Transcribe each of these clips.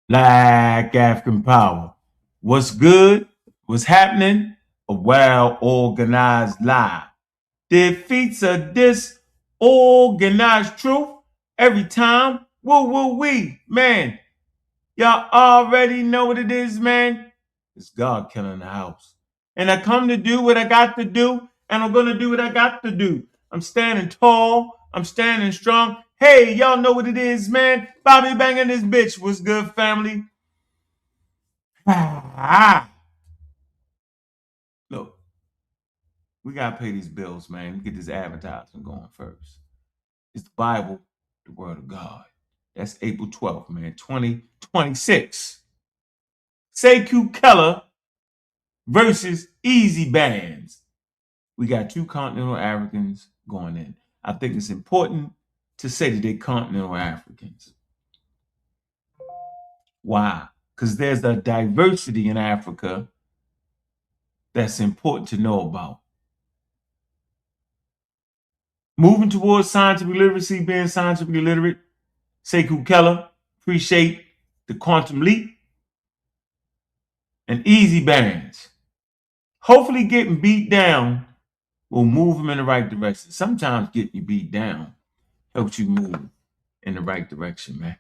Black African power. What's good? What's happening? A well-organized lie. Defeats a disorganized truth every time. Woo, man. Y'all already know what it is, man. It's God killing the house. And I come to do what I got to do, and I'm going to do what I got to do. I'm standing tall. I'm standing strong. Hey, y'all know what it is, man. Bobby banging this bitch. What's good, family? Look, we got to pay these bills, man. Get this advertising going first. It's the Bible, the Word of God. That's April 12th, man, 2026. Sekou Keller versus Easy Bands. We got two continental Africans going in. I think it's important to say that they're continental Africans. Why? Because there's a diversity in Africa that's important to know about. Moving towards scientific literacy, being scientifically literate, Sekou Keller, appreciate the quantum leap, and Easy Bands. Hopefully getting beat down will move them in the right direction. Sometimes getting you beat down helps you move in the right direction, man.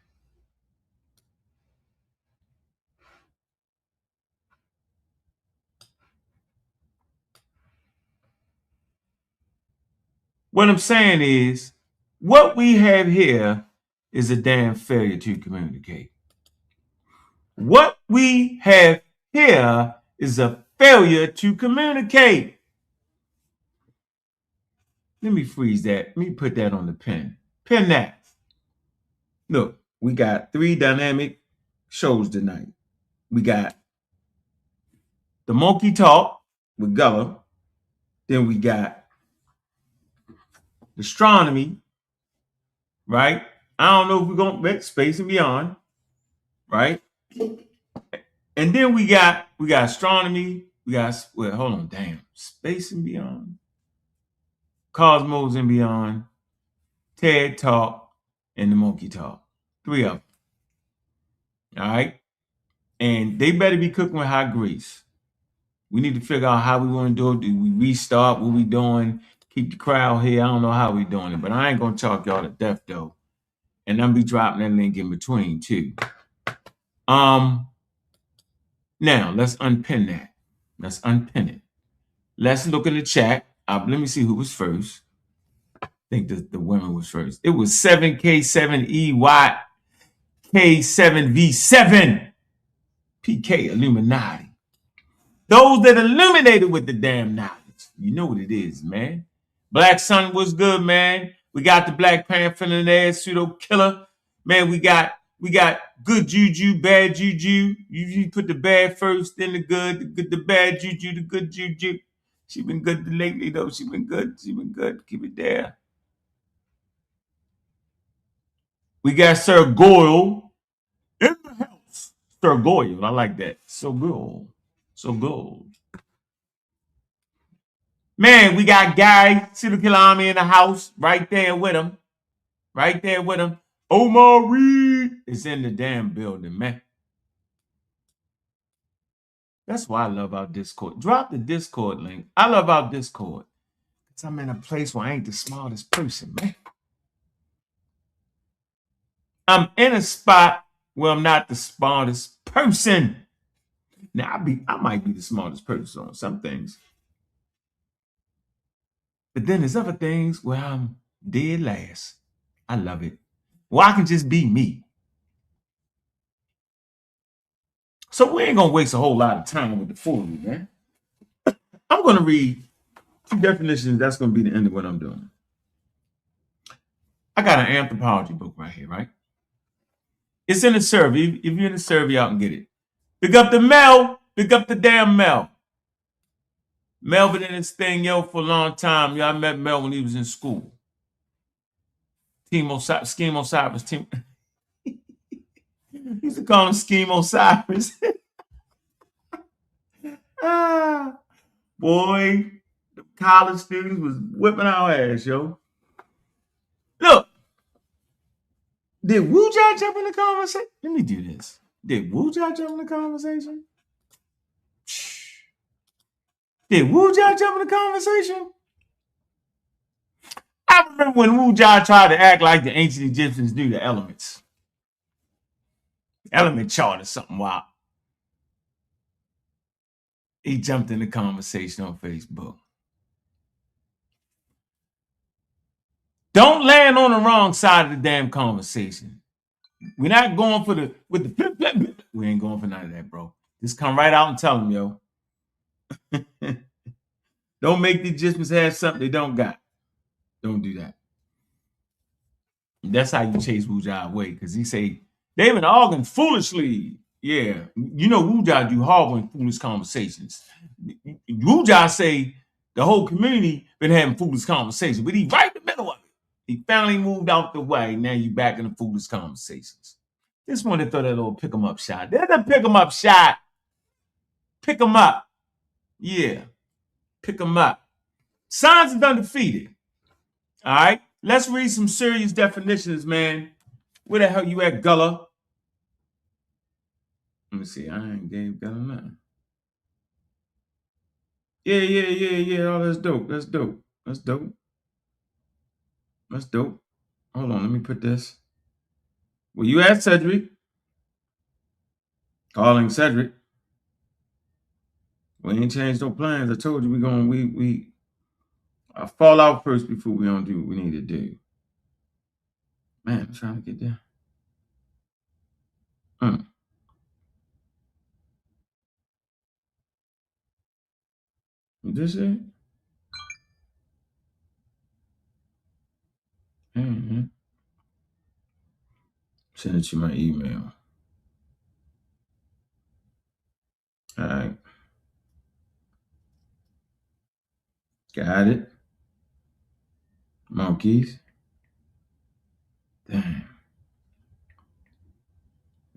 What I'm saying is, what we have here is a damn failure to communicate. What we have here is a failure to communicate. Let me freeze that. Let me put that on the pen. Pen that. Look, we got 3 dynamic shows tonight. We got the Monkey Talk with Gullah. Then we got astronomy, right? I don't know if we're going to space and beyond, right? And then we got astronomy. We got, well, hold on, damn. Space and beyond. Cosmos and beyond. TED Talk and the Monkey Talk. 3 of them. All right? And they better be cooking with hot grease. We need to figure out how we want to do it. Do we restart? What we doing? Keep the crowd here. I don't know how we doing it, but I ain't gonna chalk y'all to death though. And I'm be dropping that link in between too. Now let's unpin that. Let's unpin it. Let's look in the chat. Let me see who was first. I think the women was first. It was 7K7EY K7V7 PK Illuminati. Those that illuminated with the damn knowledge. You know what it is, man. Black Sun was good, man. We got the Black Panther in there, pseudo killer. Man, we got good juju, bad juju. You put the bad first, then the good, the bad juju, the good juju. She been good lately, though. She been good. Keep it there. We got Sir Goyle in the house. Sir Goyle, I like that. So good. Man, we got Guy, Serial Killer Army in the house, right there with him. Omar Reed is in the damn building, man. That's why I love our Discord. Drop the Discord link. I love our Discord. Because I'm in a place where I ain't the smartest person, man. I'm in a spot where I'm not the smartest person. Now, I might be the smartest person on some things. But then there's other things where I'm dead last. I love it. Well, I can just be me. So we ain't gonna waste a whole lot of time with the foolery, man. I'm gonna read 2 definitions. That's gonna be the end of what I'm doing. I got an anthropology book right here, right? It's in the survey. If you're in the survey, out and get it. Pick up the Mel. Pick up the damn Mel. Mel been in this thing, yo, for a long time. Yo, I met Mel when he was in school. Scheme Osiris. Used to call him Scheme Osiris. Boy, the college students was whipping our ass, yo. Look, did Wu Jia jump in the conversation? Let me do this. Did Wuja jump in the conversation? Did Wuja jump in the conversation? I remember when Wuja tried to act like the ancient Egyptians knew the elements. Element chart or something wild. He jumped in the conversation on Facebook. Don't land on the wrong side of the damn conversation. We're not going for the we ain't going for none of that, bro. Just come right out and tell them, yo. Don't make the Egyptians have something they don't got. Don't do that. That's how you chase Wuja away, because he say they've been arguing foolishly. Yeah, you know Wuja do horrible and foolish conversations. Wuja say the whole community been having foolish conversations, but he right in the middle of it. He finally moved out the way. Now you back in the foolish conversations. Just wanted to throw that little pick 'em up shot. There's a pick 'em up shot. Pick 'em up. Yeah, pick 'em up. Science is undefeated. All right, let's read some serious definitions, man. Where the hell you at, Gullah? Let me see. I ain't gave Gullah nothing. Yeah. Oh, that's dope. That's dope. That's dope. That's dope. Hold on. Let me put this. Where you at, Cedric? Calling Cedric. We ain't changed no plans. I told you we fall out first before we don't do what we need to do. Man, I'm trying to get there. You this it? Mm-hmm. Send it to my email. All right. Got it. Monkeys. Damn.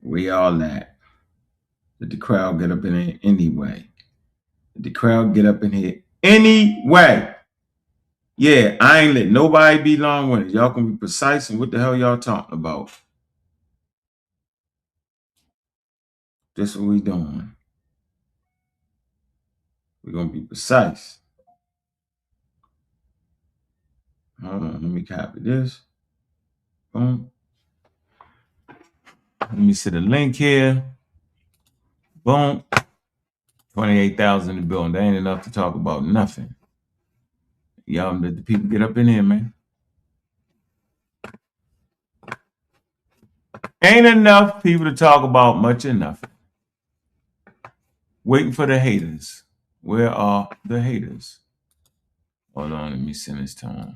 We all at. Did the crowd get up in here anyway? Did the crowd get up in here anyway? Yeah, I ain't let nobody be long-winded. Y'all can be precise and what the hell y'all talking about? That's what we doing. We're gonna be precise. Hold on, let me copy this. Boom. Let me see the link here. Boom. 28,000 in the building. That ain't enough to talk about nothing. Y'all let the people get up in here, man. Ain't enough people to talk about much of nothing. Waiting for the haters. Where are the haters? Hold on, let me send this to them.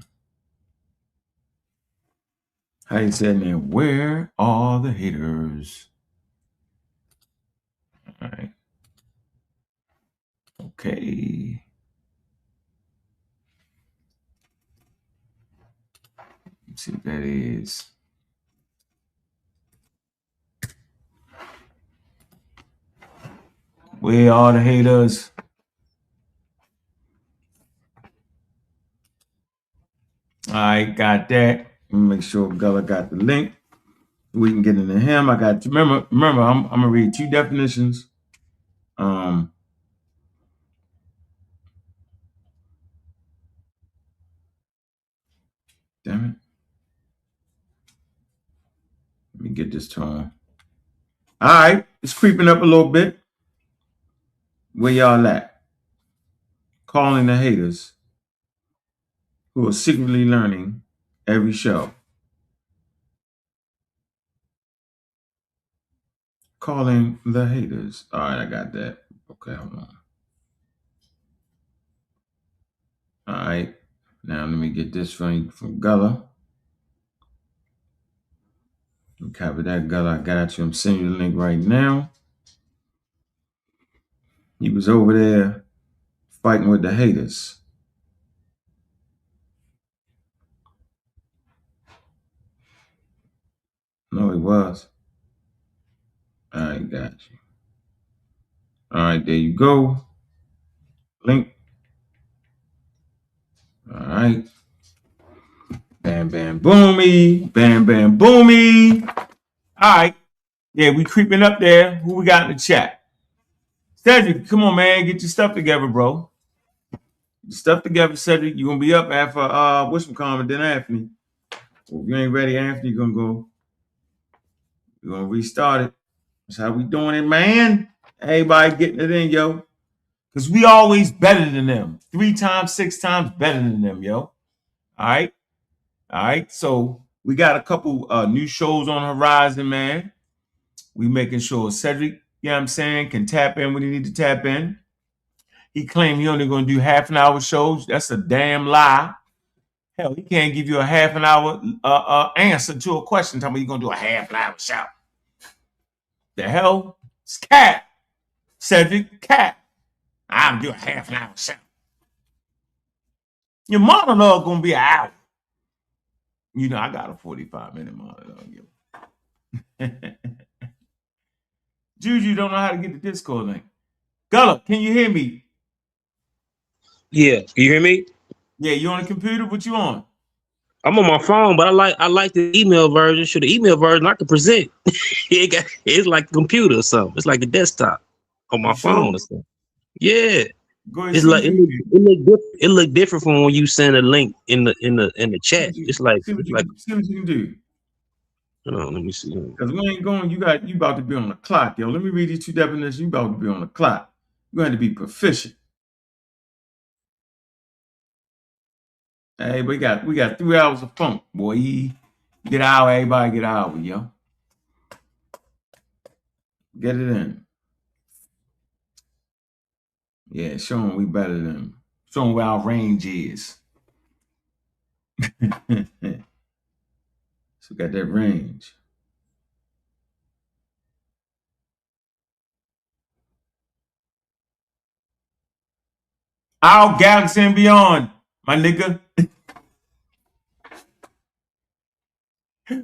How you say that name? Where are the haters? All right. Okay. Let's see what that is. Where are the haters? All right, got that. Let me make sure Gullah got the link. We can get into him. I got remember. I'm gonna read two definitions. Damn it. Let me get this to him. All right, it's creeping up a little bit. Where y'all at? Calling the haters who are secretly learning every show. Calling the haters. All right, I got that. Okay, hold on. All right, now let me get this from Gullah. Copy that, Gullah. I got you. I'm sending you the link right now. He was over there fighting with the haters. No, he was. All right, got you. All right, there you go. Link. All right. Bam, bam, boomy. Bam, bam, boomy. All right. Yeah, we creeping up there. Who we got in the chat? Cedric, come on, man. Get your stuff together, bro. Get your stuff together, Cedric. You're gonna be up after whatchamacallit, then Anthony. Well, if you ain't ready, Anthony, you're gonna go. We're gonna restart it. That's how we doing it, man. Everybody getting it in, yo. Because we always better than them. 3 times, 6 times better than them, yo. All right. All right. So we got a couple new shows on the horizon, man. We making sure Cedric, you know what I'm saying, can tap in when he need to tap in. He claimed he only gonna do half an hour shows. That's a damn lie. Hell, he can't give you a half an hour answer to a question. Tell me you're gonna do a half an hour show. The hell? It's cat. Cedric, cat. I'm doing a half an hour show. Your monologue gonna be an hour. You know, I got a 45-minute monologue. Juju don't know how to get the Discord link. Gullah, can you hear me? Yeah, you hear me? Yeah, you on the computer? What you on? I'm on my phone, but I like the email version. Sure, the email version I can present. It's like a computer or something. It's like a desktop on my You sure? phone or something. Yeah, Go ahead, it's see like what you can do. it look different from when you send a link in the See chat. what you, It's like see what you can see what you can do. hold on, let me see. Because we ain't going, you about to be on the clock, yo. Let me read these 2 definitions. You about to be on the clock. You're going to be proficient. Hey, we got 3 hours of funk, boy. Get out, everybody get out, yo. Get it in. Yeah, show them we better than them. Show them where our range is. So we got that range. Our galaxy and beyond, my nigga.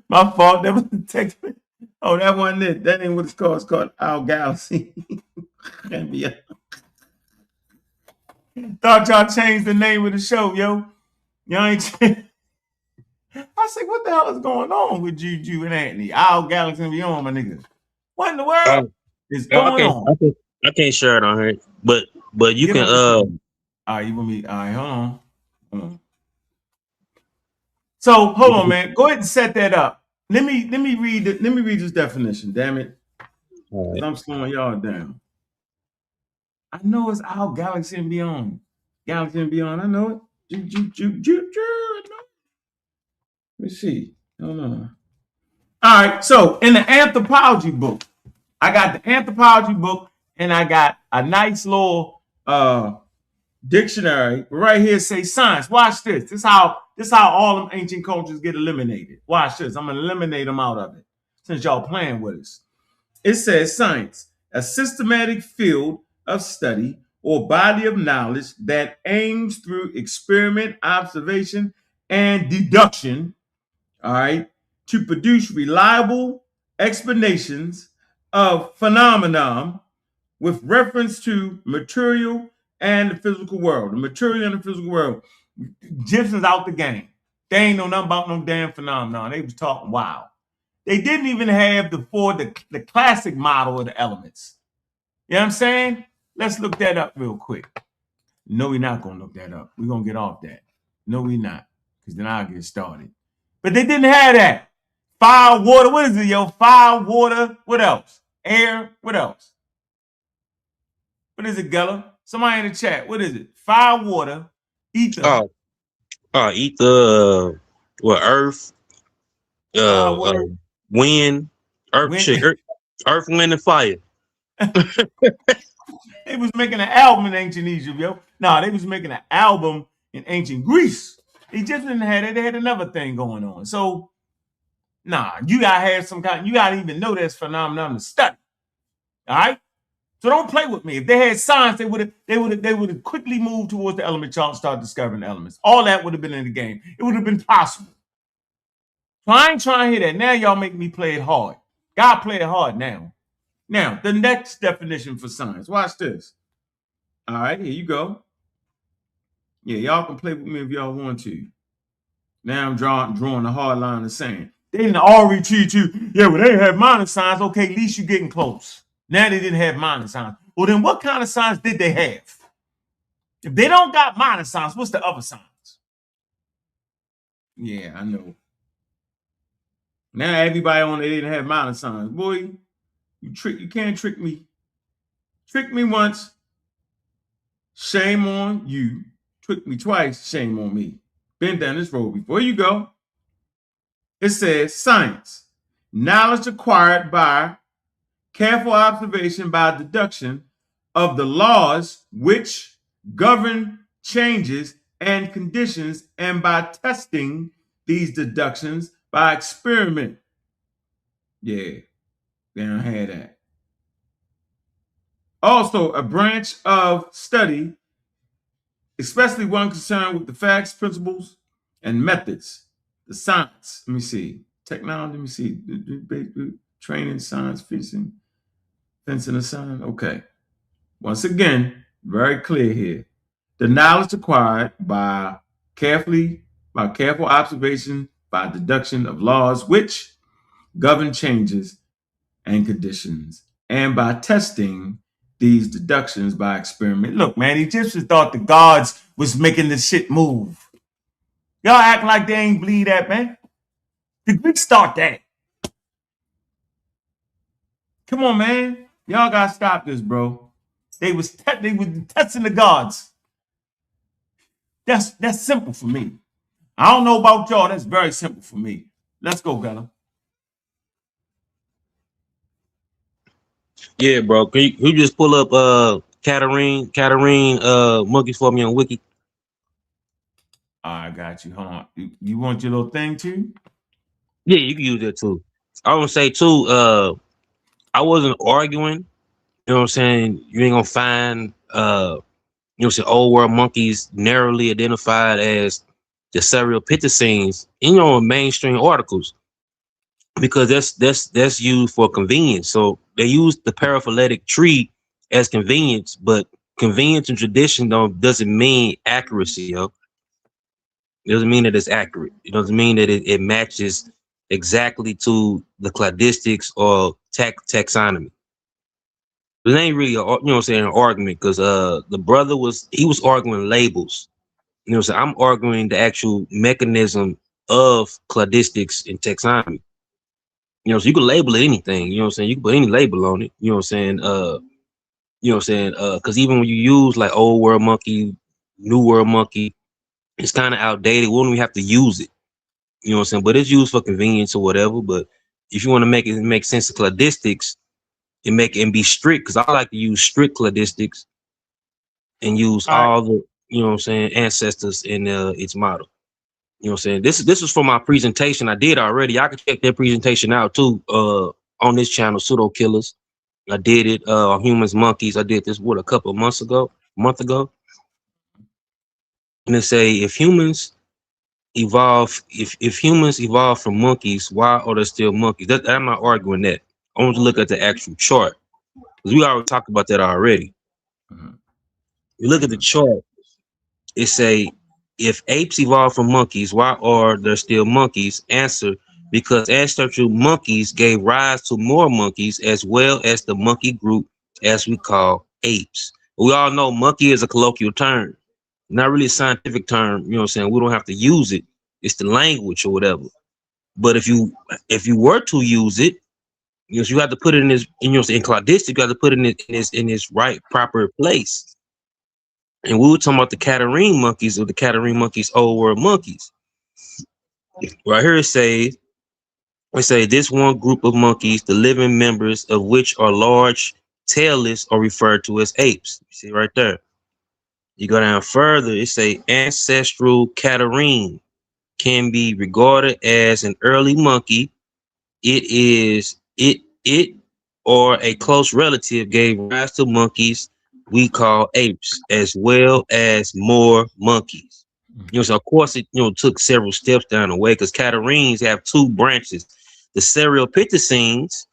My fault. That was the text. Oh, that wasn't it. That ain't what it's called. It's called Our Galaxy and Beyond. Thought y'all changed the name of the show, yo. Y'all ain't changed. I said, what the hell is going on with Juju and Anthony? Our Galaxy and Beyond, my niggas. What in the world is going on? I can't share it on here, but you Get can on the all right, you want me? All right, hold on. So hold on, man. Go ahead and set that up. Let me read this definition, damn it. Because I'm slowing y'all down. I know it's Our Galaxy and Beyond. Galaxy and Beyond, I know it. I know. Let me see. Hold on. All right, so in the anthropology book, I got the anthropology book and I got a nice little dictionary. Right here say science. Watch this. This how all them ancient cultures get eliminated. Watch this. I'm gonna eliminate them out of it since y'all playing with us. It says science, a systematic field of study or body of knowledge that aims through experiment, observation, and deduction, all right, to produce reliable explanations of phenomenon with reference to material and the physical world. The material and the physical world. Egyptians out the game. They ain't know nothing about no damn phenomenon. They was talking wild. They didn't even have the classic model of the elements. You know what I'm saying? Let's look that up real quick. No, we're not gonna look that up. We're gonna get off that. No, we're not. Because then I'll get started. But they didn't have that. Fire, water, what is it, yo? Fire, water, what else? Air, what else? What is it, Geller? Somebody in the chat. What is it? Fire, water, ether. Ether, earth, Fire, water, wind, wind. earth, wind, and fire. They was making an album in ancient Egypt, yo. No, they was making an album in ancient Greece. Egyptians didn't have it. They had another thing going on. So, you gotta have some kind. You gotta even know this phenomenon to study. All right. So don't play with me. If they had science, they would have quickly moved towards the element chart and start discovering elements. All that would have been in the game. It would have been possible. So I ain't trying to hear that. Now y'all make me play it hard. God play it hard now. Now, the next definition for science. Watch this. All right, here you go. Yeah, y'all can play with me if y'all want to. Now I'm drawing a hard line of sand. They didn't already treat you. Yeah, well, they have minor signs. Okay, at least you're getting close. Now they didn't have minor signs. Well, then what kind of signs did they have? If they don't got minor signs, what's the other signs? Yeah, I know. Now everybody on they didn't have minor signs. Boy, you can't trick me. Trick me once, shame on you. Trick me twice, shame on me. Been down this road before. You go. It says science, knowledge acquired by careful observation by deduction of the laws which govern changes and conditions, and by testing these deductions by experiment. Yeah, they don't have that. Also, a branch of study, especially one concerned with the facts, principles, and methods. The science, let me see. Technology, let me see. Training, science, fencing a sign. Okay. Once again, very clear here. The knowledge acquired by careful observation, by deduction of laws which govern changes and conditions, and by testing these deductions by experiment. Look, man, the Egyptians thought the gods was making this shit move. Y'all act like they ain't believe that, man. The Greeks thought that. Come on, man. Y'all gotta stop this, bro. They was testing the gods. That's simple for me. I don't know about y'all. That's very simple for me. Let's go, Gunner. Yeah, bro. Can you just pull up Katarine monkeys for me on Wiki? I got you. Hold on. You want your little thing too? Yeah, you can use that too. I would say too, I wasn't arguing, you know what I'm saying? You ain't gonna find you know, old world monkeys narrowly identified as the serial picture scenes in your mainstream articles, because that's used for convenience. So they use the paraphyletic tree as convenience, but convenience and tradition doesn't mean accuracy, yo. It doesn't mean that it's accurate. It doesn't mean that it matches exactly to the cladistics or taxonomy. It ain't really you know what I'm saying, an argument, because the brother was arguing labels. You know what I'm saying? I'm arguing the actual mechanism of cladistics and taxonomy. You know, so you can label it anything, you know what I'm saying? You can put any label on it, you know what I'm saying? You know what I'm saying? Because even when you use like old world monkey, new world monkey, it's kind of outdated. We don't even have to use it. You know what I'm saying? But it's used for convenience or whatever. But if you want to make it make sense of cladistics and be strict, because I like to use strict cladistics and use All right. all the, you know what I'm saying, ancestors in its model. You know what I'm saying? This was for my presentation I did already. I can check that presentation out too on this channel, Pseudo Killers. I did it on Humans Monkeys. I did this a month ago. And they say if humans evolve from monkeys, why are there still monkeys? I'm not arguing that. I want to look at the actual chart, because we already talked about that already. You look at the chart, it say if apes evolved from monkeys, why are there still monkeys? Answer: because ancestral monkeys gave rise to more monkeys, as well as the monkey group as we call apes. We all know monkey is a colloquial term, not really a scientific term. You know what I'm saying? We don't have to use it. It's the language or whatever. But if you were to use it, you know, you have to put it in this, in cladistic, you have to put it in this right proper place. And we were talking about the Katarine monkeys, or the Katarine monkeys, old world monkeys. Right here it say this one group of monkeys, the living members of which are large, tailless, are referred to as apes. You see right there. You go down further, it say ancestral Katarine can be regarded as an early monkey. It or a close relative gave rise to monkeys we call apes, as well as more monkeys. You know, so of course it took several steps down the way, because Catarines have two branches: the Cereopithecines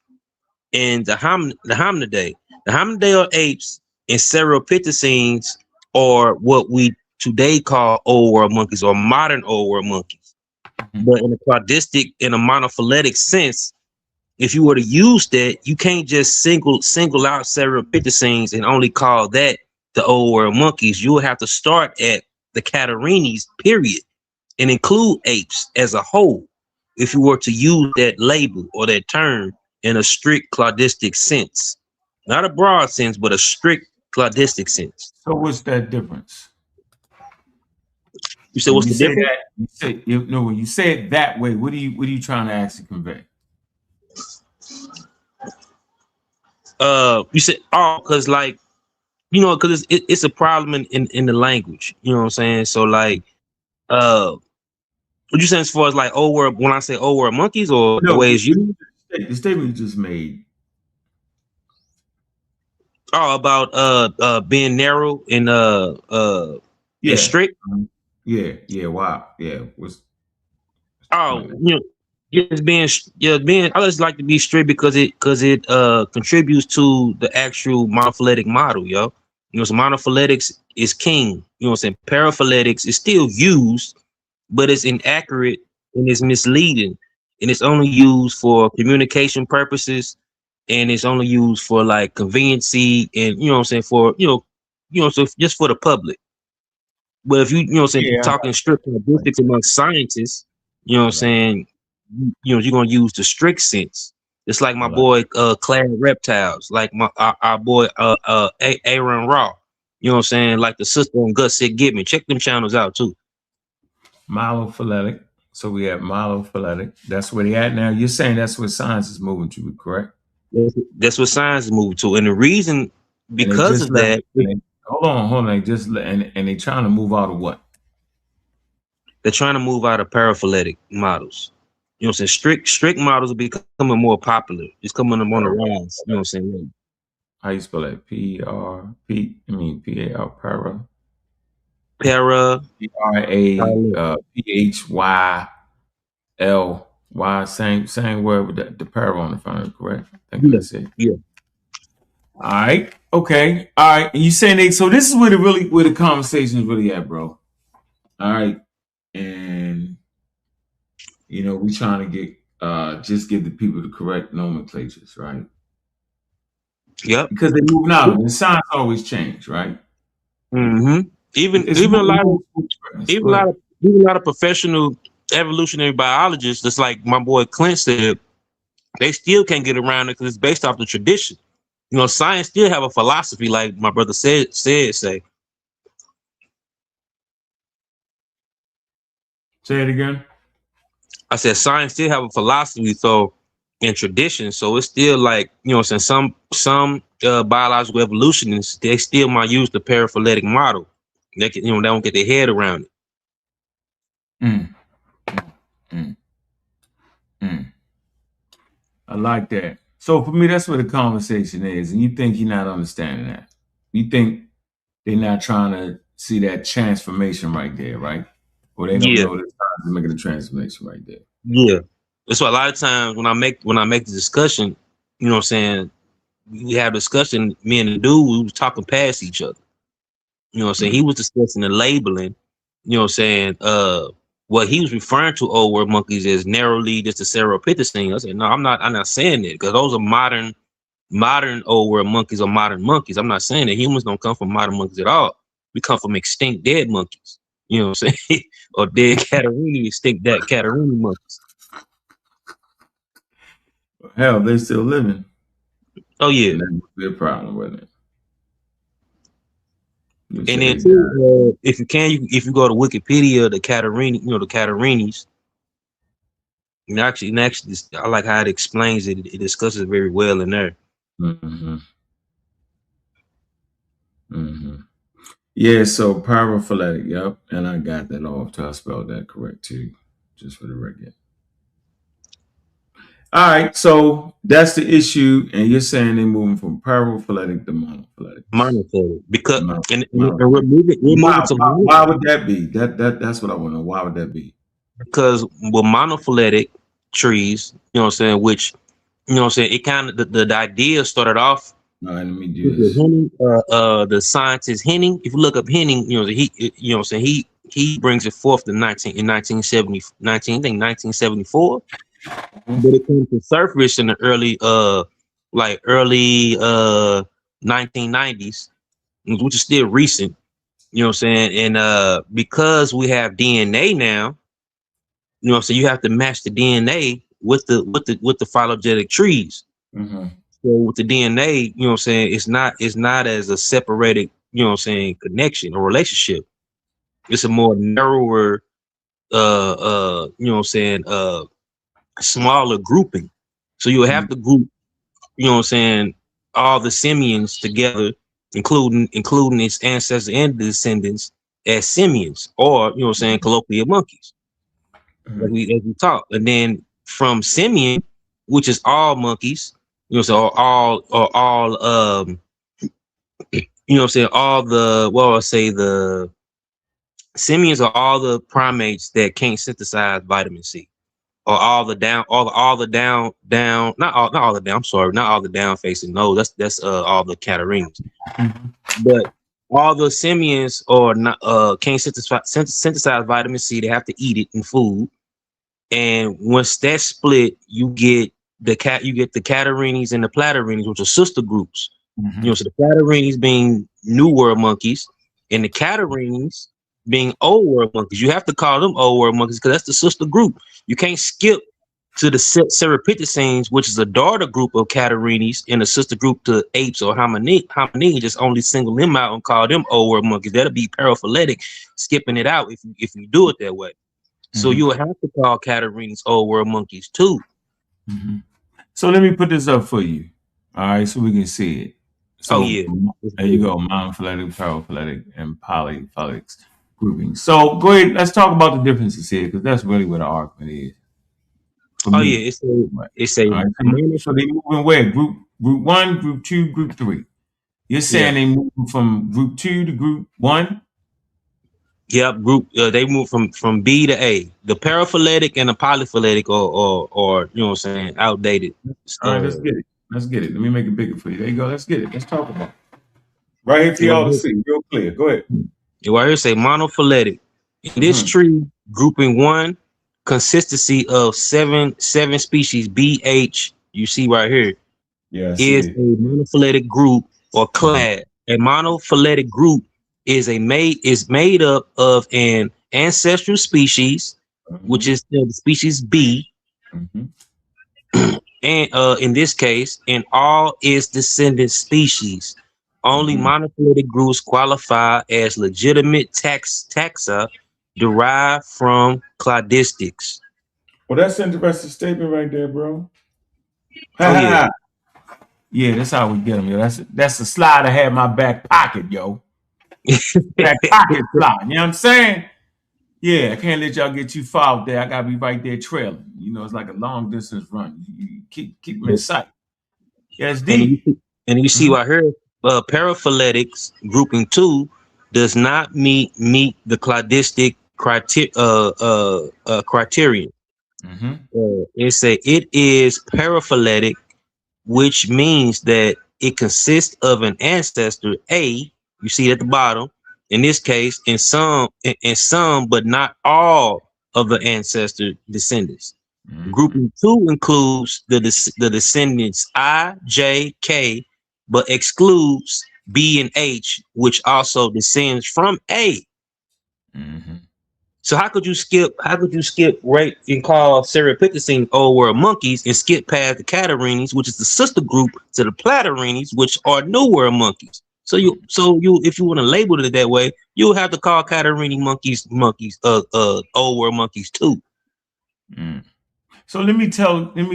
and the Hominidae. The Hominidae are apes, and Cereopithecines are what we today call old world monkeys, or modern old world monkeys. But in a quadistic, in a monophyletic sense, if you were to use that, you can't just single out Cereopithecines and only call that the old world monkeys. You will have to start at the Catarrhines, period, and include apes as a whole if you were to use that label or that term in a strict cladistic sense. Not a broad sense, but a strict cladistic sense. So what's that difference? You said, When what's you the say difference? that, when you say it that way, what are you trying to actually convey? You said, oh, because like, because it's a problem in the language. You know what I'm saying? So like, what you saying as far as like old world, when I say old world monkeys or the No, way it's used? the statement you just made. Oh, about being narrow and Yeah. strict. Yeah. Wow. Yeah. What's the Oh, point? just being. I just like to be strict because it contributes to the actual monophyletic model, yo. So monophyletics is king. You know what I'm saying? Paraphyletics is still used, but it's inaccurate and it's misleading, and it's only used for communication purposes, and it's only used for like conveniency, and you know what I'm saying, for so just for the public. But if you know what I'm saying, Yeah. talking strict linguistics amongst scientists, you know what I'm Right. saying, you're gonna use the strict sense. It's like my Right. boy Clad Reptiles, like our boy Aaron Raw. You know what I'm saying? Like the sister on Gut Sick Give Me. Check them channels out too. Milophyletic. So we have milophyletic. That's where they at now. You're saying that's where science is moving to, correct? That's what science is moving to. And the reason And they because just of left. that, Hold on. They just and they trying to move out of what? they're trying to move out of paraphyletic models. You know what I'm saying? Strict models are becoming more popular. It's coming on the rise. You know what I'm saying? How you spell that? P-A-R, para. Para, P-R-A-P-H-Y-L-Y. Same word with the para on the front, correct? I think yeah, that's it. yeah. All right. Okay. All right. And you saying so this is where the conversation is really at, bro. All right. And we trying to get just give the people the correct nomenclatures, right? Yep. Because they're moving out of it. And science always change, right? Mm-hmm. Even It's even a lot of Go ahead. even a lot of professional evolutionary biologists, just like my boy Clint said, they still can't get around it because it's based off the tradition. Science still have a philosophy, like my brother say. Say it again. I said science still have a philosophy, so and tradition. So it's still like, saying some biological evolutionists, they still might use the paraphyletic model. They can, they don't get their head around it. Mm, mm, mm. I like that. So for me, that's where the conversation is. And you think you're not understanding that. You think they're not trying to see that transformation right there, right? Or they don't Yeah, know the time to make a transformation right there. yeah. That's why a lot of times when I make the discussion, you know what I'm saying, we have discussion, me and the dude, we was talking past each other. You know what I'm saying? He was discussing the labeling, you know what I'm saying, what he was referring to old world monkeys as narrowly just the Cereopithecine. I said, no, I'm not saying that, because those are modern old world monkeys or modern monkeys. I'm not saying that humans don't come from modern monkeys at all. We come from extinct dead monkeys. You know what I'm saying? Or dead Catarrhini, extinct dead Catarrhini monkeys. Hell, they're still living. Oh yeah. And that would be a problem with it. And then too, if you go to Wikipedia, the Catarrhini, the Catarrhinis, and actually, I like how it explains it. It discusses it very well in there. Mm-hmm. Mm-hmm. Yeah, so paraphyletic, yep. And I got that off till I spelled that correct too, just for the record. All right, so that's the issue, and you're saying they're moving from paraphyletic to monophyletic. Monophyletic, because and we're Monophyletic. moving to Why would that be? That's what I want to know. Why would that be? because with monophyletic trees, you know what I'm saying, which I'm saying, it kind of the idea started off All right, let me do with this. Henning, the scientist Henning. If you look up Henning, he, you know what I'm saying, he brings it forth in 1974, Mhm. but it came to surface in the early 1990s, which is still recent. You know what I'm saying? And because we have DNA now, you know what I'm saying, you have to match the DNA with the phylogenetic trees. Mhm. So with the DNA, you know what I'm saying, it's not as a separated, you know what I'm saying, connection or relationship. It's a more narrower you know what I'm saying, smaller grouping. So you have Mhm. to group, you know what I'm saying, all the simians together, including its ancestors and descendants as simians, or you know what I'm saying, colloquially monkeys, Mhm. as we talk. And then from simian, which is all monkeys, you know, so all you know what I'm saying, all the well I say the simians are all the primates that can't synthesize vitamin C. Or all the not all the down, I'm sorry, not all the down facing. No, that's all the catarrhines. Mhm. But all the simians are not can't synthesize vitamin C. They have to eat it in food. And once that's split, you get the catarrhines and the platyrrhines, which are sister groups. You know, Mhm. so the platyrrhines being new world monkeys, and the catarrhines being old world monkeys. You have to call them old world monkeys because that's the sister group. You can't skip to the Cerapithecines, which is a daughter group of catarrhines, and a sister group to apes or hominids. Just only single them out and call them old world monkeys. That'll be paraphyletic, skipping it out if you do it that way. So Mhm. you would have to call catarrhines old world monkeys too. Mhm. So let me put this up for you. All right, so we can see it. Oh So yeah. Let's there you do it. go, monophyletic, paraphyletic, and polyphyletic grouping. So go ahead, let's talk about the differences here, because that's really what the argument is for Oh yeah, me. it's a Right. it's a All right. mono, So they moving where? Group one, group two, group three. You're yeah. saying they moving from group two to group one? Yep, group they move from B to A. The paraphyletic and the polyphyletic or you know what I'm saying, outdated. All right, let's Uh get it. Let's get it. Let me make it bigger for you. There you go. Let's get it. Let's talk about it. Right here for it y'all to right see, real clear. Go ahead. here, right here say monophyletic. In this Mm-hmm. tree, grouping one, consistency of seven species BH, you see right here, Yeah, I is see a it. monophyletic group or class. A monophyletic group is made up of an ancestral species, which Mm-hmm. is the species B, Mm-hmm. and in this case, in all its descendant species. Only Mm-hmm. monophyletic groups qualify as legitimate taxa derived from cladistics. Well, that's an interesting statement right there, bro. Ha Oh ha yeah. ha. Yeah, that's how we get them, yo. That's the slide I had in my back pocket, yo. Back pocket slide. You know what I'm saying? Yeah, I can't let y'all get too far out there. I gotta be right there trailing. You know, it's like a long distance run. You keep them in sight. Yeah, it's And you deep. see, and you see Mm-hmm. right here, paraphyletics grouping two does not meet the cladistic criterion. Mm-hmm. It is paraphyletic, which means that it consists of an ancestor A. You see it at the bottom. In this case, in some, but not all of the ancestor descendants. Mm-hmm. Grouping two includes the descendants I, J, K, but excludes B and H, which also descends from A. Mm-hmm. So how could you skip? How could you skip right and call Cerapithecine old world monkeys and skip past the Catarrhines, which is the sister group to the Platyrrhines, which are new world monkeys? So you, if you want to label it that way, you'll have to call Catarrhine monkeys, old world monkeys too. Mm. So let me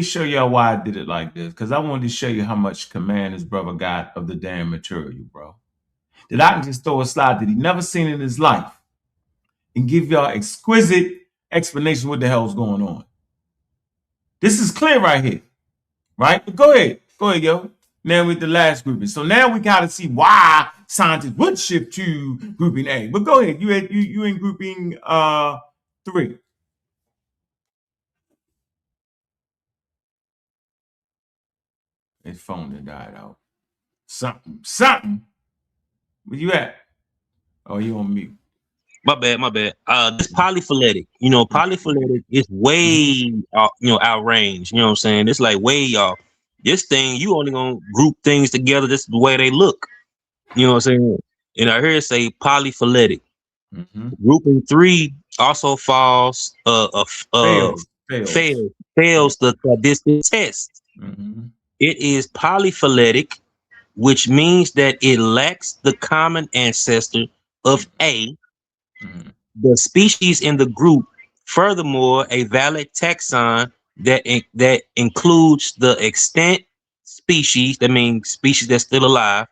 show y'all why I did it like this, because I wanted to show you how much command this brother got of the damn material, bro. That I can just throw a slide that he never seen in his life and give y'all exquisite explanation what the hell's going on. This is clear right here, right? But go ahead, yo. Now with the last grouping. So now we gotta see why scientists would shift to grouping A. But go ahead, you in grouping three. His phone that died out. Something. Where you at? Oh, you on mute. My bad, my bad. This polyphyletic, polyphyletic is way, outrange. You know what I'm saying? It's like way off. This thing, you only gonna group things together just the way they look. You know what I'm saying? And I hear it say polyphyletic. Mm-hmm. Grouping three also falls, Fails. Fails. Yeah. fails the test. Mm-hmm. It is polyphyletic, which means that it lacks the common ancestor of A, Mm-hmm. the species in the group. Furthermore, a valid taxon that includes the extant species, that means species that's still alive,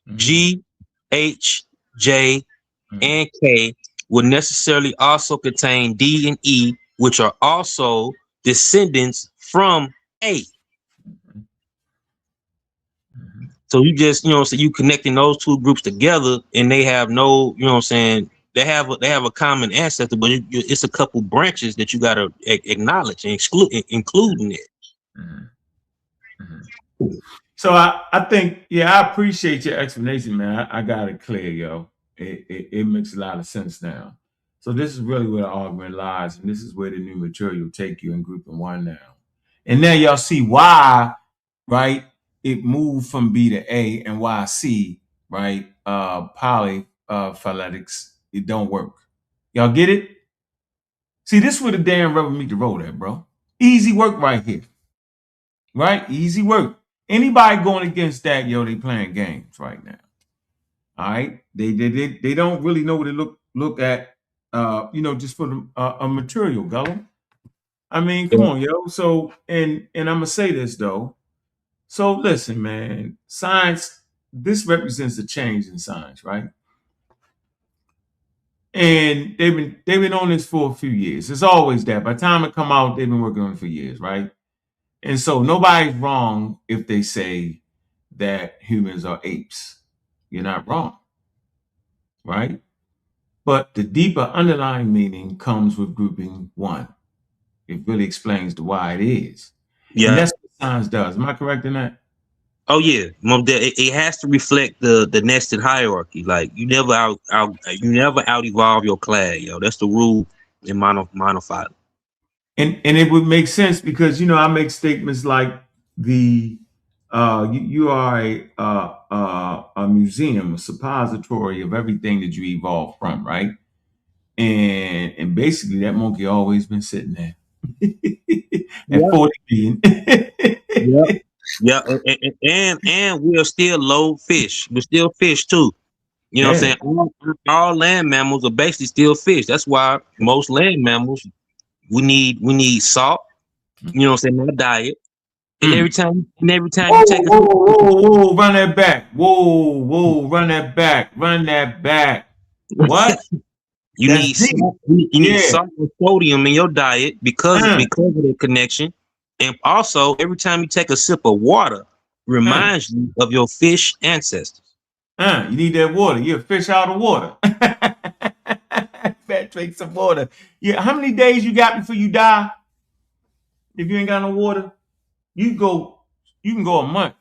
Mm-hmm. G, H, J, Mm-hmm. and K, will necessarily also contain D and E, which are also descendants from A. Mm-hmm. So you just, so you connecting those two groups together, and they have no, you know what I'm saying, they have a common ancestor, but it's a couple branches that you got to acknowledge and include in it. Mm-hmm. Mm-hmm. So I think, yeah, I appreciate your explanation, man. I got it clear, yo. It makes a lot of sense now. So this is really where the argument lies, and this is where the new material take you in grouping one now. And now y'all see why, right? It moved from B to A and why C, right? Poly phyletics, it don't work. Y'all get it? See, this is where the damn rubber meet the road at, bro. Easy work right here. Right? Easy work. Anybody going against that, yo, they playing games right now. All right. They don't really know what to look at just for the a material, Gullo. I mean, come Yeah. on, yo. So and I'm gonna say this though. So listen, man, science, this represents a change in science, right? And they've been on this for a few years. It's always that. By the time it come out, they've been working on it for years, right? And so nobody's wrong if they say that humans are apes. You're not wrong, right? But the deeper underlying meaning comes with grouping one. It really explains the why it is. And Yeah. that's what science does. Am I correct in that? Oh yeah. It has to reflect the nested hierarchy. Like you never out evolve your class, yo. That's the rule in monophyly. And it would make sense because I make statements like you are a museum, a suppository of everything that you evolved from, right? And basically that monkey always been sitting there at Yeah. 40 billion. Yeah. Yeah. And we're still low fish. We're still fish too. You know what I'm Yeah. saying? All land mammals are basically still fish. That's why most land mammals we need salt. You know what I'm saying? Our diet. And Mm. every time you Whoa, take a whoa, whoa, whoa, run that back. Whoa, whoa, run that back. Run that back. What? you That's need deep. salt, you need Yeah. salt and sodium in your diet because Uh, because of the connection. And also every time you take a sip of water, uh, reminds you of your fish ancestors. you need that water. You're a fish out of water. Fat drink some water. Yeah. How many days you got before you die? If you ain't got no water, you go. You can go a month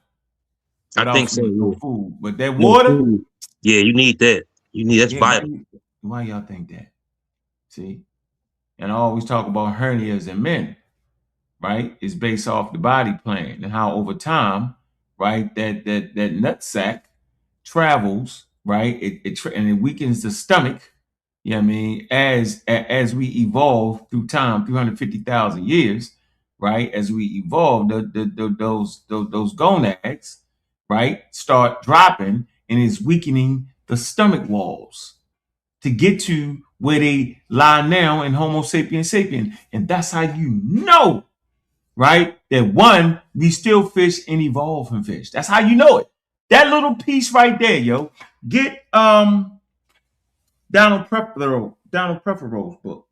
I without think some so, no yeah. food, but that No water, food. Yeah, you need that. That's yeah. Why? vital. Why y'all think that? See, and I always talk about hernias in men, right? It's based off the body plan and how over time, right, that nut sack travels, right? And it weakens the stomach. You know what I mean? As we evolve through time, 350,000 years, right? As we evolve, those gonads, right, start dropping and is weakening the stomach walls to get to where they lie now in Homo sapiens sapien. And that's how you know, right? That one, we still fish and evolve from fish. That's how you know it. That little piece right there, yo. Get Donald Peppero's book.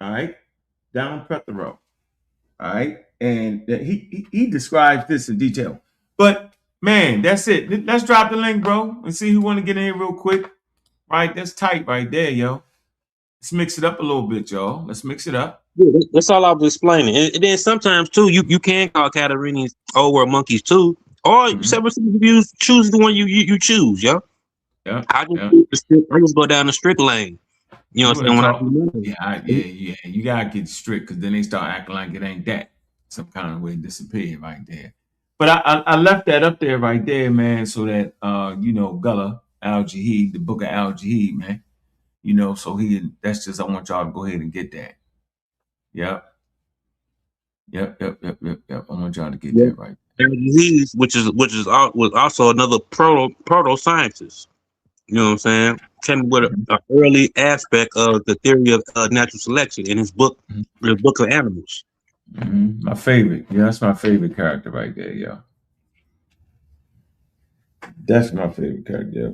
All right. Donald Pepperow. All right. And he describes this in detail. But man, that's it. Let's drop the link, bro, and see who want to get in here real quick. Right. That's tight right there, yo. Let's mix it up a little bit, y'all. Let's mix it up. Yeah, that's all I was explaining. And then sometimes too, you can call Catarinis old world monkeys too, or Mm-hmm. several you choose the one you choose, yo. Yeah. I just Yeah. I just go down the strict lane. You know You what want I'm to saying? When I talk? do Yeah. You gotta get strict because then they start acting like it ain't that. Some kind of way disappear right there. But I left that up there right there, man, so that Gullah Al Jahid, the book of Al Jahid, man. So that's just I want y'all to go ahead and get that. Yep. Yep. I want y'all to get Yep. that right. Disease, was also another proto scientist. You know what I'm saying? Came with Mhm. an early aspect of the theory of natural selection in his book, the Book of Animals. My favorite. Yeah, that's my favorite character right there, yeah. That's my favorite character, yeah.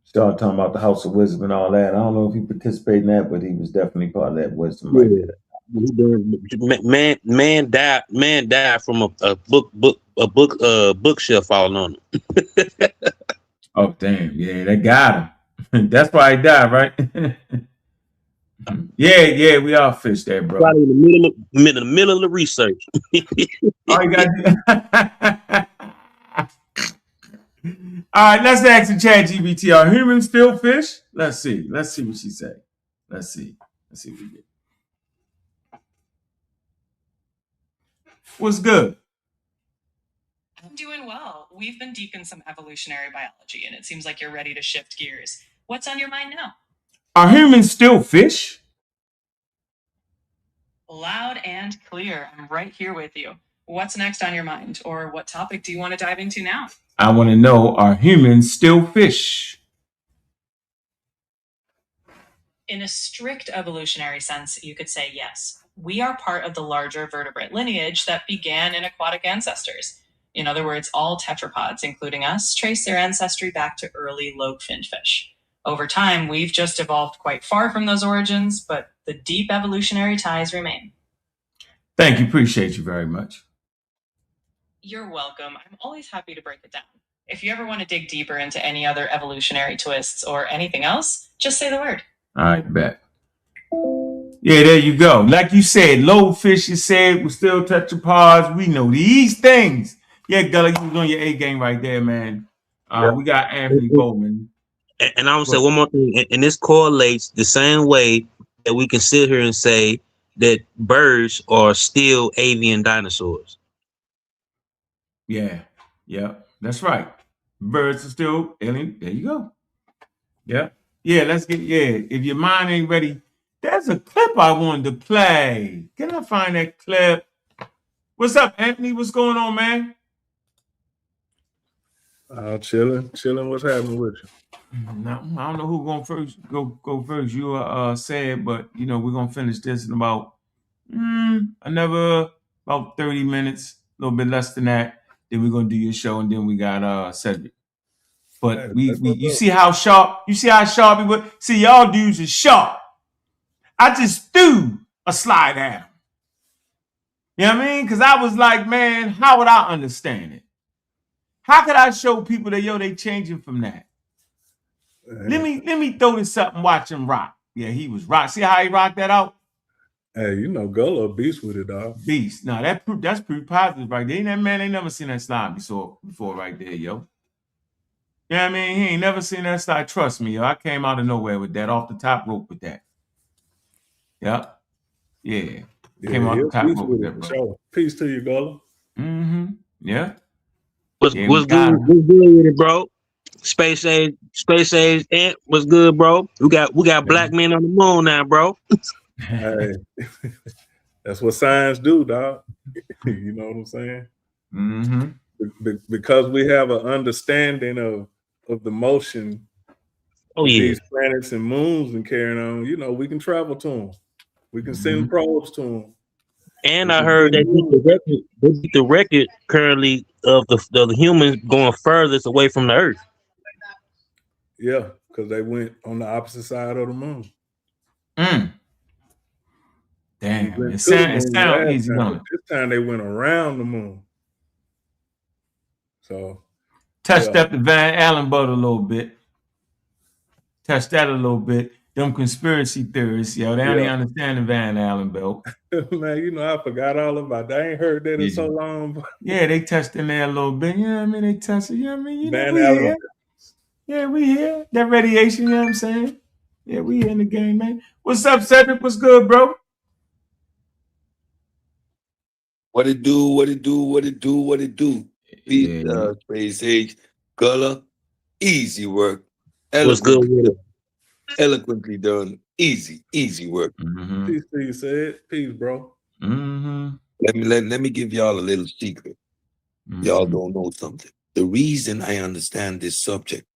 Started talking about the House of Wisdom and all that. I don't know if he participated in that, but he was definitely part of that wisdom right Yeah. there. Man died from a bookshelf falling on him. Oh damn, yeah, that got him. That's why he died, right? Yeah, we all fish there, brother. Probably in the middle of the research. All you got All right, let's ask the chat GBT. Are humans still fish? Let's see. Let's see what she said. Let's see. Let's see what we get. What's good? I'm doing well. We've been deep in some evolutionary biology, and it seems like you're ready to shift gears. What's on your mind now? Are humans still fish? Loud and clear. I'm right here with you. What's next on your mind, or what topic do you want to dive into now? I want to know, are humans still fish? In a strict evolutionary sense, you could say yes. We are part of the larger vertebrate lineage that began in aquatic ancestors. In other words, all tetrapods, including us, trace their ancestry back to early lobe-finned fish. Over time, we've just evolved quite far from those origins, but the deep evolutionary ties remain. Thank you. Appreciate you very much. You're welcome. I'm always happy to break it down. If you ever want to dig deeper into any other evolutionary twists or anything else, just say the word. All right, bet. Yeah, there you go. Like you said, lobefish, you said, we're still tetrapods. We know these things. Yeah, Gullah, you was on your A game right there, man. Yeah. We got Anthony Bowman. And I would say one more thing, and this correlates the same way that we can sit here and say that birds are still avian dinosaurs. Yeah, that's right. Birds are still alien. There you go. Yeah, let's get, if your mind ain't ready, there's a clip I wanted to play. Can I find that clip? What's up, Anthony? What's going on, man? Chilling. What's happening with you? No, I don't know who going first. Go first. You said, but we're gonna finish this in about another about 30 minutes, a little bit less than that. Then we're gonna do your show, and then we got Cedric. But Hey, we that's what's you up. see how sharp he was. See, y'all dudes is sharp. I just threw a slide at him. You know what I mean? Because I was like, man, how would I understand it? How could I show people that they changing from that? Let me throw this up and watch him rock. Yeah, he was rock. See how he rocked that out? Hey, Gullah a beast with it, dog. Beast. No, that's pretty positive right there. That man ain't never seen that slide before right there, yo. You know what I mean? He ain't never seen that slide. Trust me, yo. I came out of nowhere with that, off the top rope with that. Yep. Yeah. Came off He the a top beast rope with with that, it for bro. sure. Peace to you, Gullah. Yeah. What's Yeah, we good? got him. What's good with it, bro? Space age, Ant. What's good, bro? We got black men on the moon now, bro. Hey, that's what science do, dog. You know what I'm saying? Because we have an understanding of the motion Oh of yeah. these planets and moons and carrying on. We can travel to them. We can send probes to them. And I heard they beat the record currently of the humans going furthest away from the Earth. Yeah, because they went on the opposite side of the moon. Damn, Went it to the sound moon last easy, time, don't but it? this time they went around the moon. So Touched up the Van Allen boat a little bit. Touched that a little bit. Them conspiracy theorists, yo, they don't even understand the Van Allen belt. Man, I forgot all about that. I ain't heard that in so long. Yeah, they touched in there a little bit. You know what I mean? They touched it. You know what I mean? Van We Allen. here. Yeah, we here. That radiation, you know what I'm saying? Yeah, we in the game, man. What's up, Cedric? What's good, bro? What it do, what it do, what it do, what it do. Peace, Yeah. Space Age, Gullah, easy work. What's good Eloquently with done. it? Eloquently done. Easy work. Mm-hmm. Peace to you, said. Peace, bro. Mm-hmm. Let me give y'all a little secret. Y'all don't know something. The reason I understand this subject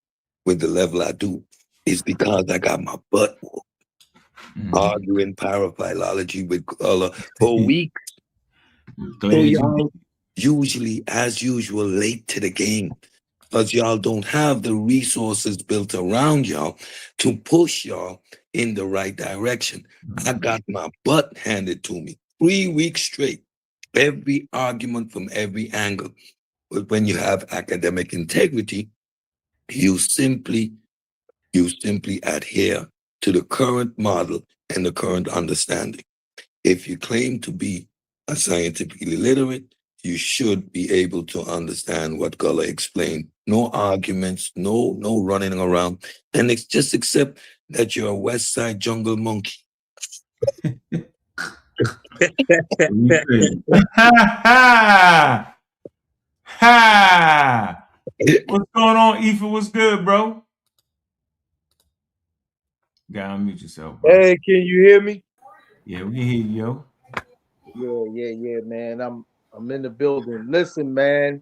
with the level I do is because I got my butt whooped arguing paraphilology with Gullah for weeks. So y'all usually, as usual, late to the game because y'all don't have the resources built around y'all to push y'all in the right direction. I got my butt handed to me 3 weeks straight, every argument from every angle. But when you have academic integrity, you simply adhere to the current model and the current understanding. If you claim to be a scientifically literate, you should be able to understand what Gullah explained. No arguments, no running around. And it's just accept that you're a West Side jungle monkey. Ha! Ha! What's going on, Ether? What's good, bro? You gotta unmute yourself, bro. Hey, can you hear me? Yeah, we can hear you, yo. Yeah, man. I'm in the building. Listen, man,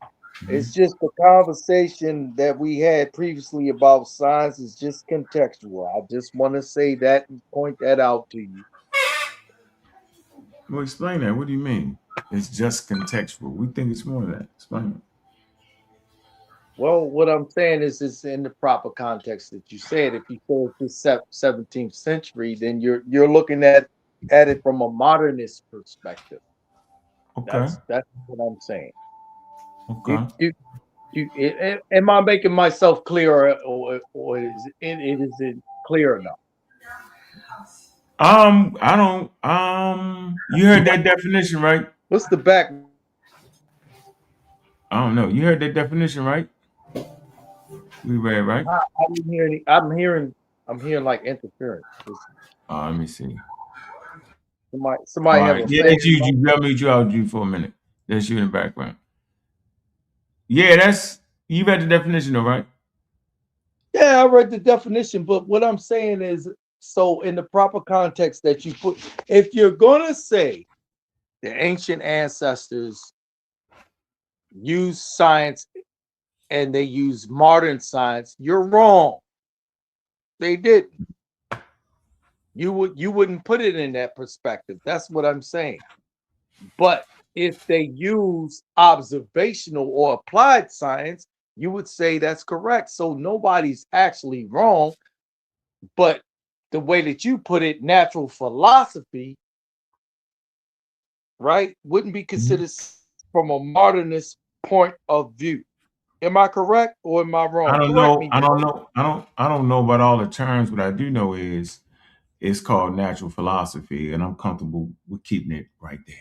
it's just the conversation that we had previously about science is just contextual. I just want to say that and point that out to you. Well, explain that. What do you mean? It's just contextual. We think it's more than that. Explain it. Well, what I'm saying is it's in the proper context that you said. If you say it's the 17th century, then you're looking at it from a modernist perspective. Okay. That's what I'm saying. Okay. Am I making myself clear, or is it clear enough? I don't. You heard that definition, right? What's the back? I don't know. You heard that definition, right? We read, right? I didn't hear any. I'm hearing like interference. Let me see. Somebody All have right. a Yeah, fan. that's you. I'll mute you out, you for a minute. That's you in the background. Yeah, you read the definition, though, right? Yeah, I read the definition, but what I'm saying is, so in the proper context that you put, if you're gonna say the ancient ancestors use science and they use modern science, you're wrong. They didn't. You wouldn't put it in that perspective. That's what I'm saying. But if they use observational or applied science, you would say that's correct. So nobody's actually wrong. But the way that you put it, natural philosophy, right, wouldn't be considered from a modernist point of view. Am I correct or am I wrong? I don't Correct know. me. I don't know. I don't know about all the terms. What I do know is it's called natural philosophy, and I'm comfortable with keeping it right there.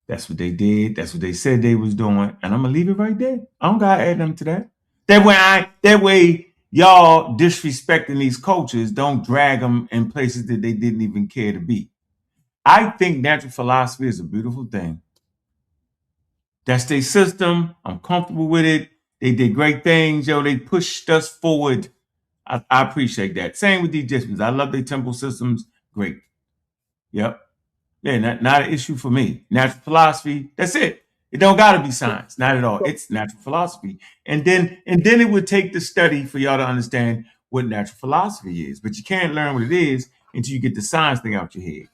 That's what they did. That's what they said they was doing, and I'm gonna leave it right there. I don't gotta add them to that. That way, y'all disrespecting these cultures don't drag them in places that they didn't even care to be. I think natural philosophy is a beautiful thing. That's their system. I'm comfortable with it. They did great things, yo. They pushed us forward. I appreciate that. Same with the Egyptians. I love their temple systems. Great. Yep. Yeah, not an issue for me. Natural philosophy, that's it. It don't gotta be science, not at all. It's natural philosophy. And then it would take the study for y'all to understand what natural philosophy is. But you can't learn what it is until you get the science thing out your head.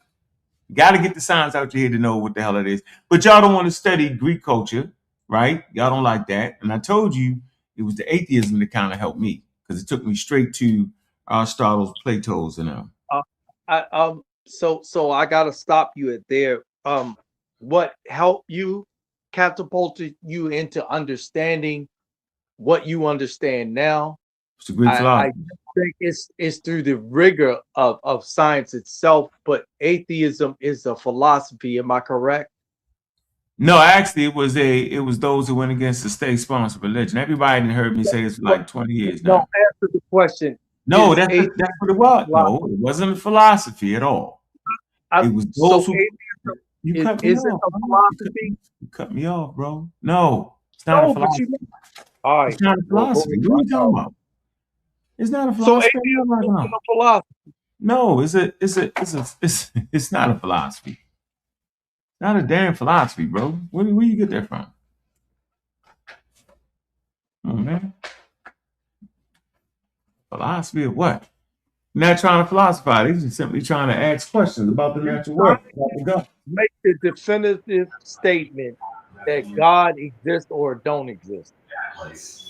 You gotta get the science out your head to know what the hell it is. But y'all don't want to study Greek culture, right? Y'all don't like that. And I told you it was the atheism that kind of helped me because it took me straight to Aristotle's, Plato's, and So I gotta stop you at there. What helped you catapulted you into understanding what you understand now? it's a Greek I philosophy. think it's through the rigor of science itself, but atheism is a philosophy. Am I correct? No, actually, it was those who went against the state-sponsored religion. Everybody done heard me say this for like 20 years No, now. answer the question. No, Is that's what it was. No, it wasn't a philosophy at all. It was those who you cut me is it off. a Bro. philosophy? You cut me off, bro. No, it's not a No, but philosophy. you. All right. It's not a Well, go philosophy. ahead. What are you talking about? It's not a So philosophy. atheism isn't a philosophy. No, it's not a philosophy. Not a damn philosophy, bro. Where you get that from? Oh man. Philosophy of what? Not trying to philosophize. They're just simply trying to ask questions about the natural world, about the God. Make the definitive statement that God exists or don't exist.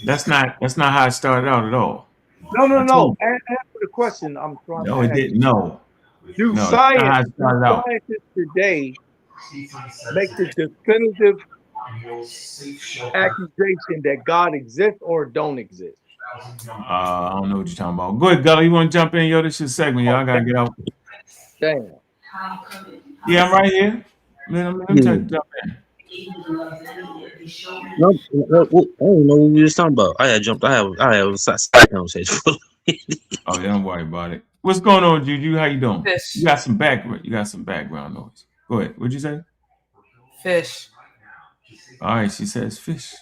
That's not how it started out at all. I told No. you. Answer the question I'm trying No, to it ask didn't. you. No, Do that's not how it started out. scientists today make the definitive accusation that God exists or don't exist? I don't know what you're talking about. Go ahead, Gully. You want to jump in? Yo, this is segment. Y'all gotta get out. Damn. Yeah, I'm right here. Man, let me Yeah. jump in. No, I don't know what we was talking about. I had jumped. I have a side conversation. Oh, yeah, don't worry about it. What's going on, Juju? How you doing? Fish. You got some background noise. Go ahead. What'd you say? Fish. All right, she says fish.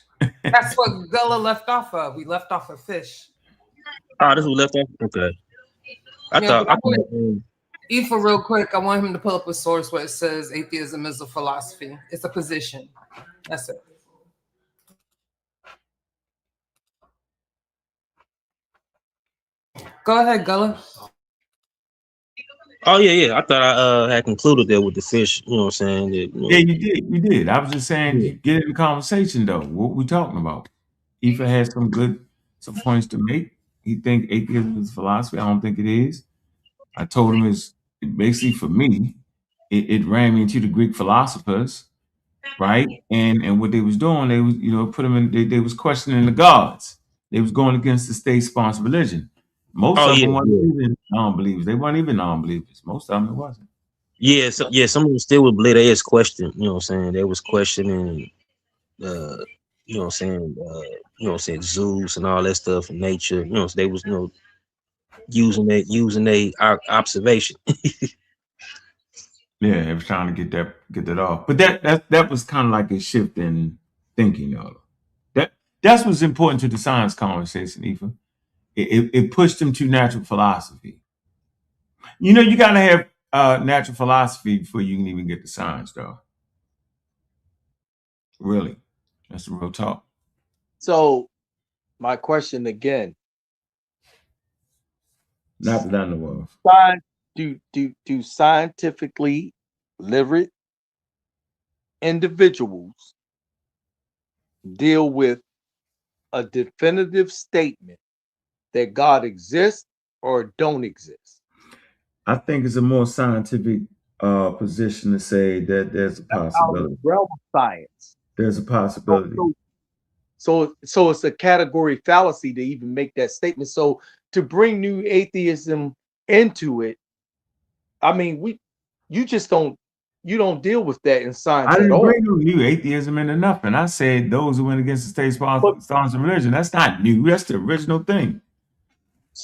That's what Gullah left off of. We left off of fish. Oh, this was left off. Okay. I thought. Aoife, real quick, I want him to pull up a source where it says atheism is a philosophy. It's a position. That's it. Go ahead, Gullah. Oh yeah. I thought I had concluded there with the fish. You know what I'm saying? That, Yeah, you did. You did. I was just saying, Yeah. get in the conversation though. What we talking about? Aoife has some points to make. He think atheism is philosophy. I don't think it is. I told him it's basically for me. It ran me into the Greek philosophers, right? And what they was doing, they was put them in. They was questioning the gods. They was going against the state-sponsored religion. Most Oh of yeah. them weren't even non-believers. They weren't even non-believers. Most of them it wasn't. Yeah. So some of them still would believe they asked question. You know what I'm saying? They was questioning. You know what I'm saying? Zeus and all that stuff and nature. You know, they was using their observation. Yeah, they was trying to get that off. But that was kind of like a shift in thinking, y'all. That's what's important to the science conversation, Aoife. It pushed them to natural philosophy. You gotta have natural philosophy before you can even get to science, though. Really, that's the real talk. So my question again. Not that I know of. Do scientifically literate individuals deal with a definitive statement that God exists or don't exist? I think it's a more scientific position to say that there's a possibility. Out of the realm of science. There's a possibility. So it's a category fallacy to even make that statement. So to bring new atheism into it, I mean, you don't deal with that in science I at didn't all. bring no new atheism into nothing. I said those who went against the state-sponsored religion. That's not new. That's the original thing.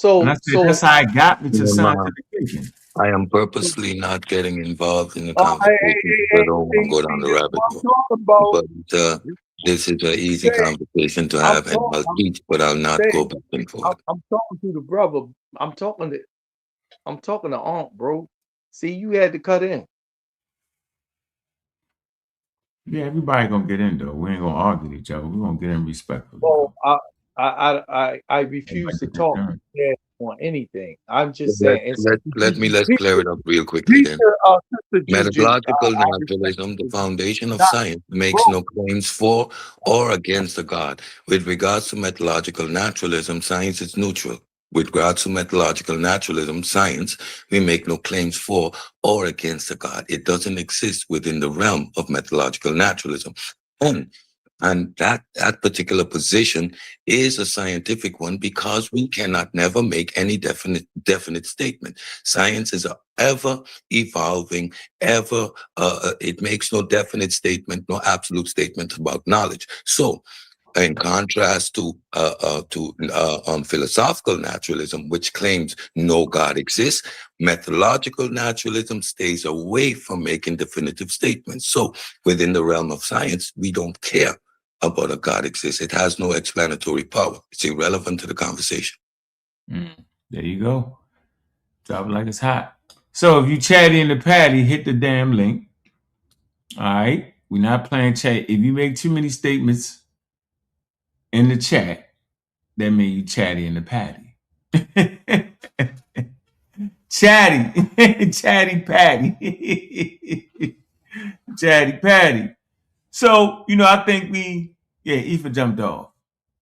And I said that's how I got me to scientific thinking. I am purposely not getting involved in the conversation because I don't want to go down the rabbit hole. But this is an easy conversation to have, and I'll teach, but I'll not go back and forth. I'm talking to the brother. I'm talking to Ankh, bro. See, you had to cut in. Yeah, everybody gonna get in though. We ain't gonna argue with each other. We're gonna get in respectfully. Well, I refuse to talk on anything. I'm just saying. Let's clear it up real quickly then. Methodological naturalism, the foundation of science, makes no claims for or against a God. With regards to methodological naturalism, science is neutral. With regards to methodological naturalism, science, we make no claims for or against a God. It doesn't exist within the realm of methodological naturalism. And that particular position is a scientific one because we cannot never make any definite statement. Science is a ever evolving, it makes no definite statement, no absolute statement about knowledge. So in contrast to philosophical naturalism, which claims no God exists, methodological naturalism stays away from making definitive statements. So within the realm of science, we don't care about a God exists. It has no explanatory power. It's irrelevant to the conversation. There you go. Drop it like it's hot. So if you chatty in the patty, hit the damn link. All right. We're not playing chat. If you make too many statements in the chat, that means you chatty in the patty. Chatty. Chatty patty. Chatty patty. So, I think Aoife jumped off.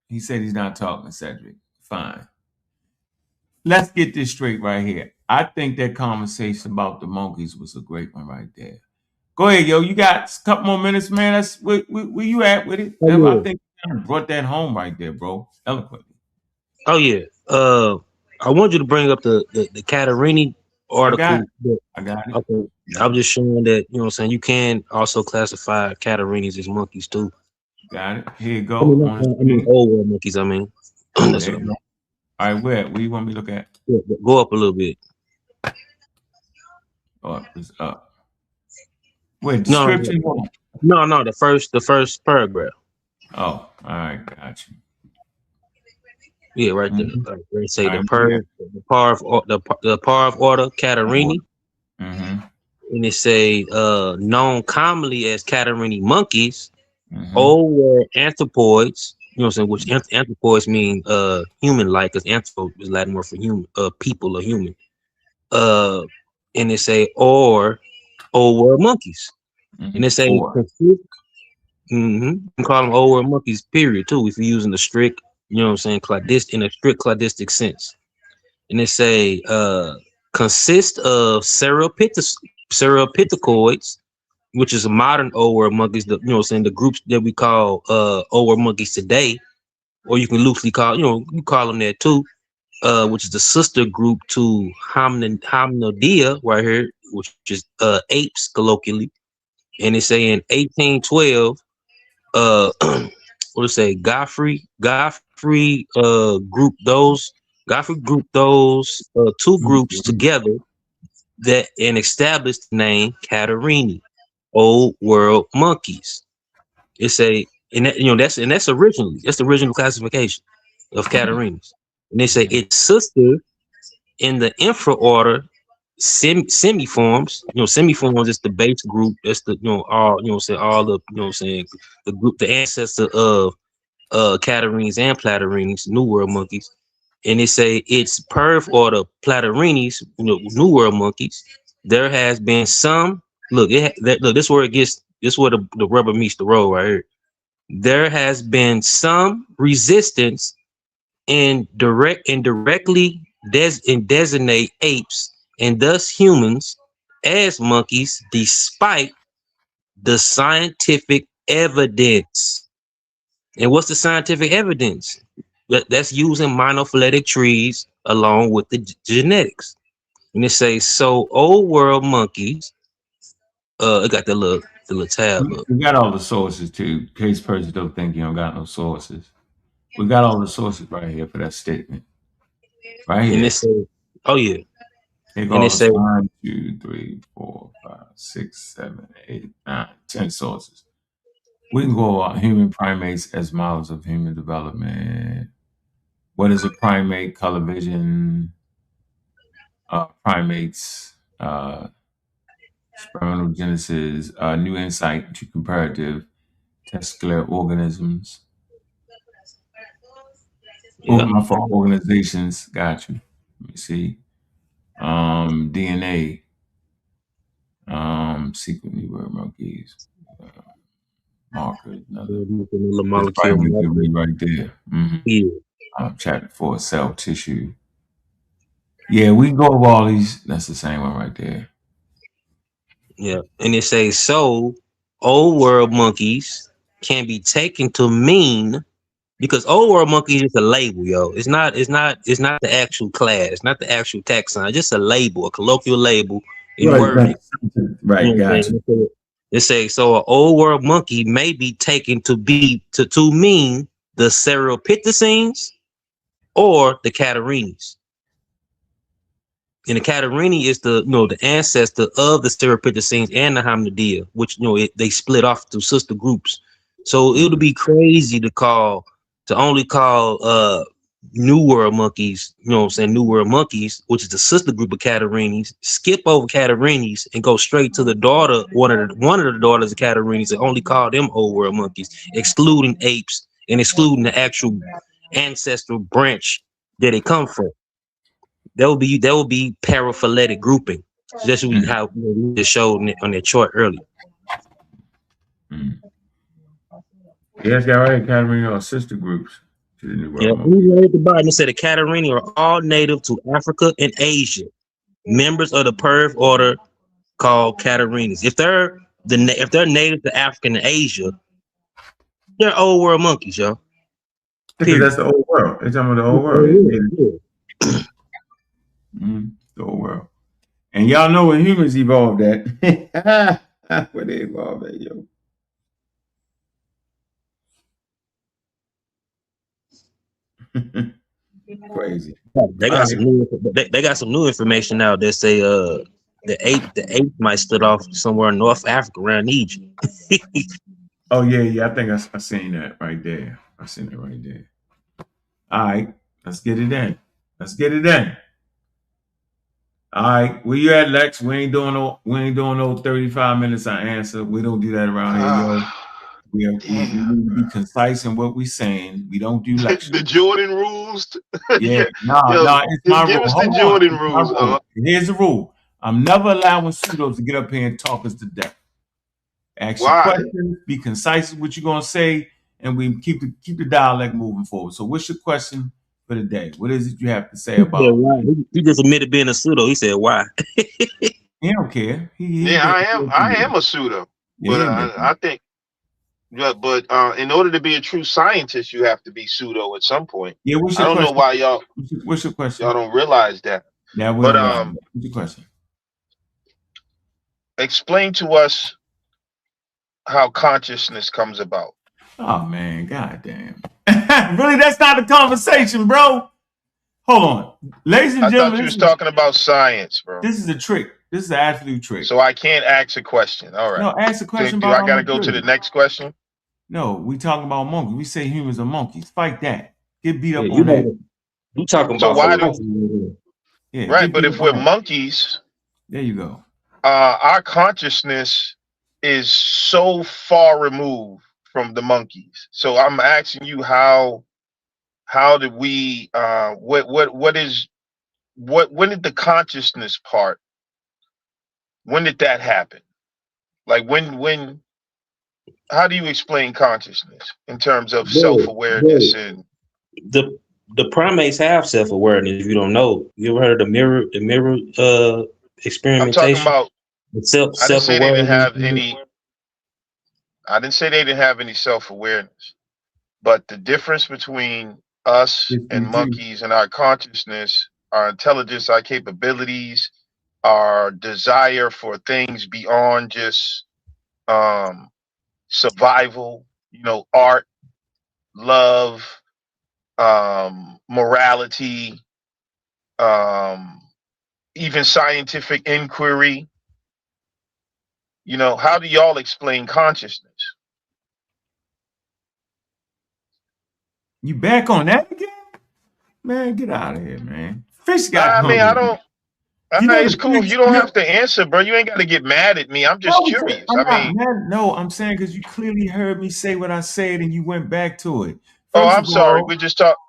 He said he's not talking, Cedric. Fine. Let's get this straight right here. I think that conversation about the monkeys was a great one right there. Go ahead, yo. You got a couple more minutes, man. That's where you at with it? Oh, yeah. I think you kind of brought that home right there, bro. Eloquently. Oh yeah. I want you to bring up the Catarini article. I got it. Okay. I'm just showing that, you know what I'm saying, you can also classify Catarinis as monkeys too. Got it. Here you go. I mean old world monkeys, I mean. That's what I mean. All right, where you want me to look at? Yeah, go up a little bit. Oh, it's up. Wait, description? No, the first paragraph. Oh, all right, got you. Yeah, right there. Like they say the par of order Catarini. And it say known commonly as Catarini monkeys, old world anthropoids, you know what I'm saying, which anthropoids mean human-like, because anthro is Latin word for human, people or human. And they say or old world monkeys. And they say you can call them old world monkeys, period, too, if you're using the strict, you know what I'm saying, in a strict cladistic sense. And they say consist of Sauropithecus, which is a modern old world monkeys, you know what I'm saying, the groups that we call old world monkeys today, or you can loosely call, you call them that too, which is the sister group to Hominidae right here, which is apes colloquially. And they say in 1812, what to say, Godfrey grouped those two groups together and established the name Catarini, old world monkeys. It's that's the original classification of Catarinis. And they say its sister in the infraorder semiforms. Semiforms is the base group. That's the all the group, the ancestor of Catarines and Platyrrhines, New World monkeys. And they say it's perf order Platyrrhines, New World monkeys. There has been some look. This where it gets. This where the rubber meets the road right here. There has been some resistance in directly designate apes and thus humans as monkeys, despite the scientific evidence. And what's the scientific evidence? That's using monophyletic trees along with the genetics. And it says, so old world monkeys, it got the little tab up. We got all the sources too, in case person don't think you don't got no sources. We got all the sources right here for that statement. Right here. And it says, oh yeah. And it says 1, 2, 3, 4, 5, 6, 7, 8, 9, 10 sources. We can go about human primates as models of human development. What is a primate? Color vision. Primates. Spermatogenesis. New insight to comparative testicular organisms. My fault. Organizations. Got you. Let me see. DNA. Secret New World monkeys. Markers. Another molecule right there. Chapter 4, cell tissue. Yeah, we go over all these. That's the same one right there. Yeah, and it says so old world monkeys can be taken to mean, because old world monkeys is a label, yo. It's not the actual class, it's not the actual taxon, it's just a label, a colloquial label in wording. Right, gotcha. It says so an old world monkey may be taken to mean the Cereopithecines or the Catarrhines. And the Catarrhini is the the ancestor of the Cereopithecines and the Hominidae, which they split off to sister groups. So it would be crazy to only call New World monkeys, New World monkeys, which is the sister group of Catarrhines, skip over Catarrhines and go straight to the daughter, one of the daughters of Catarrhines, and only call them Old World monkeys, excluding apes and excluding the actual ancestral branch that they come from. That would be paraphyletic grouping. So that's how we just showed on that chart earlier. Yes, got right. Catarrhini are sister groups to the New World. Yeah, we read the Bible. It said the Catarrhini are all native to Africa and Asia, members of the Perv order called Catarrhinis. If they're native to Africa and Asia, they're Old World monkeys, y'all. Because that's the old world. They're talking about the old world. The old world. And y'all know when humans evolved at. Where they evolved at, yo. Crazy. They got some new information now that say the ape might stood off somewhere in North Africa around Egypt. Oh yeah. I think I seen that right there. I seen it right there. All right, let's get it in. All right, where you at, Lex? We ain't doing no 35 minutes on answer. We don't do that around here, yo. We need to be concise in what we're saying. We don't do lectures. The Jordan rules. Yeah, no, it's my rule. Give us the Jordan rules. Here's the rule. I'm never allowing pseudos to get up here and talk us to death. Ask your questions, be concise with what you're gonna say, and we keep the dialogue moving forward. So what's your question for the day? What is it you have to say about? He just admitted being a pseudo. He said why? He don't care. I am a pseudo. But I think but in order to be a true scientist, you have to be pseudo at some point. Yeah, I don't know why y'all. What's your question? Y'all don't realize that. Yeah, but what's your question? Explain to us how consciousness comes about. Oh man, goddamn! Really, that's not a conversation, bro. Hold on, ladies and gentlemen. I thought you was talking about science, bro. This is a trick. This is an absolute trick. So I can't ask a question. All right. No, ask a question. Do I got to go to the next question? No, we talking about monkeys. We say humans are monkeys. Fight that. Get beat up on that. You talking about? So why do? Yeah. Right, but if we're monkeys, there you go. Our consciousness is so far removed from the monkeys. So I'm asking you how did we when did the consciousness part, when did that happen? Like when how do you explain consciousness in terms of self-awareness? And the primates have self-awareness. If you don't know, you ever heard of the mirror experimentation? I'm talking about I didn't say they didn't have any. I didn't say they didn't have any self-awareness, but the difference between us and monkeys and our consciousness, our intelligence, our capabilities, our desire for things beyond just survival, art, love, morality, even scientific inquiry. How do y'all explain consciousness? You back on that again? Man, get out of here, man. Fish got I mean, I don't. It's cool. You don't have to answer, bro. You ain't got to get mad at me. I'm just curious. I'm saying because you clearly heard me say what I said and you went back to it. I'm sorry. We just talked.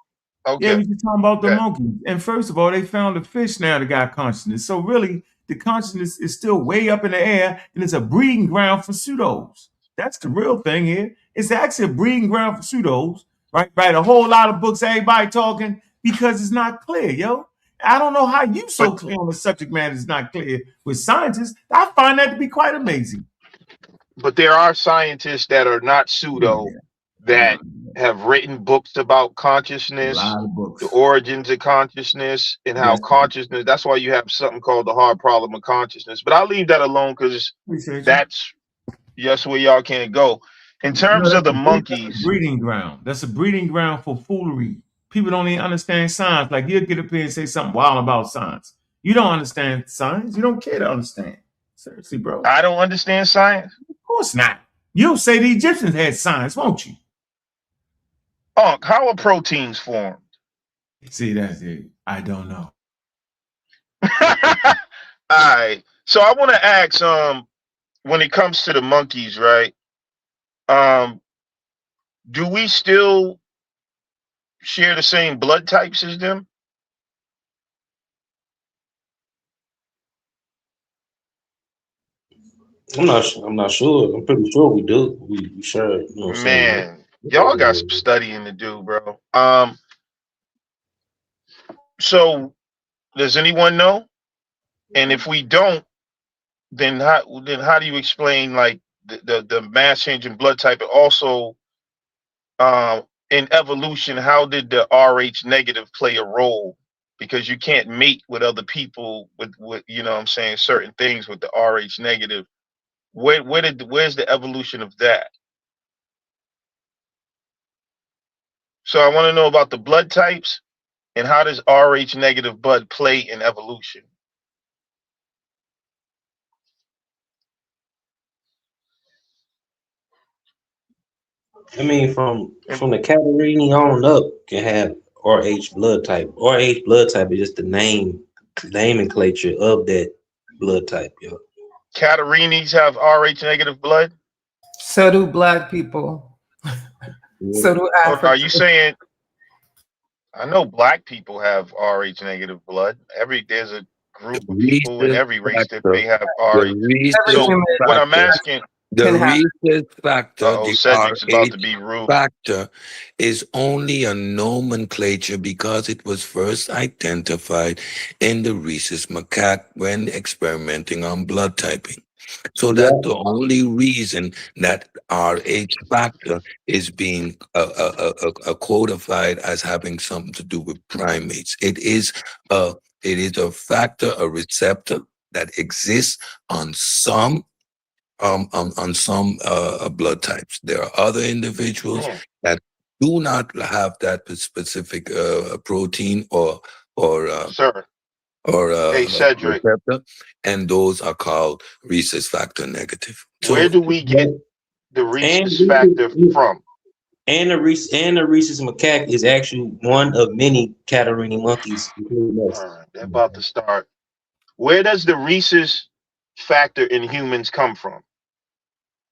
Okay. Yeah, we just talking about the monkeys. And first of all, they found a fish now that got consciousness. So really, the consciousness is still way up in the air, and it's a breeding ground for pseudos. That's the real thing here. It's actually a breeding ground for pseudos, right? Write a whole lot of books, everybody talking, because it's not clear, yo. I don't know how you so clear on the subject matter is not clear with scientists. I find that to be quite amazing. But there are scientists that are not pseudo that have written books about consciousness, the origins of consciousness, and how consciousness. That's why you have something called the hard problem of consciousness. But I'll leave that alone because that's where y'all can't go. In terms of the monkeys, that's a breeding ground. That's a breeding ground for foolery. People don't even understand science. Like you'll get up here and say something wild about science. You don't understand science. You don't care to understand. Seriously, bro. I don't understand science. Of course not. You'll say the Egyptians had science, won't you? Ankh, how are proteins formed? See, that's it. I don't know. All right. So I want to ask, when it comes to the monkeys, right? Do we still share the same blood types as them? I'm not sure. I'm pretty sure we do. We sure, you know what I'm saying? Man, y'all got some studying to do, bro. So does anyone know? And if we don't, then how do you explain like the mass change in blood type? And also, in evolution, how did the Rh negative play a role? Because you can't mate with other people with you know what I'm saying, certain things with the Rh negative. Where's the evolution of that? So I want to know about the blood types and how does Rh negative blood play in evolution? I mean, from the Catarrhini on up can have Rh blood type. Rh blood type is just the nomenclature of that blood type, yo. Catarrhini's have Rh negative blood? So do black people. So do Africans. Are you saying? I know black people have Rh negative blood. There's a group of people in every race that may have Rh. So what I'm asking, the rhesus factor, the Cedric's about to be Rh rude. factor, is only a nomenclature because it was first identified in the rhesus macaque when experimenting on blood typing. So that's the only reason that Rh factor is being codified as having something to do with primates. It is a factor, a receptor that exists on some blood types. There are other individuals that do not have that specific protein or hey, Cedric, receptor, and those are called rhesus factor negative. Where do we get the rhesus factor from? And the rhesus macaque is actually one of many Catarrhini monkeys. All right, they're about to start. Where does the rhesus factor in humans come from?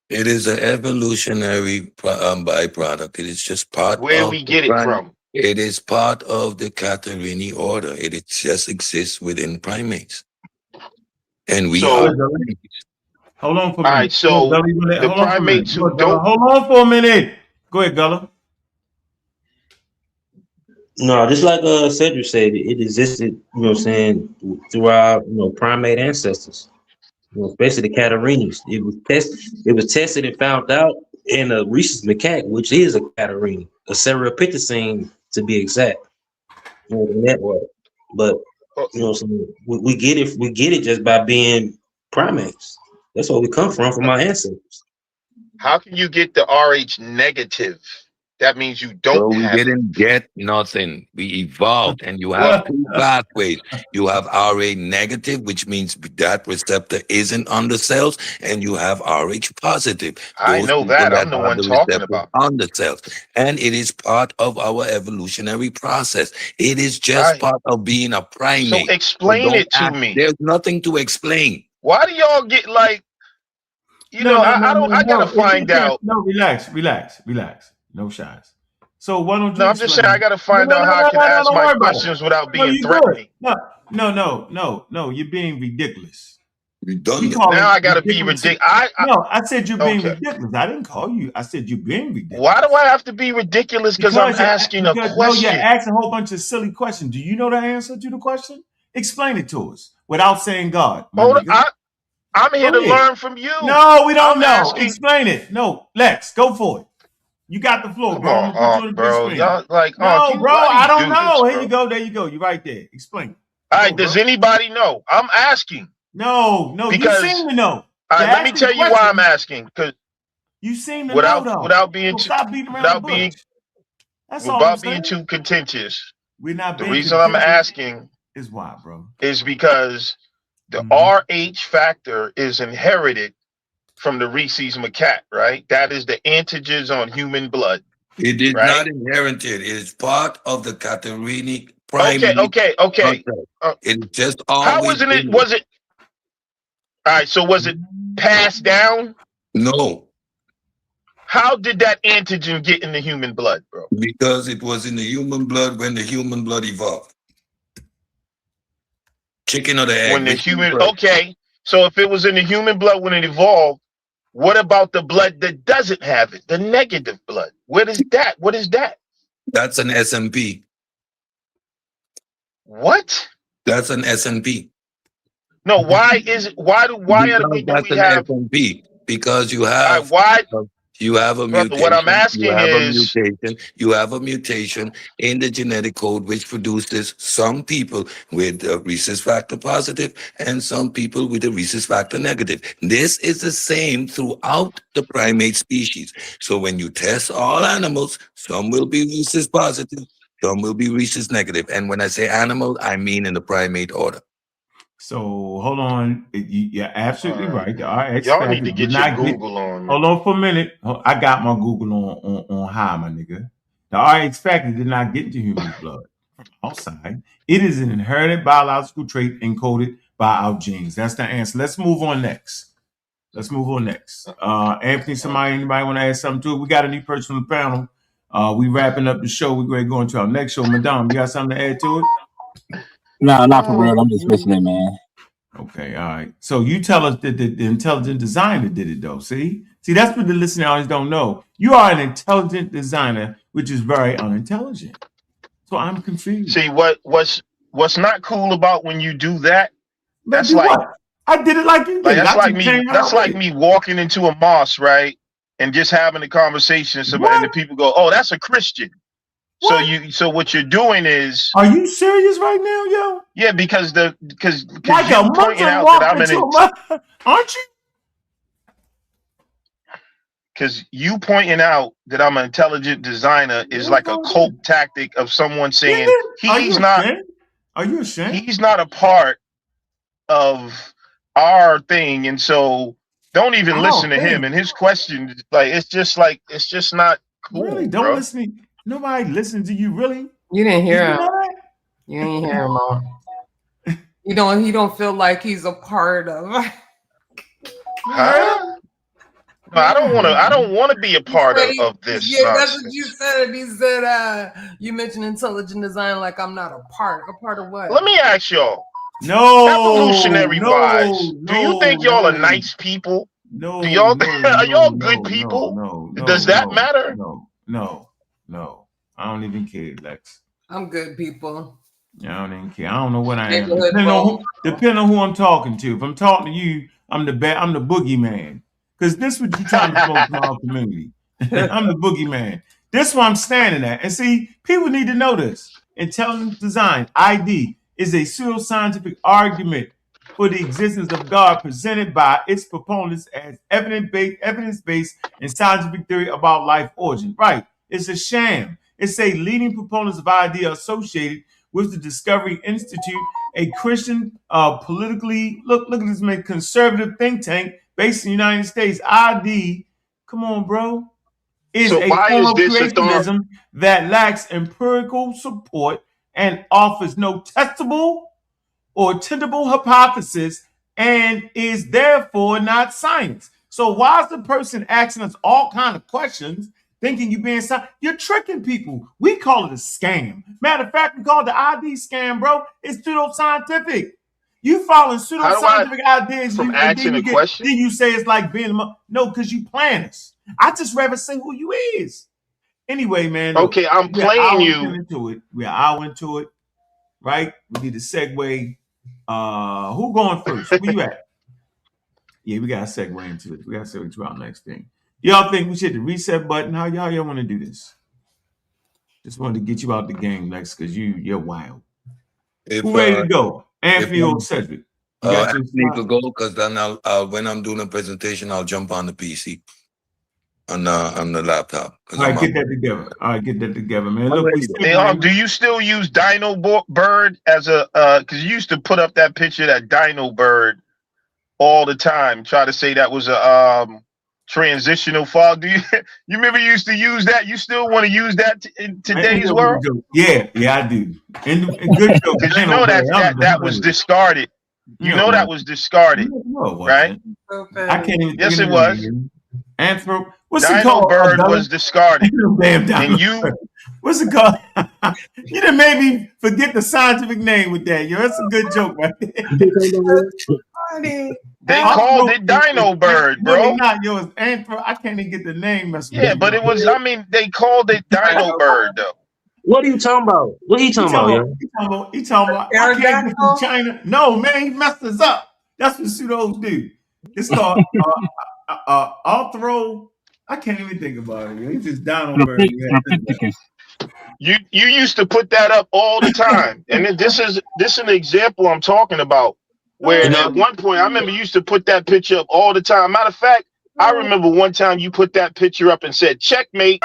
It is an evolutionary byproduct. It is just part Where of we get it from. It is part of the Catarrhini order. It just exists within primates. And we are. Hold on for a minute. All right, so the primates who don't. Hold on for a minute. Go ahead, Gullah. No, just like Cedric said, it existed, you know what I'm saying, through our, primate ancestors. Especially the Catarrhinis. It was tested and found out in a rhesus macaque, which is a Catarrhini, a Cereopithecine to be exact. In that way. But we get it just by being primates. That's where we come from our ancestors. How can you get the Rh negative? That means you don't we didn't get nothing. We evolved, and you have two pathways. You have Rh negative, which means that receptor isn't on the cells, and you have Rh positive. I know that. I'm the one talking about on the cells, and it is part of our evolutionary process. It is just part of being a primate. So explain it to me. There's nothing to explain. Why do y'all get like? I gotta find out. No, relax. No shots. So why don't you? No, I'm just saying I gotta find out how I can ask my questions without being threatening. No. You're being ridiculous. Now I gotta be ridiculous. I said you're being ridiculous. I didn't call you. I said you're being ridiculous. Why do I have to be ridiculous? Because I'm asking a question. No, you're asking a whole bunch of silly questions. Do you know the answer to the question? Explain it to us without saying God. Hold on. I'm here to learn from you. No, we don't know. Explain it. No, Lex, go for it. You got the floor, bro. Come on, bro. Y'all like, no, bro. I don't know. Here you go. There you go. You're right there. Explain. All right. Does anybody know? I'm asking. No. Because you seem to know. All right. Let me tell you why I'm asking. Because You seem to know though. Without being too, stop beating around the bush. That's all I'm saying. too contentious. We're not The being reason I'm asking is why, bro. Is because the RH factor is inherited from the rhesus macaque, right? That is the antigens on human blood. It is right? not inherited. It is part of the categoric primary. Okay. It just always. How wasn't it? Was it? All right. So was it passed down? No. How did that antigen get in the human blood, bro? Because it was in the human blood when the human blood evolved. Chicken or the egg? When the human. Okay. So if it was in the human blood when it evolved, what about the blood that doesn't have it? The negative blood. What is that? What is that? That's an SMP. What? That's an SMP. No, why is it? Why do we have SMP? Because you have you have a mutation. What I'm asking is, you have a mutation in the genetic code which produces some people with a rhesus factor positive and some people with a rhesus factor negative. This is the same throughout the primate species. So when you test all animals, some will be rhesus positive, some will be rhesus negative. And when I say animal, I mean in the primate order. So hold on, you're absolutely right. Y'all need to get your Google on. Hold on for a minute. I got my Google on high, my nigga. The RH factor did not get into human blood from outside. It is an inherited biological trait encoded by our genes. That's the answer. Let's move on next. Anthony, anybody want to add something to it? We got a new person on the panel. We wrapping up the show. We're going to go into our next show. Madame, you got something to add to it? No, not for real. I'm just listening, man. Okay, all right. So you tell us that the intelligent designer did it, though. See, that's what the listening audience don't know. You are an intelligent designer, which is very unintelligent. So I'm confused. See, what's not cool about when you do that? That's like what? I did it like you did. That's like me walking into a mosque, right, and just having a conversation with somebody, and the people go, "Oh, that's a Christian." What? So what you're doing is. Are you serious right now, yo? Yeah, because like you pointing out that I'm aren't you? Because you pointing out that I'm an intelligent designer is like a cult tactic of someone saying he's not. Are you ashamed? He's not a part of our thing, and so don't even listen to him. And his question, it's just not cool. Really, don't listen. Nobody listens to you, really. You didn't hear him. You didn't hear him, Mom. He don't feel like he's a part of. Huh? No, I don't want to be a part of this. Yeah, that's what you said. He said, you mentioned intelligent design like I'm not a part. A part of what? Let me ask y'all. No. Evolutionary wise, do you think y'all are nice people? No. Do y'all are y'all good people? Does that matter? No. I don't even care, Lex. I'm good people. I don't even care. I don't know what I am. Depending on who I'm talking to. If I'm talking to you, I'm the boogeyman. Because this is what you're trying to promote from our community. I'm the boogeyman. This is where I'm standing at. And see, people need to know this. Intelligent design, ID, is a pseudoscientific argument for the existence of God presented by its proponents as evidence-based and scientific theory about life origin. Right. It's a sham. It's a leading proponents of idea associated with the Discovery Institute, a Christian politically, look at this man, conservative think tank based in the United States. ID, come on, bro, is a form of creationism that lacks empirical support and offers no testable or tenable hypothesis and is therefore not science. So why is the person asking us all kind of questions thinking you're being science? You're tricking people. We call it a scam. Matter of fact, we call it the ID scam, bro. It's pseudoscientific. You following pseudoscientific ideas from asking a question? Then you say it's like being no, because you plan us. I just rather say who you is. Anyway, man. Look, okay, I'm playing you. We're out into it, right? We need to segue. Who going first? Where you at? Yeah, we gotta segue into it. We gotta segue to our next thing. Y'all think we should hit the reset button? How y'all want to do this? Just wanted to get you out the game, Lex, because you're wild. Who ready to go? Anthony or Cedric? Anthony could go because then I'll when I'm doing a presentation, I'll jump on the PC. on the laptop. All right, get that together. All right, get that together, man. I'm Look, we ready, Hey, do you still use Dino Bird as a because you used to put up that picture of that Dino Bird all the time, try to say that was a transitional fog. Do you you remember you used to use that? You still want to use that in today's world? Yeah, I do. And good joke. Because you know that was discarded. You know that was discarded, right? I can't even. Yes, it was. Anthro. What's Dino it called? Bird was discarded. Damn Dino And you. Bird. What's it called? You done made me forget the scientific name with that. Yo, that's a good joke, right there. They called it Dino Bird, bro. No, not yours. Anthro. I can't even get the name. Yeah, but it was. I mean, they called it Dino Bird, though. What are you talking about? What are you talking about, yo? He talking about I can't get from China. No, man, he messed us up. That's what pseudos do. It's called Arthro. I can't even think about it. It's just Donald Bird. You used to put that up all the time, and this is an example I'm talking about. Where at one point I remember you used to put that picture up all the time. Matter of fact, I remember one time you put that picture up and said checkmate.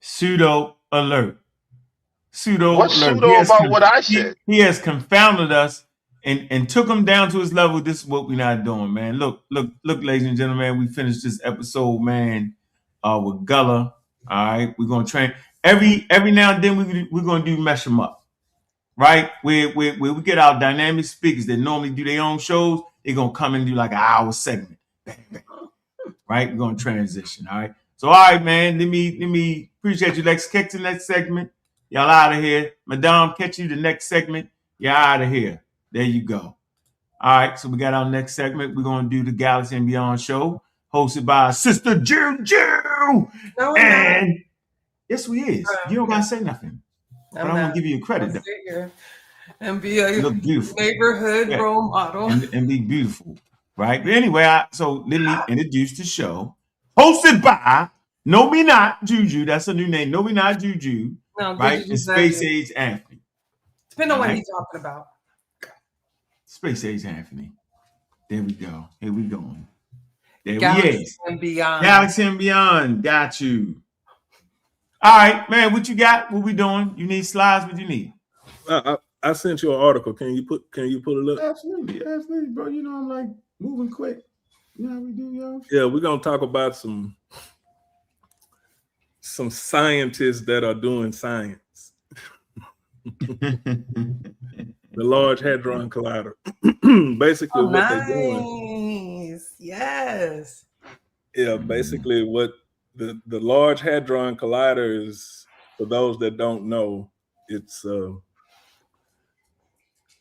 Pseudo alert. What's alert. pseudo about what I said? He has confounded us and took him down to his level. This is what we're not doing, man. Look, ladies and gentlemen, we finished this episode, man, with Gullah. All right, we're gonna train every now and then. We're gonna do mesh them up, right? Where we get our dynamic speakers that normally do their own shows. They're gonna come and do like an hour segment, right? We're gonna transition, all right. So, all right, man. Let me appreciate you. Let's catch the next segment. Y'all out of here. Madame, catch you the next segment. Y'all out of here. There you go. All right, so we got our next segment. We're going to do the Galaxy and Beyond show, hosted by Sister Juju. No, and yes, we is. You don't got to say nothing. But I'm going to give you a credit. Though. And be a look beautiful. Neighborhood role model. And be beautiful, right? But anyway, so let me introduce the show, hosted by No Me Not Juju. That's a new name. No Me Not Juju. No, right? And Space Age Anthony. Depending on what he's talking about. Space Age Anthony. There we go. Here we going. There Galaxy we is. And Beyond. Galaxy and Beyond. Got you. All right, man. What you got? What we doing? You need slides? What you need? I sent you an article. Can you pull it up? Absolutely, bro. You know I'm like moving quick. You know how we do, yo. Yeah, we're gonna talk about some scientists that are doing science. The Large Hadron Collider. Basically, what they're doing. Yes. Yeah, basically what the Large Hadron Collider is, for those that don't know, it's a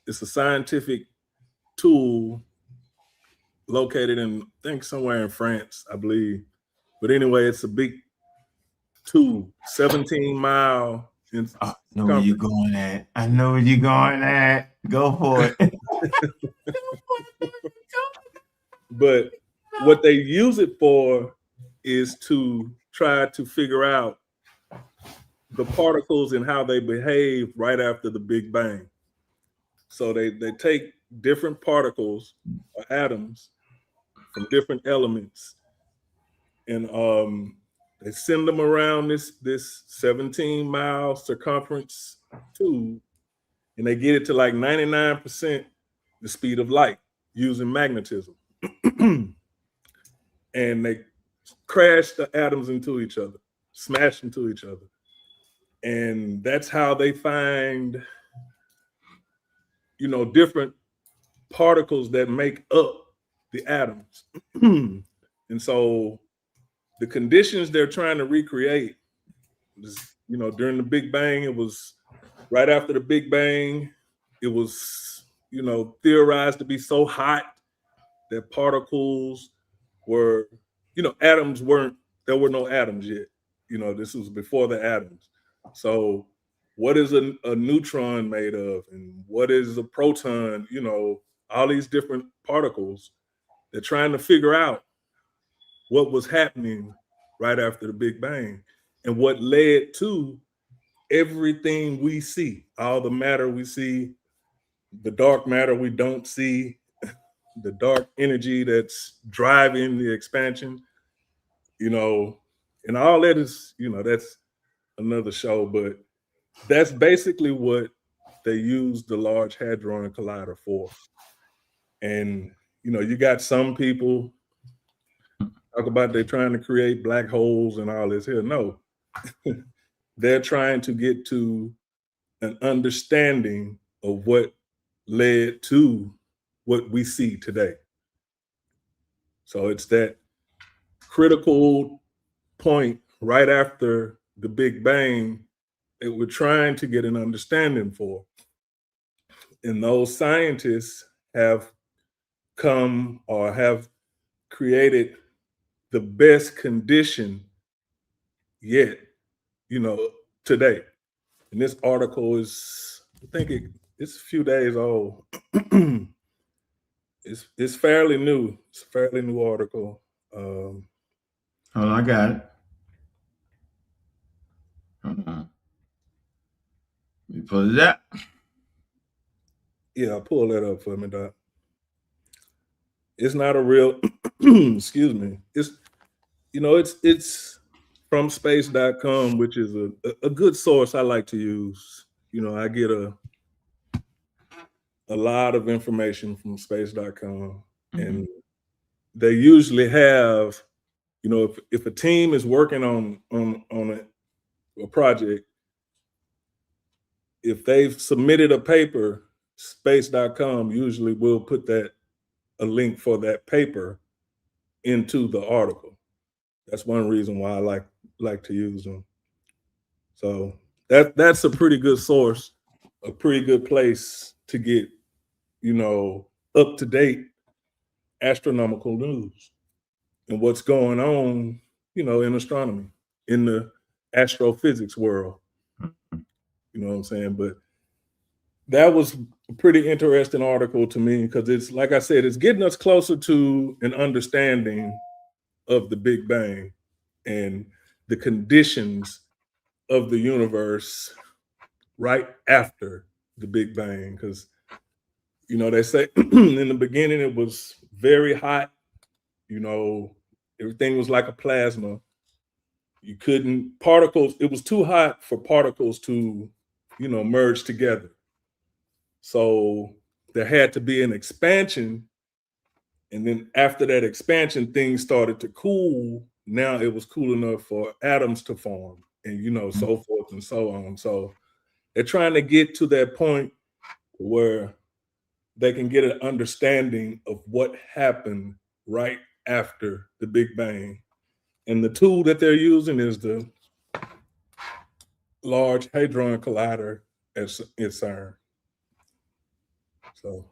scientific tool located in, I think, somewhere in France, I believe. But anyway, it's a big tool, 17-mile. I know where you're going at. I know where you're going at. Go for it. But what they use it for is to try to figure out the particles and how they behave right after the Big Bang. So they take different particles or atoms from different elements, and they send them around this 17-mile circumference tube, and they get it to like 99% the speed of light using magnetism. And they crash the atoms into each other, smash into each other. And that's how they find, different particles that make up the atoms. And so the conditions they're trying to recreate is, during the Big Bang, it was right after the Big Bang, it was, theorized to be so hot that particles were, atoms there were no atoms yet. This was before the atoms. So what is a neutron made of, and what is a proton? All these different particles. They're trying to figure out what was happening right after the Big Bang and what led to everything we see, all the matter we see, the dark matter we don't see, the dark energy that's driving the expansion, you know, and all that is, you know, that's another show, but that's basically what they use the Large Hadron Collider for. And, you know, you got some people talk about they're trying to create black holes and all this here. No, they're trying to get to an understanding of what led to what we see today. So it's that critical point right after the Big Bang that we're trying to get an understanding for. And those scientists have come or have created the best condition yet, you know, today. And this article is, I think it's a few days old. It's fairly new. It's a fairly new article. Hold on, I got it. Hold on. Let me pull it up. Yeah, pull that up for me, Doc. It's not a real, excuse me. It's, you know, it's from space.com, which is a good source I like to use. You know, I get a lot of information from space.com, and they usually have, you know, if a team is working on a project, if they've submitted a paper, space.com usually will put a link for that paper into the article. That's one reason why I like to use them. So that's a pretty good source, a pretty good place to get, you know, up to date astronomical news and what's going on, you know, in astronomy, in the astrophysics world. You know what I'm saying? But that was a pretty interesting article to me because it's, like I said, it's getting us closer to an understanding of the Big Bang and the conditions of the universe right after the Big Bang. Because, you know, they say in the beginning it was very hot, you know, everything was like a plasma. You couldn't, particles, it was too hot for particles to, you know, merge together. So there had to be an expansion. And then after that expansion, things started to cool. Now it was cool enough for atoms to form and, you know, so forth and so on. So they're trying to get to that point where they can get an understanding of what happened right after the Big Bang. And the tool that they're using is the Large Hadron Collider at CERN. So,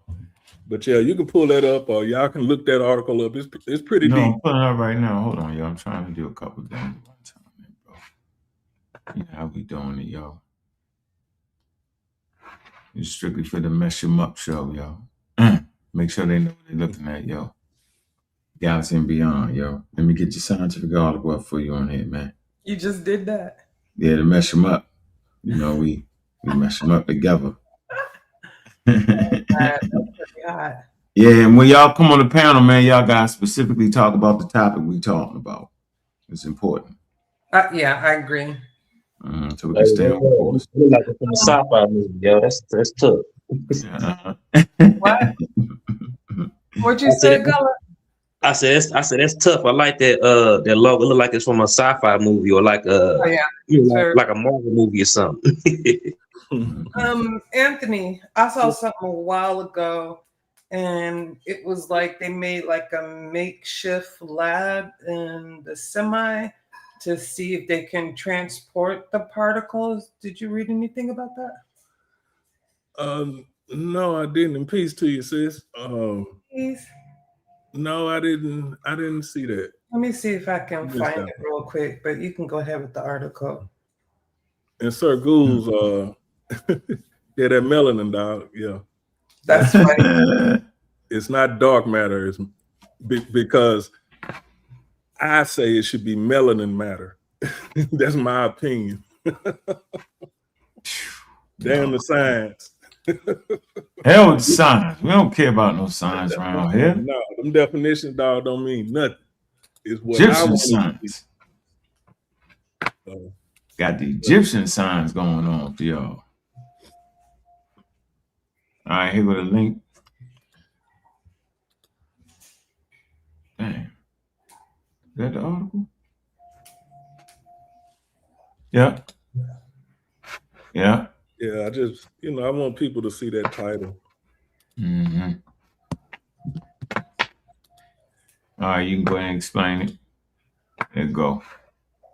but yeah, you can pull that up, or y'all can look that article up. It's pretty deep. I'm pulling it up right now. Hold on, yo. I'm trying to do a couple things at one time, bro. You know how we doing it, yo. It's strictly for the Mess 'em Up show, yo. Make sure they know what they're looking at, yo. Galaxy and Beyond, yo. Let me get your scientific article up for you on here, man. You just did that. Yeah, to mess them up. You know, we mess them up together. That's pretty hot. Yeah, and when y'all come on the panel, man, y'all guys specifically talk about the topic we talking about. It's important. Yeah, I agree. So we can stay on course. Like it's from a sci-fi movie, yo. That's tough. What? What'd you say, Gullah? I said that's tough. I like that that logo. It look like it's from a sci-fi movie or like like a Marvel movie or something. Anthony, I saw something a while ago, and it was like they made like a makeshift lab in the semi to see if they can transport the particles. Did you read anything about that? No, I didn't. And peace to you, sis. Peace. No, I didn't see that. Let me see if I can find it real quick, but you can go ahead with the article. And Sir Ghouls, yeah, that melanin, dog. Yeah. That's funny. It's not dark matter. It's because I say it should be melanin matter. That's my opinion. Damn the science. Hell with the signs. We don't care about no signs around here. No, them definitions, dog, don't mean nothing. It's what I Egyptian want to signs. Got the Egyptian signs going on for y'all. All right, here with a link. Damn. Is that the article? Yeah. Yeah. Yeah, I just, I want people to see that title. Mm-hmm. All right, you can go ahead and explain it. There you go.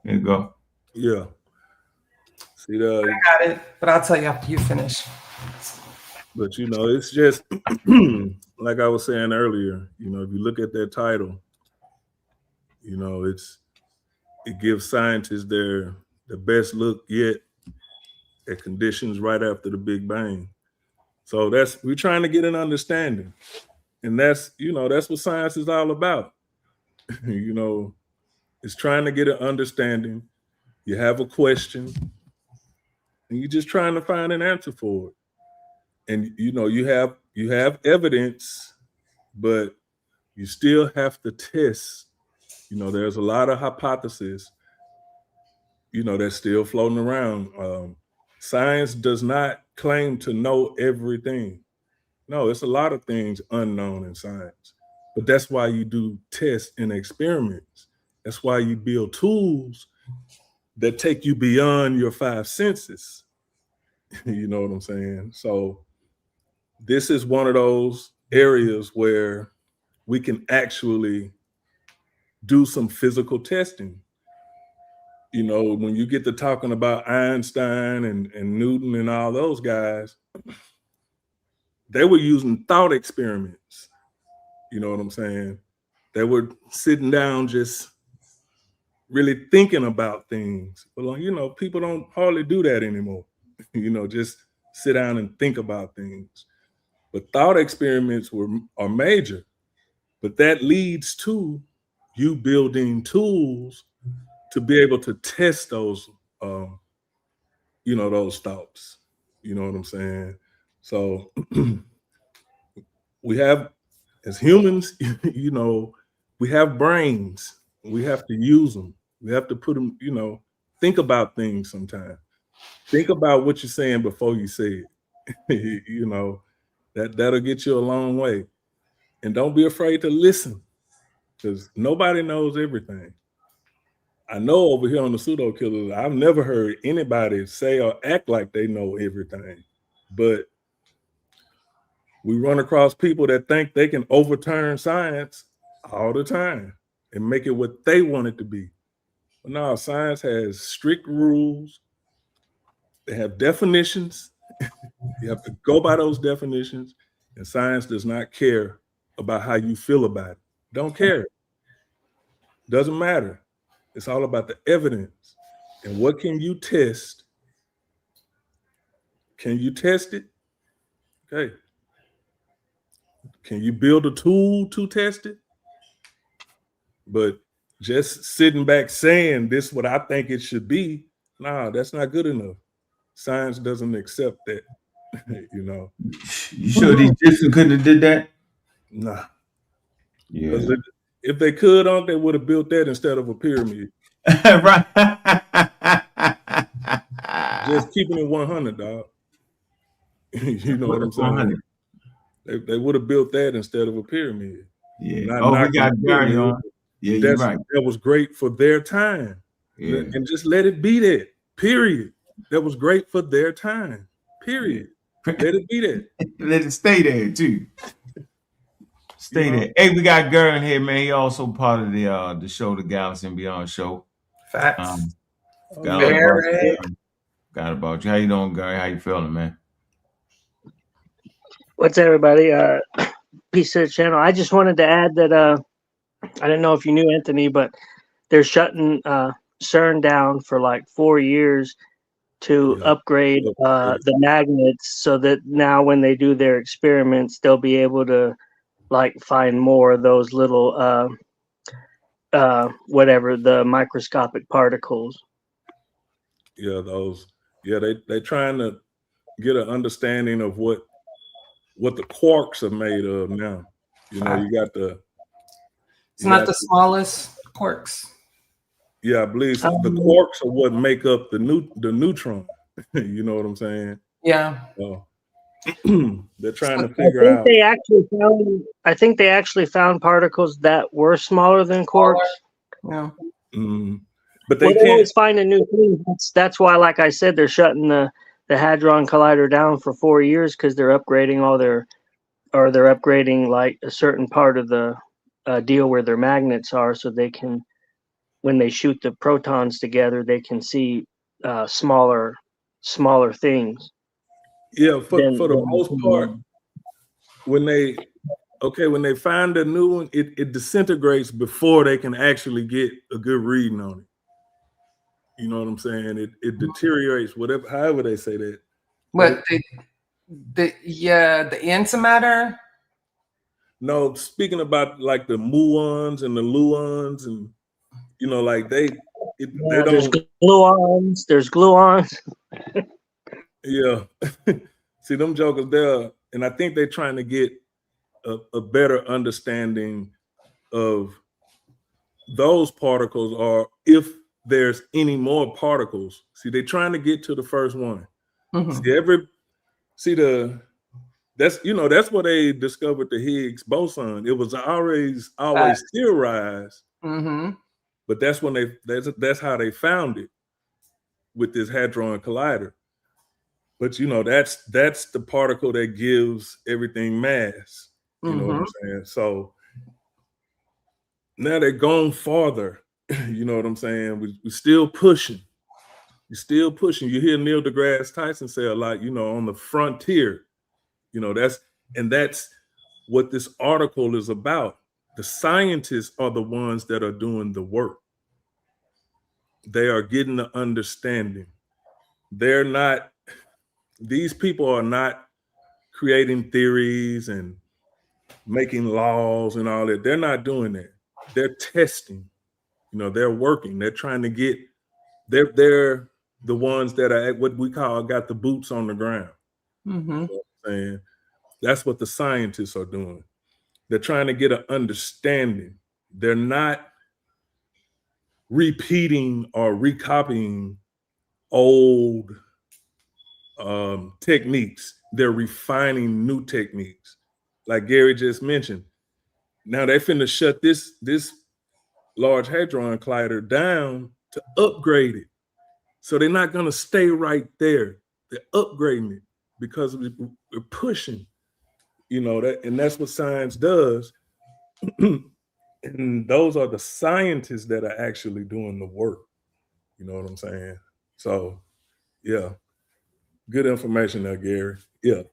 There you go. Yeah. See I got it, but I'll tell you after you finish. But it's just like I was saying earlier, if you look at that title, it gives scientists the best look yet at conditions right after the Big Bang. So we're trying to get an understanding. And that's what science is all about. It's trying to get an understanding. You have a question and you're just trying to find an answer for it. And you have evidence, but you still have to test. There's a lot of hypotheses, that's still floating around. Science does not claim to know everything. No, it's a lot of things unknown in science. But that's why you do tests and experiments. That's why you build tools that take you beyond your five senses. You know what I'm saying? So this is one of those areas where we can actually do some physical testing. When you get to talking about Einstein and Newton and all those guys, they were using thought experiments. You know what I'm saying? They were sitting down just really thinking about things. But, people don't hardly do that anymore. Just sit down and think about things. But thought experiments are major. But that leads to you building tools to be able to test those, those thoughts. You know what I'm saying? So we have, as humans, we have brains. We have to use them. We have to put them, think about things sometimes. Think about what you're saying before you say it. That'll get you a long way. And don't be afraid to listen, because nobody knows everything. I know over here on the Pseudo Killers, I've never heard anybody say or act like they know everything. But we run across people that think they can overturn science all the time and make it what they want it to be. But no, science has strict rules. They have definitions. You have to go by those definitions. And science does not care about how you feel about it. Don't care. Doesn't matter. It's all about the evidence. And what can you test? Can you test it? Okay. Can you build a tool to test it? But just sitting back saying this is what I think it should be, nah, that's not good enough. Science doesn't accept that. You sure the Egyptians couldn't have did that? Nah. Yeah. If they could, they would have built that instead of a pyramid. Right. Just keeping it 100, dog. You know what I'm saying? They would have built that instead of a pyramid. Yeah. We got Gary on. Yeah, you're right. That was great for their time. Yeah. And just let it be that. Period. That was great for their time. Period. Yeah. Let it be that. Let it stay there too. Stay there. Hey, we got Gary in here, man. He also part of the show, the Galaxy and Beyond show. Facts. Got about you. How you doing, Gary? How you feeling, man? What's everybody? Peace to the channel. I just wanted to add that I didn't know if you knew, Anthony, but they're shutting CERN down for like 4 years to upgrade the magnets, so that now when they do their experiments, they'll be able to like find more of those little whatever, the microscopic particles. Yeah, those. Yeah, they trying to get an understanding of what the quarks are made of now. You know, you got the. It's not the smallest quarks. Yeah, I believe so. The quarks are what make up the neutron. You know what I'm saying? Yeah. They're trying to figure out. I think they actually found particles that were smaller than quarks. Yeah. But they can't always find a new thing. That's why, like I said, they're shutting the Hadron Collider down for 4 years, because they're upgrading they're upgrading like a certain part of the deal where their magnets are, so they can, when they shoot the protons together, they can see smaller things. Yeah, for the most part, when they find a new one, it disintegrates before they can actually get a good reading on it. You know what I'm saying? It deteriorates, however they say that. What the antimatter? No, speaking about like the muons and the luons, and you know, like they don't. There's gluons. There's gluons. Yeah. See, them jokers there, and I think they're trying to get a better understanding of those particles, or if there's any more particles. See, they're trying to get to the first one. That's where they discovered the Higgs boson. It was always theorized, but that's how they found it with this Hadron Collider. But you know, that's the particle that gives everything mass. You know what I'm saying? So now they're going farther. You know what I'm saying? We're still pushing. You're still pushing. You hear Neil deGrasse Tyson say a lot, you know, on the frontier. You know, that's what this article is about. The scientists are the ones that are doing the work. They are getting the understanding. These people are not creating theories and making laws and all that. They're not doing that. They're testing. You know, they're working. They're trying to get. They're the ones that are at what we call got the boots on the ground. You know what I'm saying? That's what the scientists are doing. They're trying to get an understanding. They're not repeating or recopying old techniques. They're refining new techniques. Like Gary just mentioned. Now they're finna shut this Large Hadron Collider down to upgrade it. So they're not gonna stay right there. They're upgrading it because we're pushing. You know, that's what science does. And those are the scientists that are actually doing the work. You know what I'm saying? So, yeah, good information there, Gary. Yeah.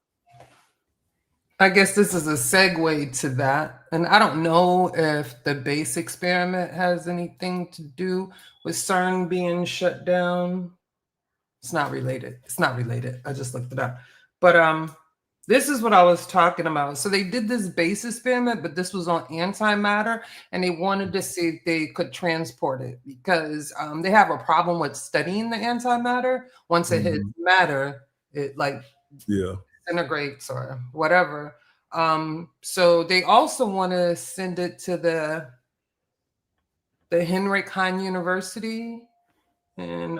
I guess this is a segue to that. And I don't know if the base experiment has anything to do with CERN being shut down. It's not related. I just looked it up. But this is what I was talking about. So they did this base experiment, but this was on antimatter, and they wanted to see if they could transport it, because they have a problem with studying the antimatter. Once it hits matter, it disintegrates or whatever. So they also want to send it to the Heinrich Heine University in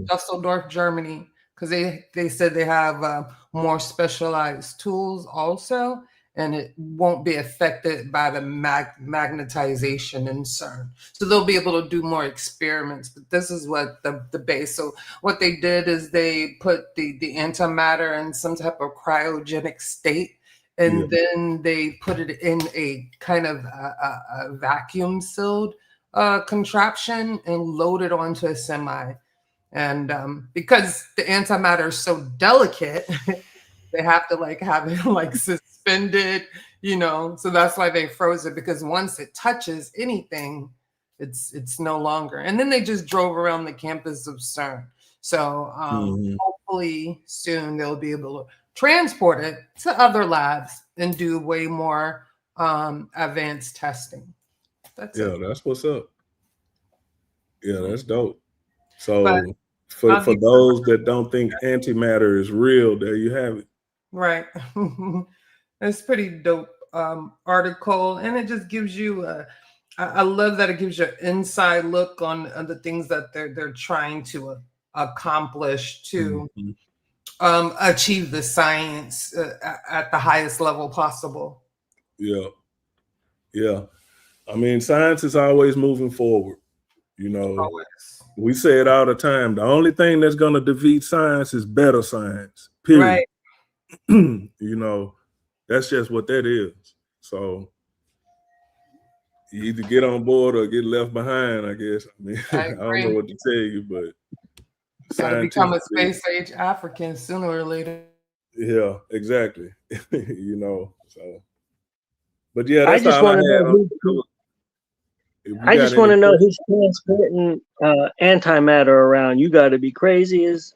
Dusseldorf, Germany, because they said they have more specialized tools also, and it won't be affected by the magnetization in CERN. So they'll be able to do more experiments. But this is what the base. So what they did is they put the antimatter in some type of cryogenic state, and then they put it in a kind of a vacuum sealed contraption and load it onto a semi. And because the antimatter is so delicate, they have to have it suspended, so that's why they froze it, because once it touches anything, it's no longer. And then they just drove around the campus of CERN. So hopefully soon they'll be able to transport it to other labs and do way more advanced testing. That's what's up. Yeah, that's dope. So For those that don't think antimatter is real, there you have it. Right. It's pretty dope article, and it just gives you I love that it gives you an inside look on the things that they're trying to accomplish to achieve the science at the highest level possible. Yeah. Yeah. I mean, science is always moving forward. You know, always. We say it all the time. The only thing that's going to defeat science is better science, period. Right. You know, that's just what that is. So you either get on board or get left behind, I guess. I mean, I don't know what to tell you, but gotta become a space age African sooner or later. Yeah, exactly. You know, so but yeah, that's I just all I want to had. know I just want to know who's transporting antimatter around. You got to be crazy, as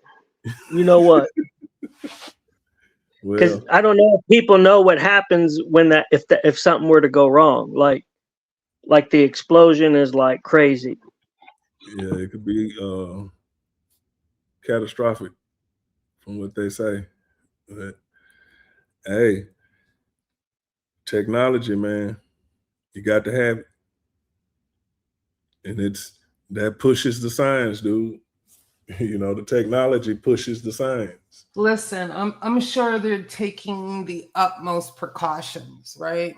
you know what? Because I don't know if people know what happens when if something were to go wrong, like the explosion is like crazy. Yeah, it could be catastrophic, from what they say. But hey, technology, man, you got to have it. And that pushes the science, dude. You know, the technology pushes the science. Listen, I'm sure they're taking the utmost precautions, right?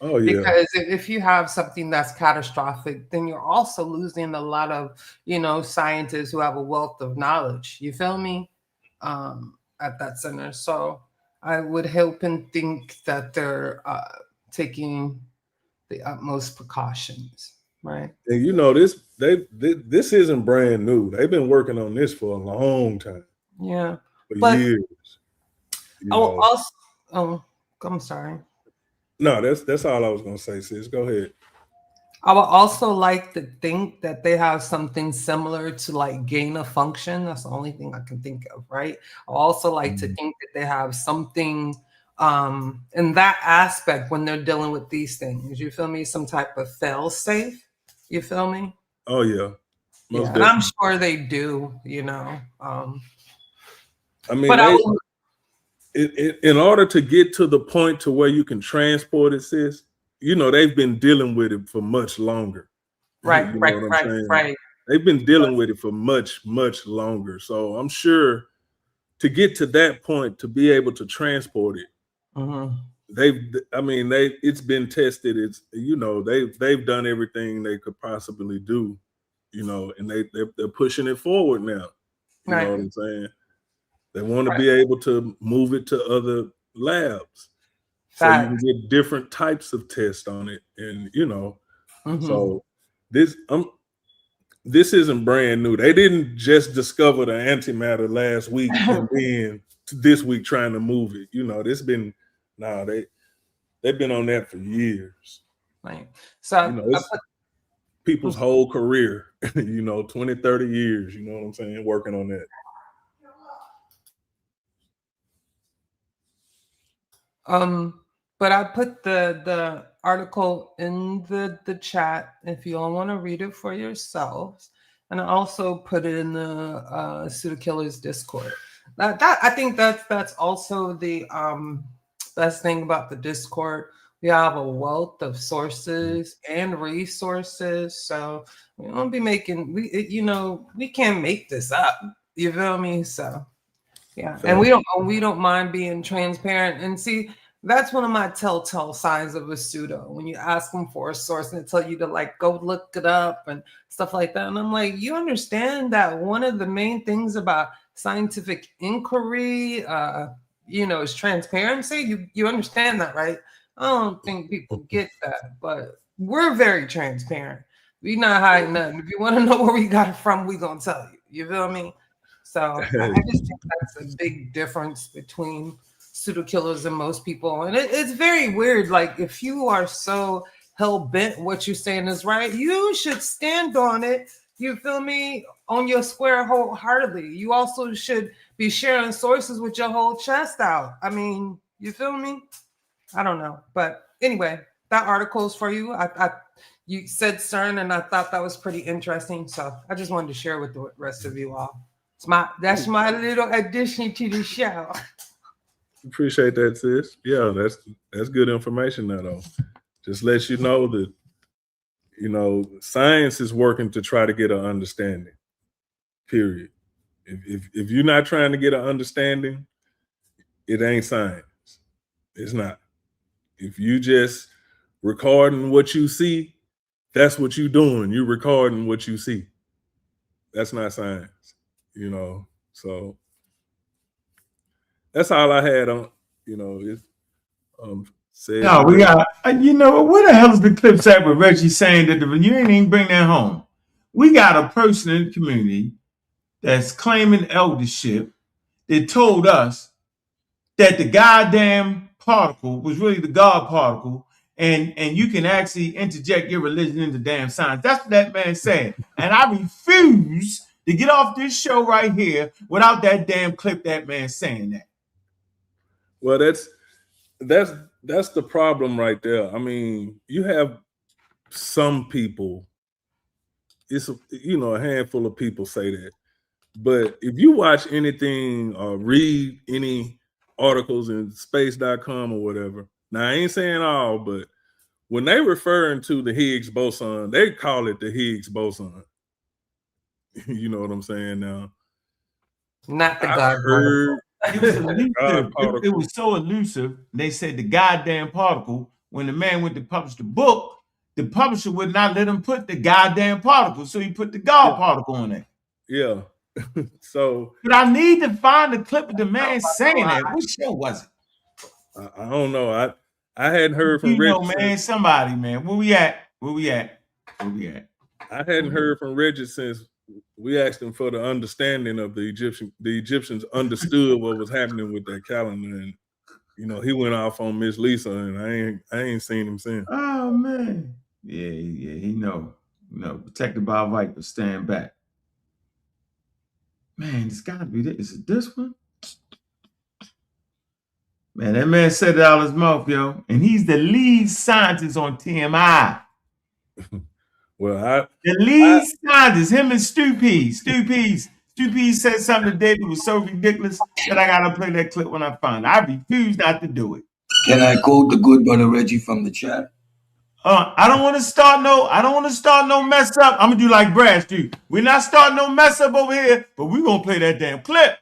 Oh yeah. Because if you have something that's catastrophic, then you're also losing a lot of, scientists who have a wealth of knowledge. You feel me? At that center. So I would hope and think that they're taking the utmost precautions. Right. And you know, this isn't brand new. They've been working on this for a long time. Yeah. For years. I'm sorry. No, that's all I was gonna say, sis. Go ahead. I would also like to think that they have something similar to like gain of function. That's the only thing I can think of, right? I also like to think that they have something in that aspect when they're dealing with these things. You feel me? Some type of fail safe. You feel me? Oh yeah. Yeah, and I'm sure they do, I mean, in order to get to the point to where you can transport it, sis, they've been dealing with it for much longer. Right, right. They've been dealing with it for much, much longer. So I'm sure to get to that point, to be able to transport it, it's been tested. They've done everything they could possibly do, and they're pushing it forward now. You know what I'm saying? They want to be able to move it to other labs, so you can get different types of tests on it, and so this isn't brand new. They didn't just discover the antimatter last week and then this week trying to move it. They've been on that for years. Right. So people's whole career, 20, 30 years, you know what I'm saying, working on that. But I put the article in the chat if you all want to read it for yourselves, and I also put it in the Pseudo Killers Discord. That I think that's also the best thing about the Discord. We have a wealth of sources and resources, so we won't be making we can't make this up. You feel me? So. Yeah, and we don't mind being transparent. And see, that's one of my telltale signs of a pseudo. When you ask them for a source and they tell you to like go look it up and stuff like that, and I'm like, you understand that one of the main things about scientific inquiry, is transparency. You understand that, right? I don't think people get that, but we're very transparent. We not hiding nothing. If you want to know where we got it from, we gonna tell you. You feel me? So I just think that's a big difference between pseudo killers and most people. And it's very weird. Like, if you are so hell-bent what you're saying is right, you should stand on it. You feel me? On your square wholeheartedly. You also should be sharing sources with your whole chest out. I mean, you feel me? I don't know. But anyway, that article is for you. You said CERN, and I thought that was pretty interesting. So I just wanted to share with the rest of you all. That's my little addition to the show. Appreciate that, sis. Yeah, that's good information now, though. Just lets you know that, you know, science is working to try to get an understanding. Period. If you're not trying to get an understanding, it ain't science. It's not. If you just recording what you see, that's what you're doing. You're recording what you see. That's not science, you know. So that's all I had on, you know. Said no, we got, you know, where the hell is the clips at with Reggie saying that you ain't even bring that home? We got a person in the community that's claiming eldership that told us that the goddamn particle was really the God particle, and you can actually interject your religion into damn science. That's what that man said. And I refuse to get off this show right here without that damn clip that man saying that. Well, that's the problem right there. I mean, you have some people, it's a handful of people say that. But if you watch anything or read any articles in space.com or whatever, now I ain't saying all, but when they referring to the Higgs boson, they call it the Higgs boson. You know what I'm saying now? Not the God heard it was elusive. It was so elusive. They said the goddamn particle. When the man went to publish the book, the publisher would not let him put the goddamn particle, so he put the God particle on there. Yeah. So, but I need to find the clip of the man saying that. What show was it? I don't know. I hadn't heard from Reggie. Man, somebody, man. Where we at? I hadn't heard from Reggie since we asked him for the understanding of the Egyptians. The Egyptians understood what was happening with that calendar, and you know he went off on Miss Lisa, and I ain't seen him since. Oh man, yeah, he know. Protected by a viper, stand back. Man, it's gotta be this. Is it this one? Man, that man said it out of his mouth, yo. And he's the lead scientist on TMI. Well, the lead scientist, him and Stu Pease said something today that was so ridiculous that I gotta play that clip when I find it. I refuse not to do it. Can I quote the good brother Reggie from the chat? I don't want to start no mess up. I'm gonna do like Brad do. We're not starting no mess up over here, but we're gonna play that damn clip.